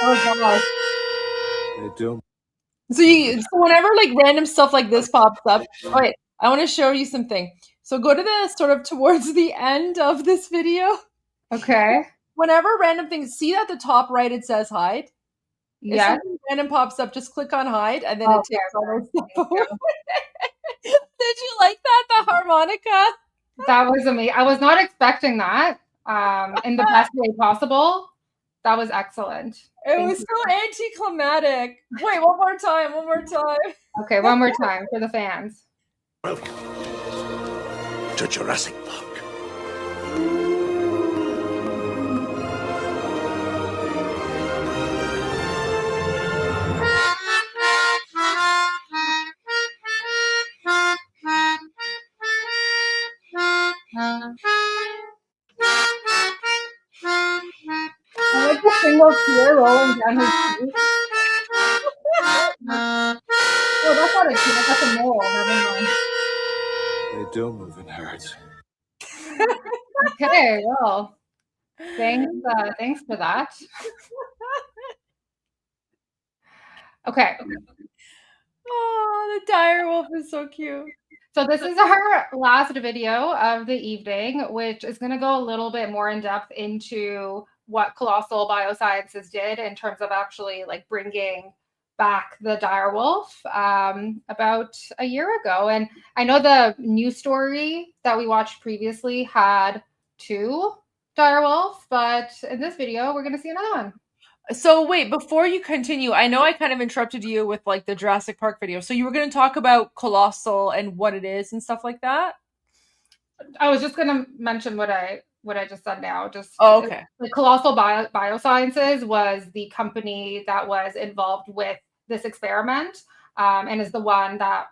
Speaker 2: Oh gosh.
Speaker 13: They do.
Speaker 2: So whenever like random stuff like this pops up, wait, I want to show you something. So go to the sort of towards the end of this video.
Speaker 1: Okay.
Speaker 2: Whenever random things, see at the top right it says hide.
Speaker 1: Yeah.
Speaker 2: If something random pops up, just click on hide, and then it takes all those stuff away. Did you like that? The harmonica?
Speaker 1: That was amazing. I was not expecting that in the best way possible. That was excellent.
Speaker 2: It was so anticlimactic. Wait, one more time.
Speaker 1: Okay, one more time for the fans.
Speaker 13: Welcome to Jurassic Park.
Speaker 1: I like the single tear rolling down his cheek. Oh, that's not a tear. That's a mole. Never mind.
Speaker 13: They They do move in herds.
Speaker 1: Okay, well, thanks for that. Okay.
Speaker 2: Oh, the dire wolf is so cute.
Speaker 1: So this is our last video of the evening, which is going to go a little bit more in depth into what Colossal Biosciences did in terms of actually like bringing back the dire wolf about a year ago. And I know the news story that we watched previously had 2 dire wolves, but in this video, we're going to see another one.
Speaker 2: So wait, before you continue, I know I kind of interrupted you with like the Jurassic Park video. So you were going to talk about Colossal and what it is and stuff like that?
Speaker 1: I was just going to mention what I just said now.
Speaker 2: Okay.
Speaker 1: The Colossal Biosciences was the company that was involved with this experiment and is the one that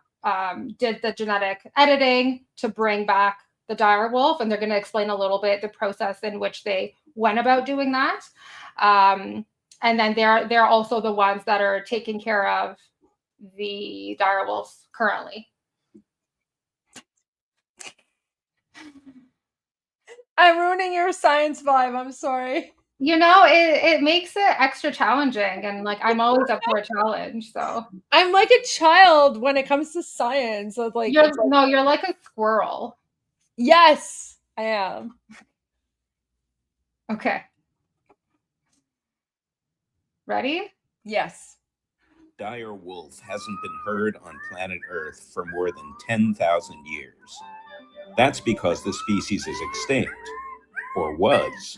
Speaker 1: did the genetic editing to bring back the dire wolf. And they're going to explain a little bit the process in which they went about doing that. And then they're also the ones that are taking care of the dire wolves currently.
Speaker 2: I'm ruining your science vibe. I'm sorry.
Speaker 1: You know, it makes it extra challenging, and like I'm always up for a challenge. So
Speaker 2: I'm like a child when it comes to science. So like,
Speaker 1: you're like a squirrel.
Speaker 2: Yes, I am.
Speaker 1: Okay. Ready?
Speaker 2: Yes.
Speaker 14: Dire wolf hasn't been heard on planet Earth for more than 10,000 years. That's because the species is extinct, or was.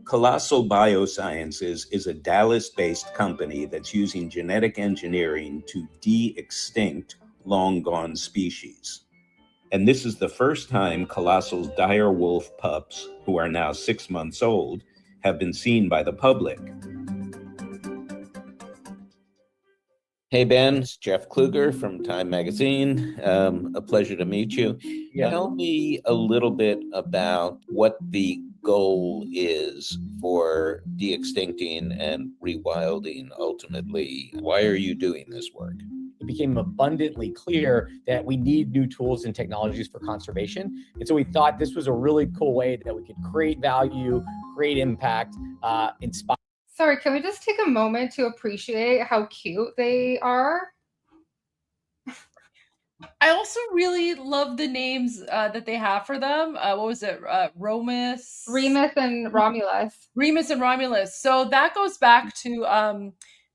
Speaker 14: Colossal Biosciences is a Dallas-based company that's using genetic engineering to de-extinct long-gone species. And this is the first time Colossal's dire wolf pups, who are now 6 months old, have been seen by the public.
Speaker 15: Hey Ben, it's Jeff Kluger from Time Magazine. A pleasure to meet you.
Speaker 10: Yeah.
Speaker 15: Tell me a little bit about what the goal is for de-extincting and rewilding ultimately. Why are you doing this work?
Speaker 16: It became abundantly clear that we need new tools and technologies for conservation. And so we thought this was a really cool way that we could create value, create impact, inspire.
Speaker 1: Sorry, can we just take a moment to appreciate how cute they are?
Speaker 2: I also really love the names that they have for them. What was it? Remus
Speaker 1: and Romulus.
Speaker 2: Remus and Romulus. So that goes back to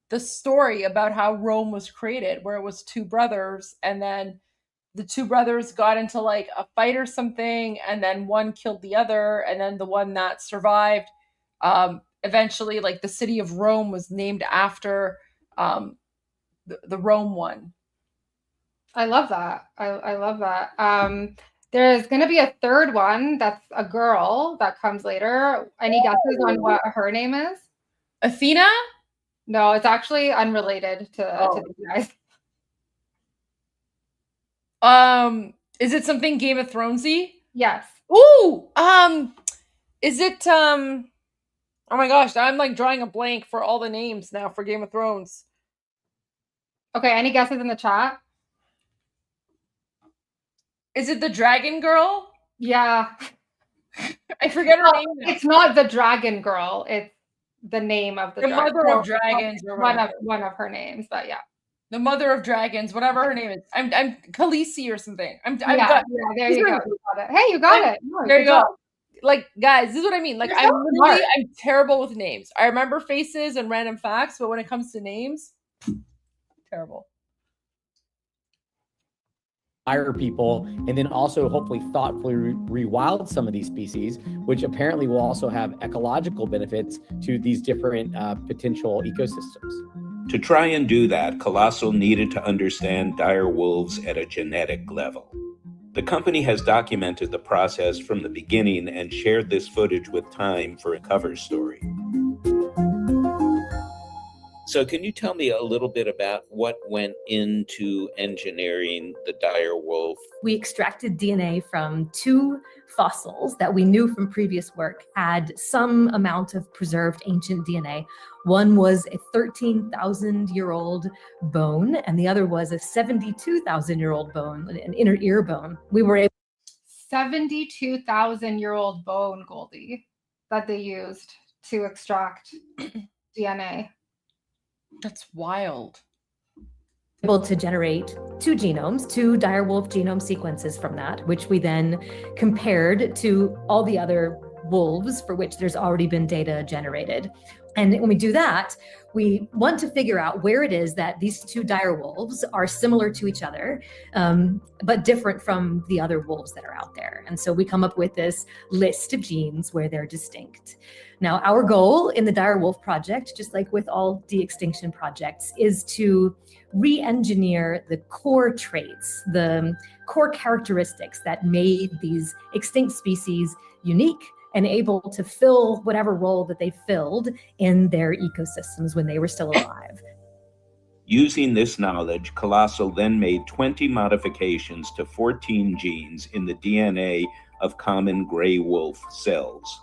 Speaker 2: the story about how Rome was created, where it was 2 brothers, and then the 2 brothers got into like a fight or something, and then one killed the other, and then the one that survived eventually, like the city of Rome was named after the Rome one.
Speaker 1: I love that. I love that. There's going to be a 3rd one that's a girl that comes later. Any guesses on what her name is?
Speaker 2: Athena?
Speaker 1: No, it's actually unrelated to these
Speaker 2: guys. Is it something Game of Thronesy?
Speaker 1: Yes.
Speaker 2: Ooh, is it oh my gosh, I'm like drawing a blank for all the names now for Game of Thrones.
Speaker 1: Okay, any guesses in the chat?
Speaker 2: Is it the Dragon Girl?
Speaker 1: Yeah.
Speaker 2: I forget her name now.
Speaker 1: It's not the Dragon Girl. It's the name of the
Speaker 2: Mother of Dragons, or
Speaker 1: one of her names, but yeah.
Speaker 2: The Mother of Dragons, whatever her name is. I'm Khaleesi or something.
Speaker 1: There you go. You got it. Hey, you got it. No,
Speaker 2: there you go. Like, guys, this is what I mean. Like, I'm terrible with names. I remember faces and random facts, but when it comes to names, terrible.
Speaker 16: Hire people, and then also hopefully thoughtfully rewild some of these species, which apparently will also have ecological benefits to these different potential ecosystems.
Speaker 14: To try and do that, Colossal needed to understand dire wolves at a genetic level. The company has documented the process from the beginning and shared this footage with Time for a cover story.
Speaker 15: So can you tell me a little bit about what went into engineering the dire wolf?
Speaker 12: We extracted DNA from 2 fossils that we knew from previous work had some amount of preserved ancient DNA. One was a 13,000-year-old bone, and the other was a 72,000-year-old bone, an inner ear bone. We were able
Speaker 1: 72,000-year-old bone, Goldie, that they used to extract DNA.
Speaker 2: That's wild.
Speaker 12: to generate 2 genomes, 2 direwolf genome sequences from that, which we then compared to all the other wolves for which there's already been data generated. And when we do that, we want to figure out where it is that these 2 dire wolves are similar to each other, but different from the other wolves that are out there. And so we come up with this list of genes where they're distinct. Now, our goal in the dire wolf project, just like with all de-extinction projects, is to re-engineer the core traits, the core characteristics that made these extinct species unique and able to fill whatever role that they filled in their ecosystems when they were still alive.
Speaker 14: Using this knowledge, Colossal then made 20 modifications to 14 genes in the DNA of common gray wolf cells.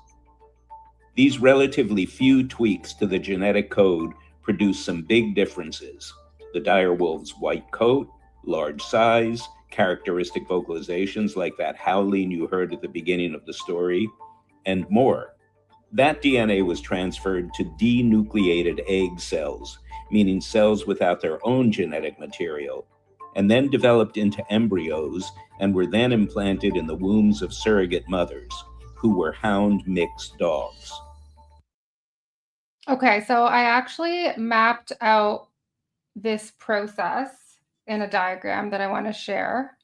Speaker 14: These relatively few tweaks to the genetic code produce some big differences. The dire wolf's white coat, large size, characteristic vocalizations like that howling you heard at the beginning of the story, and more. That DNA was transferred to denucleated egg cells, meaning cells without their own genetic material, and then developed into embryos and were then implanted in the wombs of surrogate mothers, who were hound mixed dogs.
Speaker 1: Okay, so I actually mapped out this process in a diagram that I want to share.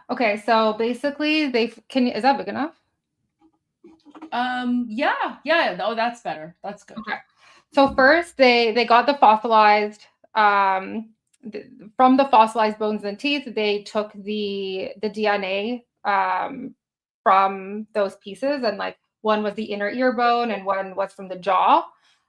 Speaker 1: Okay, so basically is that big enough?
Speaker 2: Yeah. Oh, that's better. That's good.
Speaker 1: Okay. So first they got the fossilized, from the fossilized bones and teeth, they took the DNA from those pieces, and like one was the inner ear bone and one was from the jaw.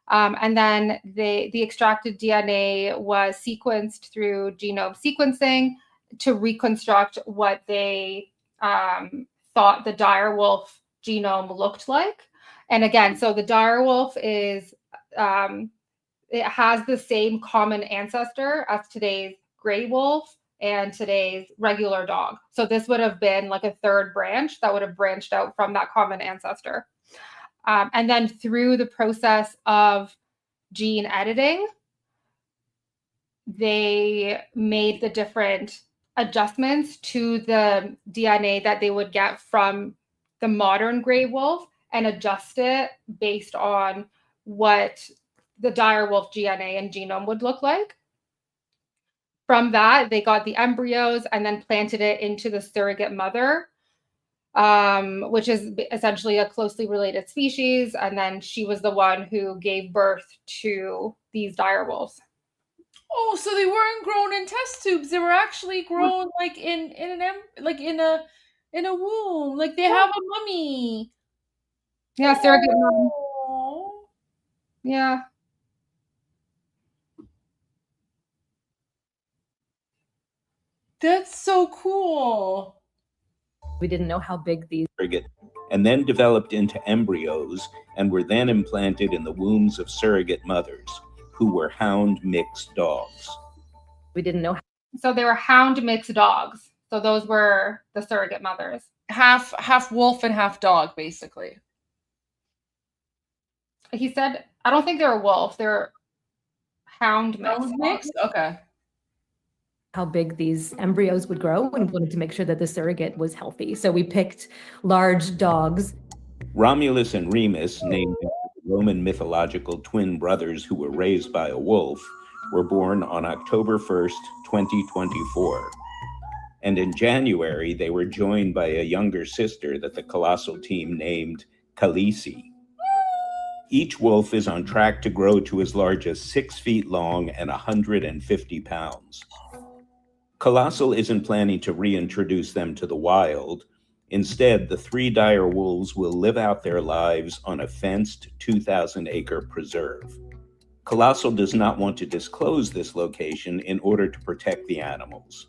Speaker 1: And then the extracted DNA was sequenced through genome sequencing to reconstruct what they thought the dire wolf genome looked like. And again, so the dire wolf is, it has the same common ancestor as today's gray wolf and today's regular dog. So this would have been like a third branch that would have branched out from that common ancestor. And then through the process of gene editing, they made the different adjustments to the DNA that they would get from the modern gray wolf and adjust it based on what the dire wolf DNA and genome would look like. From that, they got the embryos and then planted it into the surrogate mother, which is essentially a closely related species. And then she was the one who gave birth to these dire wolves.
Speaker 2: Oh, so they weren't grown in test tubes. They were actually grown like in a womb. Like they have a mummy.
Speaker 1: Yeah, surrogate mom. Yeah.
Speaker 2: That's so cool.
Speaker 12: We didn't know how big these
Speaker 14: and then developed into embryos and were then implanted in the wombs of surrogate mothers, who were hound mixed dogs.
Speaker 12: We didn't know.
Speaker 1: So they were hound mixed dogs. So those were the surrogate mothers.
Speaker 2: Half wolf and half dog, basically.
Speaker 1: He said, I don't think they're a wolf. They're hound mixed.
Speaker 2: Okay.
Speaker 12: How big these embryos would grow, and wanted to make sure that the surrogate was healthy. So we picked large dogs.
Speaker 14: Romulus and Remus, named after the Roman mythological twin brothers who were raised by a wolf, were born on October 1st, 2024. And in January, they were joined by a younger sister that the Colossal team named Khaleesi. Each wolf is on track to grow to as large as 6 feet long and 150 pounds. Colossal isn't planning to reintroduce them to the wild. Instead, the 3 dire wolves will live out their lives on a fenced 2,000-acre preserve. Colossal does not want to disclose this location in order to protect the animals.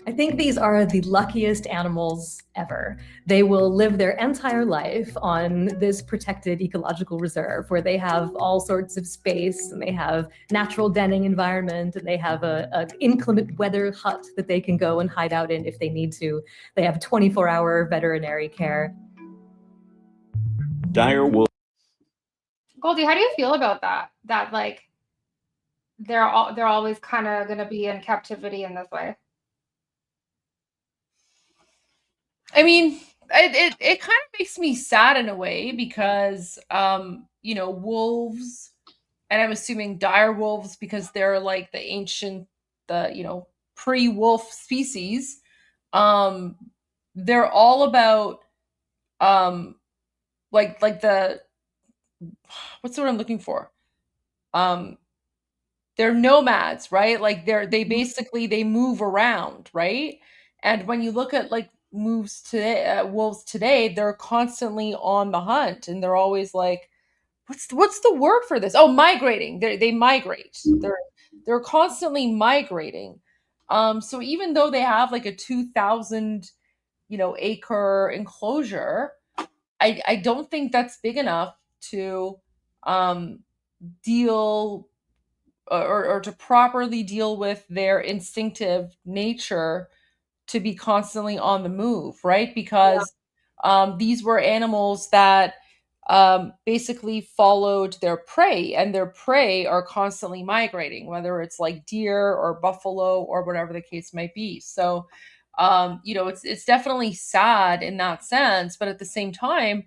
Speaker 17: I think these are the luckiest animals ever. They will live their entire life on this protected ecological reserve where they have all sorts of space and they have natural denning environment and they have a inclement weather hut that they can go and hide out in if they need to. They have 24-hour veterinary care.
Speaker 14: Dire wolves.
Speaker 1: Goldie, how do you feel about that? That like they're always kind of going to be in captivity in this way.
Speaker 2: I mean, it kind of makes me sad in a way because, you know, wolves, and I'm assuming dire wolves because they're like the ancient, you know, pre-wolf species. They're all about, like the, what's the word I'm looking for? They're nomads, right? Like they basically, they move around, right? And when you look at like wolves today, they're constantly on the hunt and they're always like, what's the word for this? Oh, migrating. They migrate. They're constantly migrating. So even though they have like a 2,000, you know, acre enclosure, I don't think that's big enough to deal or to properly deal with their instinctive nature to be constantly on the move, right? Because these were animals that basically followed their prey, and their prey are constantly migrating, whether it's like deer or buffalo or whatever the case might be. So, you know, it's definitely sad in that sense, but at the same time,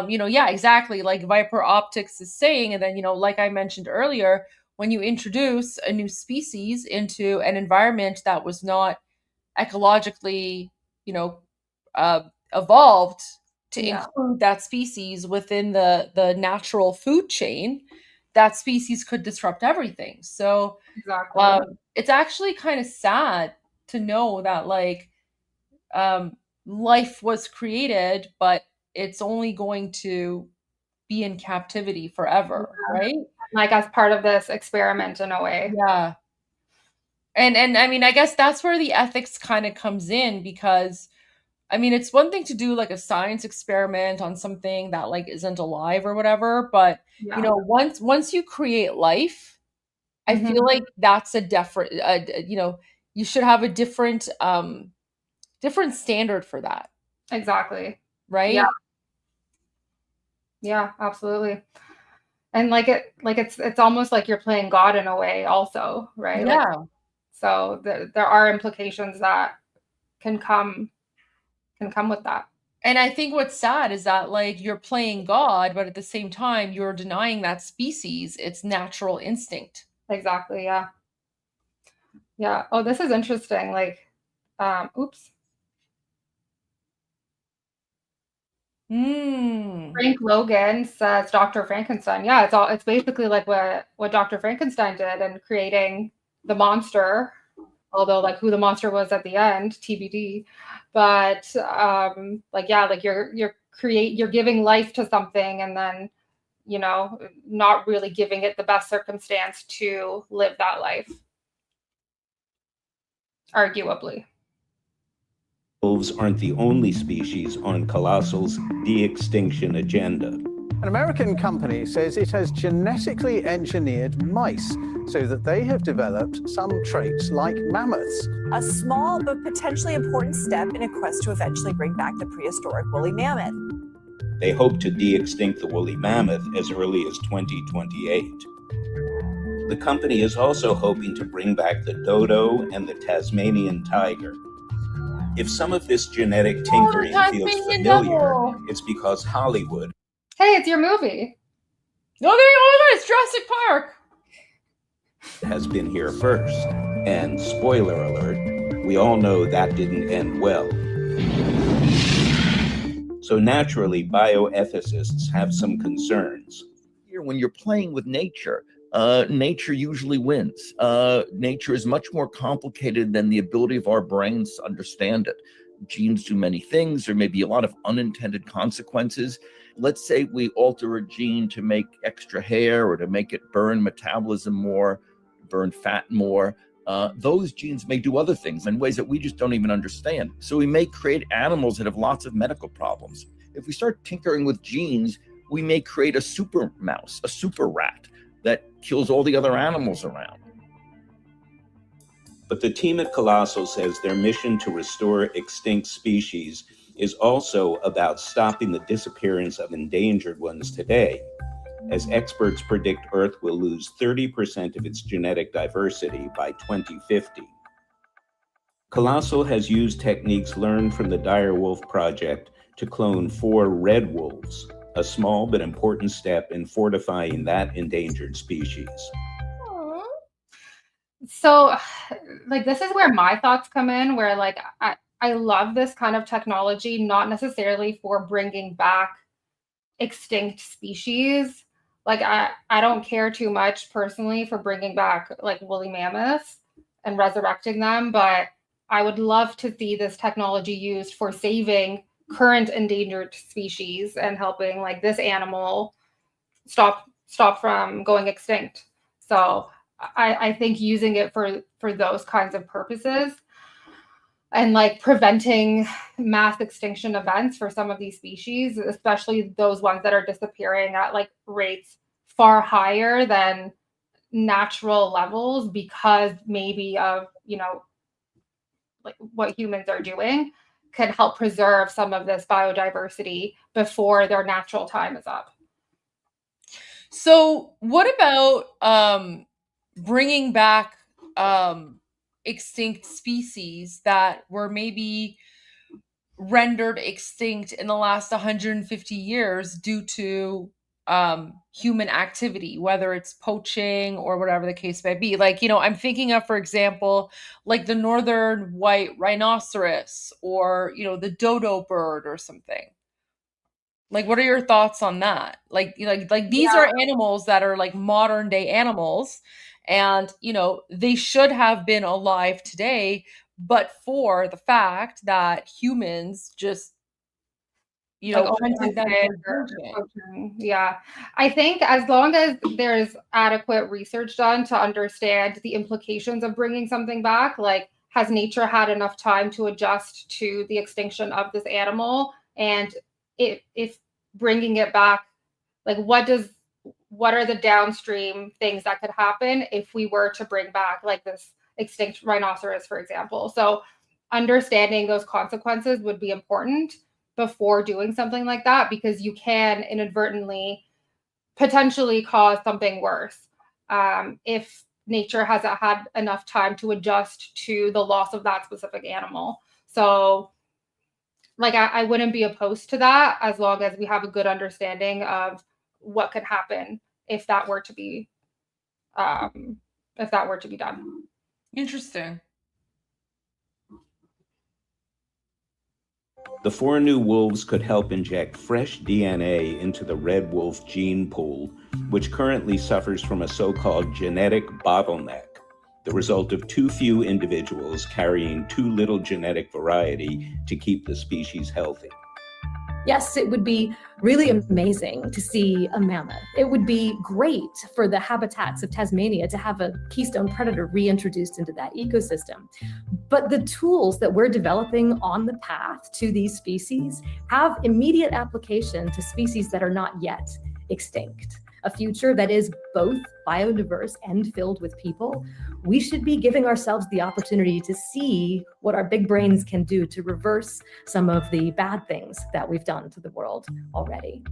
Speaker 2: you know, yeah, exactly, like Viper Optics is saying, and then, you know, like I mentioned earlier, when you introduce a new species into an environment that was not ecologically, you know, evolved to include that species within the natural food chain, that species could disrupt everything. So it's actually kind of sad to know that like life was created, but it's only going to be in captivity forever, right?
Speaker 1: Like as part of this experiment in a way.
Speaker 2: Yeah. And I mean, I guess that's where the ethics kind of comes in, because I mean, it's one thing to do like a science experiment on something that like isn't alive or whatever, but you know, once you create life, I feel like that's a different, you know, you should have a different different standard for that.
Speaker 1: Exactly.
Speaker 2: Right?
Speaker 1: Yeah, absolutely. And like it's almost like you're playing God in a way also, right?
Speaker 2: Yeah.
Speaker 1: Like, so there are implications that can come with that.
Speaker 2: And I think what's sad is that like you're playing God, but at the same time you're denying that species its natural instinct.
Speaker 1: Exactly, yeah. Yeah. Oh, this is interesting. Like, oops. Frank Logan says Dr. Frankenstein. Yeah, it's basically like what Dr. Frankenstein did in creating the monster, although like who the monster was at the end, TBD. But like yeah, like you're giving life to something and then, you know, not really giving it the best circumstance to live that life. Arguably.
Speaker 14: Wolves aren't the only species on Colossal's de-extinction agenda.
Speaker 18: An American company says it has genetically engineered mice so that they have developed some traits like mammoths.
Speaker 19: A small but potentially important step in a quest to eventually bring back the prehistoric woolly mammoth.
Speaker 14: They hope to de-extinct the woolly mammoth as early as 2028. The company is also hoping to bring back the dodo and the Tasmanian tiger. If some of this genetic tinkering feels familiar, it's because Hollywood.
Speaker 1: Hey, it's your movie.
Speaker 2: No, there you go. It's Jurassic Park.
Speaker 14: Has been here first. And spoiler alert, we all know that didn't end well. So naturally, bioethicists have some concerns.
Speaker 20: When you're playing with nature, nature usually wins. Nature is much more complicated than the ability of our brains to understand it. genes do many things. There may be a lot of unintended consequences. Let's say we alter a gene to make extra hair or to make it burn metabolism more, burn fat more. Those genes may do other things in ways that we just don't even understand. So we may create animals that have lots of medical problems. If we start tinkering with genes, we may create a super mouse, a super rat that kills all the other animals around.
Speaker 14: But the team at Colossal says their mission to restore extinct species is also about stopping the disappearance of endangered ones today, as experts predict Earth will lose 30% of its genetic diversity by 2050. Colossal has used techniques learned from the Dire Wolf Project to clone 4 red wolves, a small but important step in fortifying that endangered species.
Speaker 1: So, like, this is where my thoughts come in, where, like, I love this kind of technology, not necessarily for bringing back extinct species. Like, I don't care too much personally for bringing back, like, woolly mammoths and resurrecting them, but I would love to see this technology used for saving current endangered species and helping, like, this animal stop from going extinct. So I think using it for those kinds of purposes and like preventing mass extinction events for some of these species, especially those ones that are disappearing at like rates far higher than natural levels because maybe of, you know, like what humans are doing, could help preserve some of this biodiversity before their natural time is up.
Speaker 2: So what about bringing back extinct species that were maybe rendered extinct in the last 150 years due to human activity, whether it's poaching or whatever the case may be? Like, you know, I'm thinking of, for example, like the northern white rhinoceros or, you know, the dodo bird or something. Like, what are your thoughts on that? Like these are animals that are like modern day animals, and you know they should have been alive today, but for the fact that humans just
Speaker 1: Like
Speaker 2: hunted them for
Speaker 1: poaching. Yeah, I think as long as there's adequate research done to understand the implications of bringing something back, like has nature had enough time to adjust to the extinction of this animal, and if bringing it back, like what are the downstream things that could happen if we were to bring back like this extinct rhinoceros, for example. So understanding those consequences would be important before doing something like that, because you can inadvertently potentially cause something worse if nature hasn't had enough time to adjust to the loss of that specific animal. So like I wouldn't be opposed to that as long as we have a good understanding of what could happen if that were to be done.
Speaker 2: Interesting.
Speaker 14: The 4 new wolves could help inject fresh DNA into the red wolf gene pool, which currently suffers from a so-called genetic bottleneck, the result of too few individuals carrying too little genetic variety to keep the species healthy.
Speaker 17: Yes, it would be really amazing to see a mammoth. It would be great for the habitats of Tasmania to have a keystone predator reintroduced into that ecosystem. But the tools that we're developing on the path to these species have immediate application to species that are not yet extinct. A future that is both biodiverse and filled with people. We should be giving ourselves the opportunity to see what our big brains can do to reverse some of the bad things that we've done to the world already.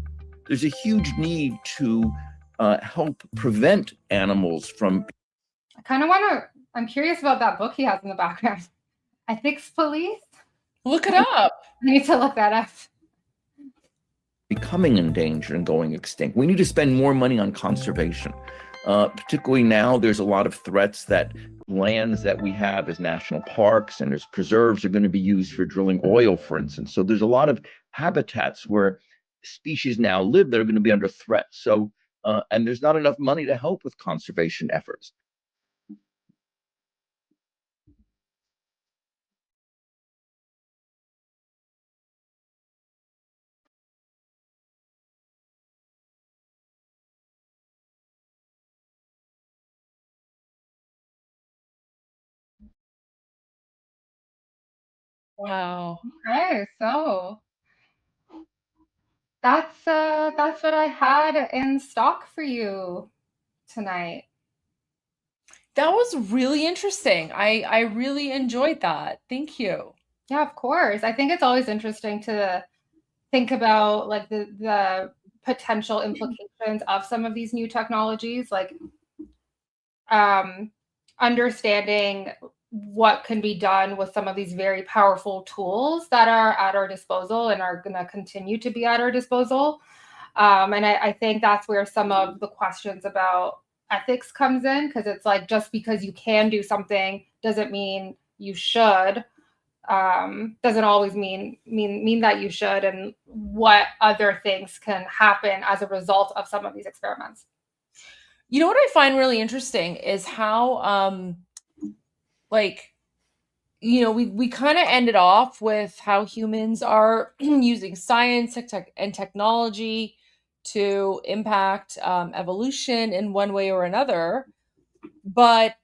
Speaker 20: There's a huge need to help prevent animals from.
Speaker 1: I'm curious about that book he has in the background. Ethics Police?
Speaker 2: Look it up.
Speaker 1: I need to look that up.
Speaker 20: Becoming endangered and going extinct. We need to spend more money on conservation. Particularly now, there's a lot of threats that lands that we have as national parks and as preserves are going to be used for drilling oil, for instance. So there's a lot of habitats where species now live that are going to be under threat. So, and there's not enough money to help with conservation efforts.
Speaker 2: Wow.
Speaker 1: Okay, so that's what I had in stock for you tonight.
Speaker 2: That was really interesting. I really enjoyed that. Thank you.
Speaker 1: Yeah, of course. I think it's always interesting to think about like the potential implications of some of these new technologies, like understanding what can be done with some of these very powerful tools that are at our disposal and are going to continue to be at our disposal. And I think that's where some of the questions about ethics comes in, because it's like, just because you can do something doesn't mean you should. Doesn't always mean that you should, and what other things can happen as a result of some of these experiments.
Speaker 2: You know what I find really interesting is how like, you know, we kind of ended off with how humans are using science and technology to impact evolution in one way or another. But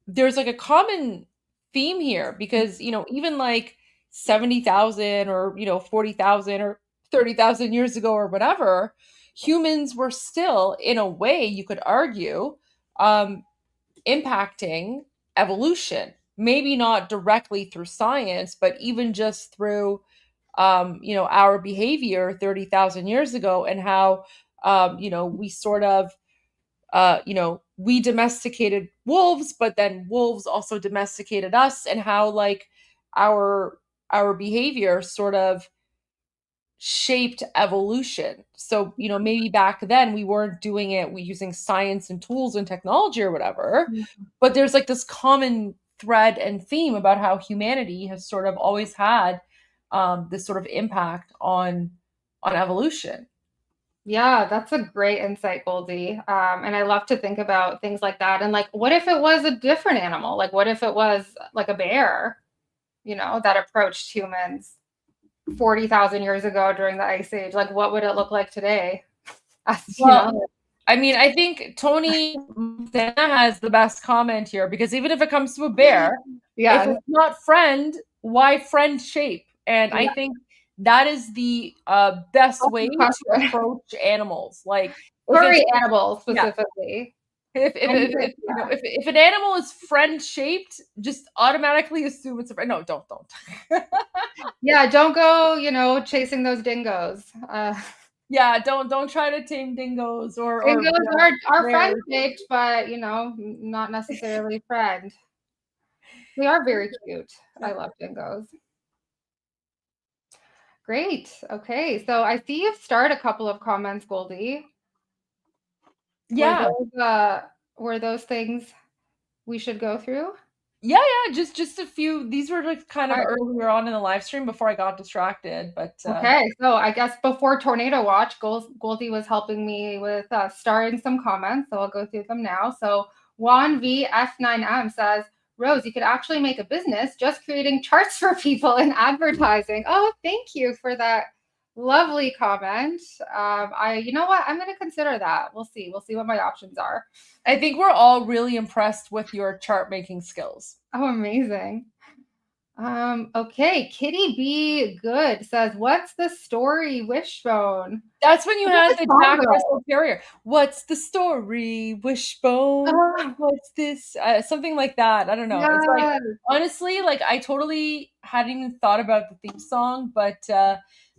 Speaker 2: there's like a common theme here, because, you know, even like 70,000 or, you know, 40,000 or 30,000 years ago or whatever, humans were still, in a way, you could argue, impacting evolution. Maybe not directly through science, but even just through, you know, our behavior 30,000 years ago, and how, you know, we sort of, you know, we domesticated wolves, but then wolves also domesticated us, and how like our behavior sort of shaped evolution. So, you know, maybe back then we weren't doing it using science and tools and technology or whatever, but there's like this common thread and theme about how humanity has sort of always had this sort of impact on evolution.
Speaker 1: Yeah, that's a great insight, Goldie. And I love to think about things like that. And like, what if it was a different animal? Like, what if it was like a bear, you know, that approached humans 40,000 years ago during the Ice Age? Like, what would it look like today? You know?
Speaker 2: I mean, I think Tony Montana has the best comment here, because even if it comes to a bear, if it's not friend, why friend shape? And I think that is the best way to approach animals. Like,
Speaker 1: furry animals specifically.
Speaker 2: If you know, if an animal is friend shaped, just automatically assume it's a friend. No, don't.
Speaker 1: Yeah, don't go, you know, chasing those dingoes.
Speaker 2: Yeah, don't try to tame dingoes or
Speaker 1: Dingoes
Speaker 2: you know,
Speaker 1: are friend shaped, but you know, not necessarily friend. They are very cute. I love dingoes. Great. Okay, so I see you've started a couple of comments, Goldie.
Speaker 2: Yeah.
Speaker 1: Were those things we should go through?
Speaker 2: Yeah, just a few. These were like kind of earlier on in the live stream before I got distracted, but
Speaker 1: okay. So I guess before Tornado Watch, Goldie was helping me with starting some comments, so I'll go through them now. So Juan VF9M says, Rose, you could actually make a business just creating charts for people in advertising. Oh, thank you for that lovely comment. You know what? I'm going to consider that. We'll see. We'll see what my options are.
Speaker 2: I think we're all really impressed with your chart making skills.
Speaker 1: Oh, amazing. Okay, Kitty B Good says, what's the story, Wishbone?
Speaker 2: That's when you had the Jack Russell Terrier. What's the story, Wishbone? What's this? Something like that. I don't know. It's like, honestly, like I totally hadn't even thought about the theme song, but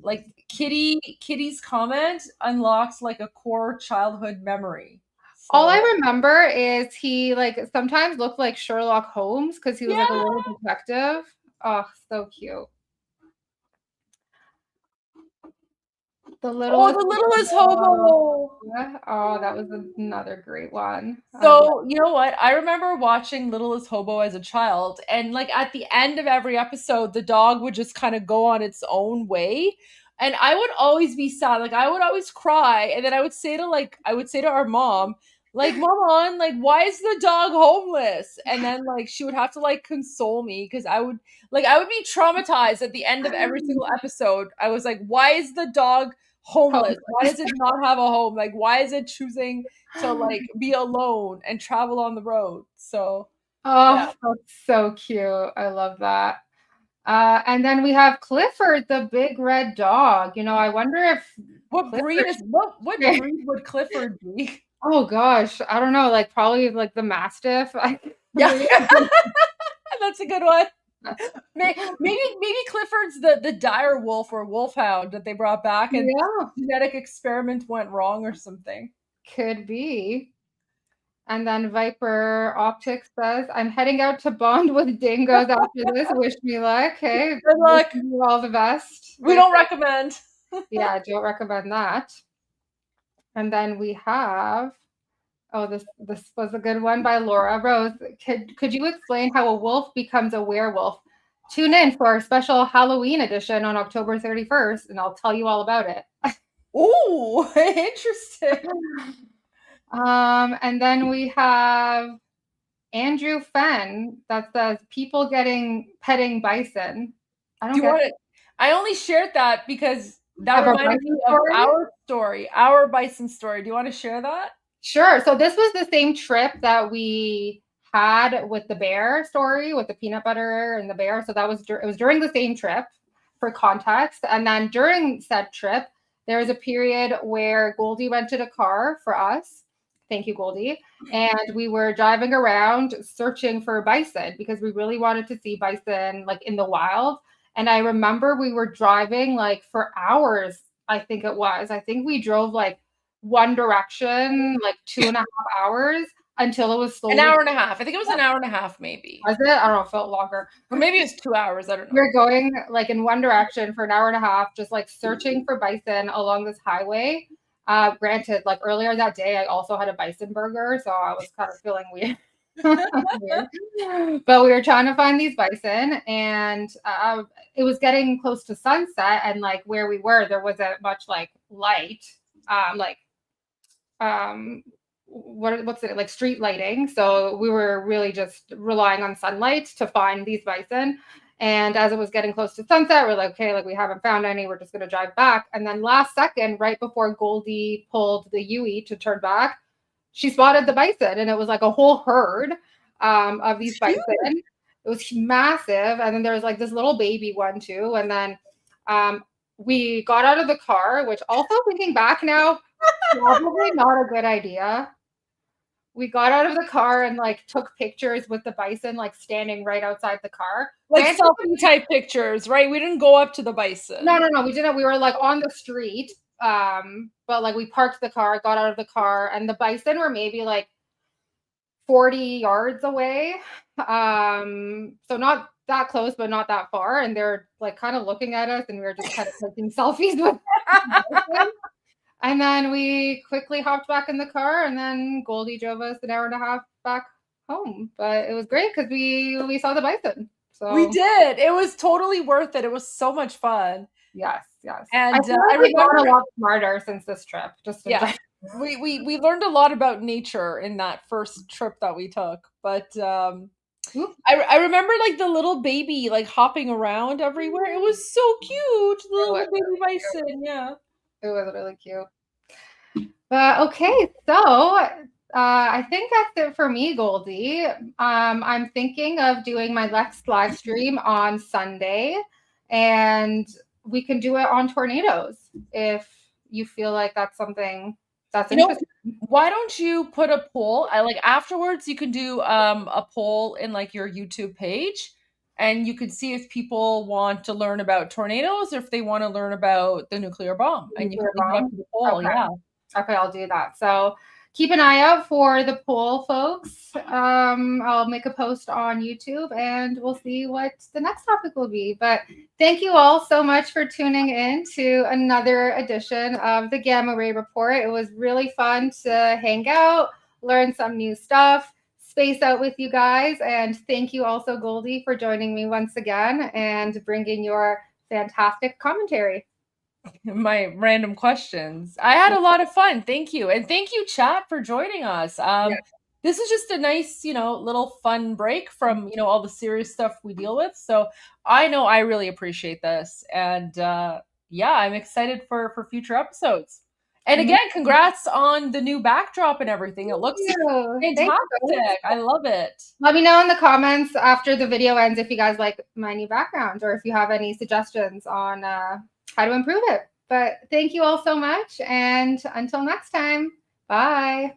Speaker 2: like Kitty's comment unlocks like a core childhood memory. So.
Speaker 1: All I remember is he like sometimes looked like Sherlock Holmes because he was like a little detective. Oh, so cute. The littlest
Speaker 2: hobo.
Speaker 1: Oh, that was another great one.
Speaker 2: So, you know what? I remember watching Littlest Hobo as a child, and like at the end of every episode, the dog would just kind of go on its own way. And I would always be sad. Like I would always cry. And then I would say to our mom, like, Mom, like, why is the dog homeless? And then like she would have to like console me, because I would be traumatized at the end of every single episode. I was like, why is the dog homeless? Why does it not have a home? Like, why is it choosing to like be alone and travel on the road? So
Speaker 1: that's so cute. I love that. And then we have Clifford, the big red dog. I wonder if
Speaker 2: what breed would Clifford be?
Speaker 1: Oh gosh, I don't know. Like probably like the Mastiff.
Speaker 2: Yeah, that's a good one. Maybe Clifford's the dire wolf or wolfhound that they brought back, and genetic experiment went wrong or something.
Speaker 1: Could be. And then Viper Optics says, "I'm heading out to bond with dingoes after this. Wish me luck." Hey,
Speaker 2: good luck.
Speaker 1: You all the best.
Speaker 2: We don't recommend.
Speaker 1: Yeah, don't recommend that. And then we have. Oh, this was a good one by Laura Rose. Could you explain how a wolf becomes a werewolf? Tune in for our special Halloween edition on October 31st, and I'll tell you all about it.
Speaker 2: Ooh, interesting.
Speaker 1: And then we have Andrew Fenn that says people petting bison. I don't get it.
Speaker 2: I only shared that because that reminded me of our story, our bison story. Do you want to share that?
Speaker 1: Sure. So this was the same trip that we had with the bear story, with the peanut butter and the bear. So it was during the same trip, for context. And then during said trip, there was a period where Goldie rented a car for us. Thank you, Goldie. And we were driving around searching for bison because we really wanted to see bison like in the wild. And I remember we were driving like for hours, I think it was. I think we drove like one direction, like 2.5 hours until it was slowly.
Speaker 2: An hour and a half. I think it was an hour and a half, maybe.
Speaker 1: Was it? I don't know. It felt longer.
Speaker 2: Or maybe it's 2 hours. I don't know.
Speaker 1: We were going like in one direction for an hour and a half, just like searching for bison along this highway. Granted, like earlier that day, I also had a bison burger, so I was kind of feeling weird. But we were trying to find these bison, and it was getting close to sunset, and like where we were, there wasn't much like light, what's it like street lighting. So we were really just relying on sunlight to find these bison. And as it was getting close to sunset, we're like, okay, like we haven't found any. We're just going to drive back. And then last second, right before Goldie pulled the Yui to turn back, she spotted the bison, and it was like a whole herd of these bison. It was massive. And then there was like this little baby one too. And then we got out of the car, which also thinking back now, probably not a good idea. We got out of the car and like took pictures with the bison like standing right outside the car.
Speaker 2: Like selfie type pictures, right? We didn't go up to the bison.
Speaker 1: No, we didn't. We were like on the street. But like we parked the car, got out of the car, and the bison were maybe like 40 yards away. So not that close, but not that far. And they're like kind of looking at us, and we were just kind of taking selfies with them. And then we quickly hopped back in the car, and then Goldie drove us an hour and a half back home. But it was great because we saw the bison. So
Speaker 2: we did. It was totally worth it. It was so much fun.
Speaker 1: Yes.
Speaker 2: And
Speaker 1: I feel like we got a lot smarter since this trip.
Speaker 2: We learned a lot about nature in that first trip that we took. But I remember like the little baby like hopping around everywhere. It was so cute. The little baby bison. Yeah.
Speaker 1: It was really cute. Okay, so I think that's it for me, Goldie. I'm thinking of doing my next live stream on Sunday, and we can do it on tornadoes if you feel like that's something that's interesting.
Speaker 2: Why don't you put a poll? Afterwards you can do a poll in like your YouTube page. And you could see if people want to learn about tornadoes or if they want to learn about the nuclear bomb. And you can leave it up to the poll.
Speaker 1: Okay.
Speaker 2: Yeah.
Speaker 1: Okay, I'll do that. So keep an eye out for the poll, folks. I'll make a post on YouTube, and we'll see what the next topic will be. But thank you all so much for tuning in to another edition of the Gamma Ray Report. It was really fun to hang out, learn some new stuff, space out with you guys, and thank you also, Goldie, for joining me once again and bringing your fantastic commentary.
Speaker 2: My random questions. I had a lot of fun. Thank you. And thank you, chat, for joining us. This is just a nice, little fun break from, all the serious stuff we deal with. So I know I really appreciate this. And I'm excited for future episodes. And again, congrats on the new backdrop and everything. It looks fantastic. I love it.
Speaker 1: Let me know in the comments after the video ends if you guys like my new background or if you have any suggestions on how to improve it. But thank you all so much. And until next time, bye.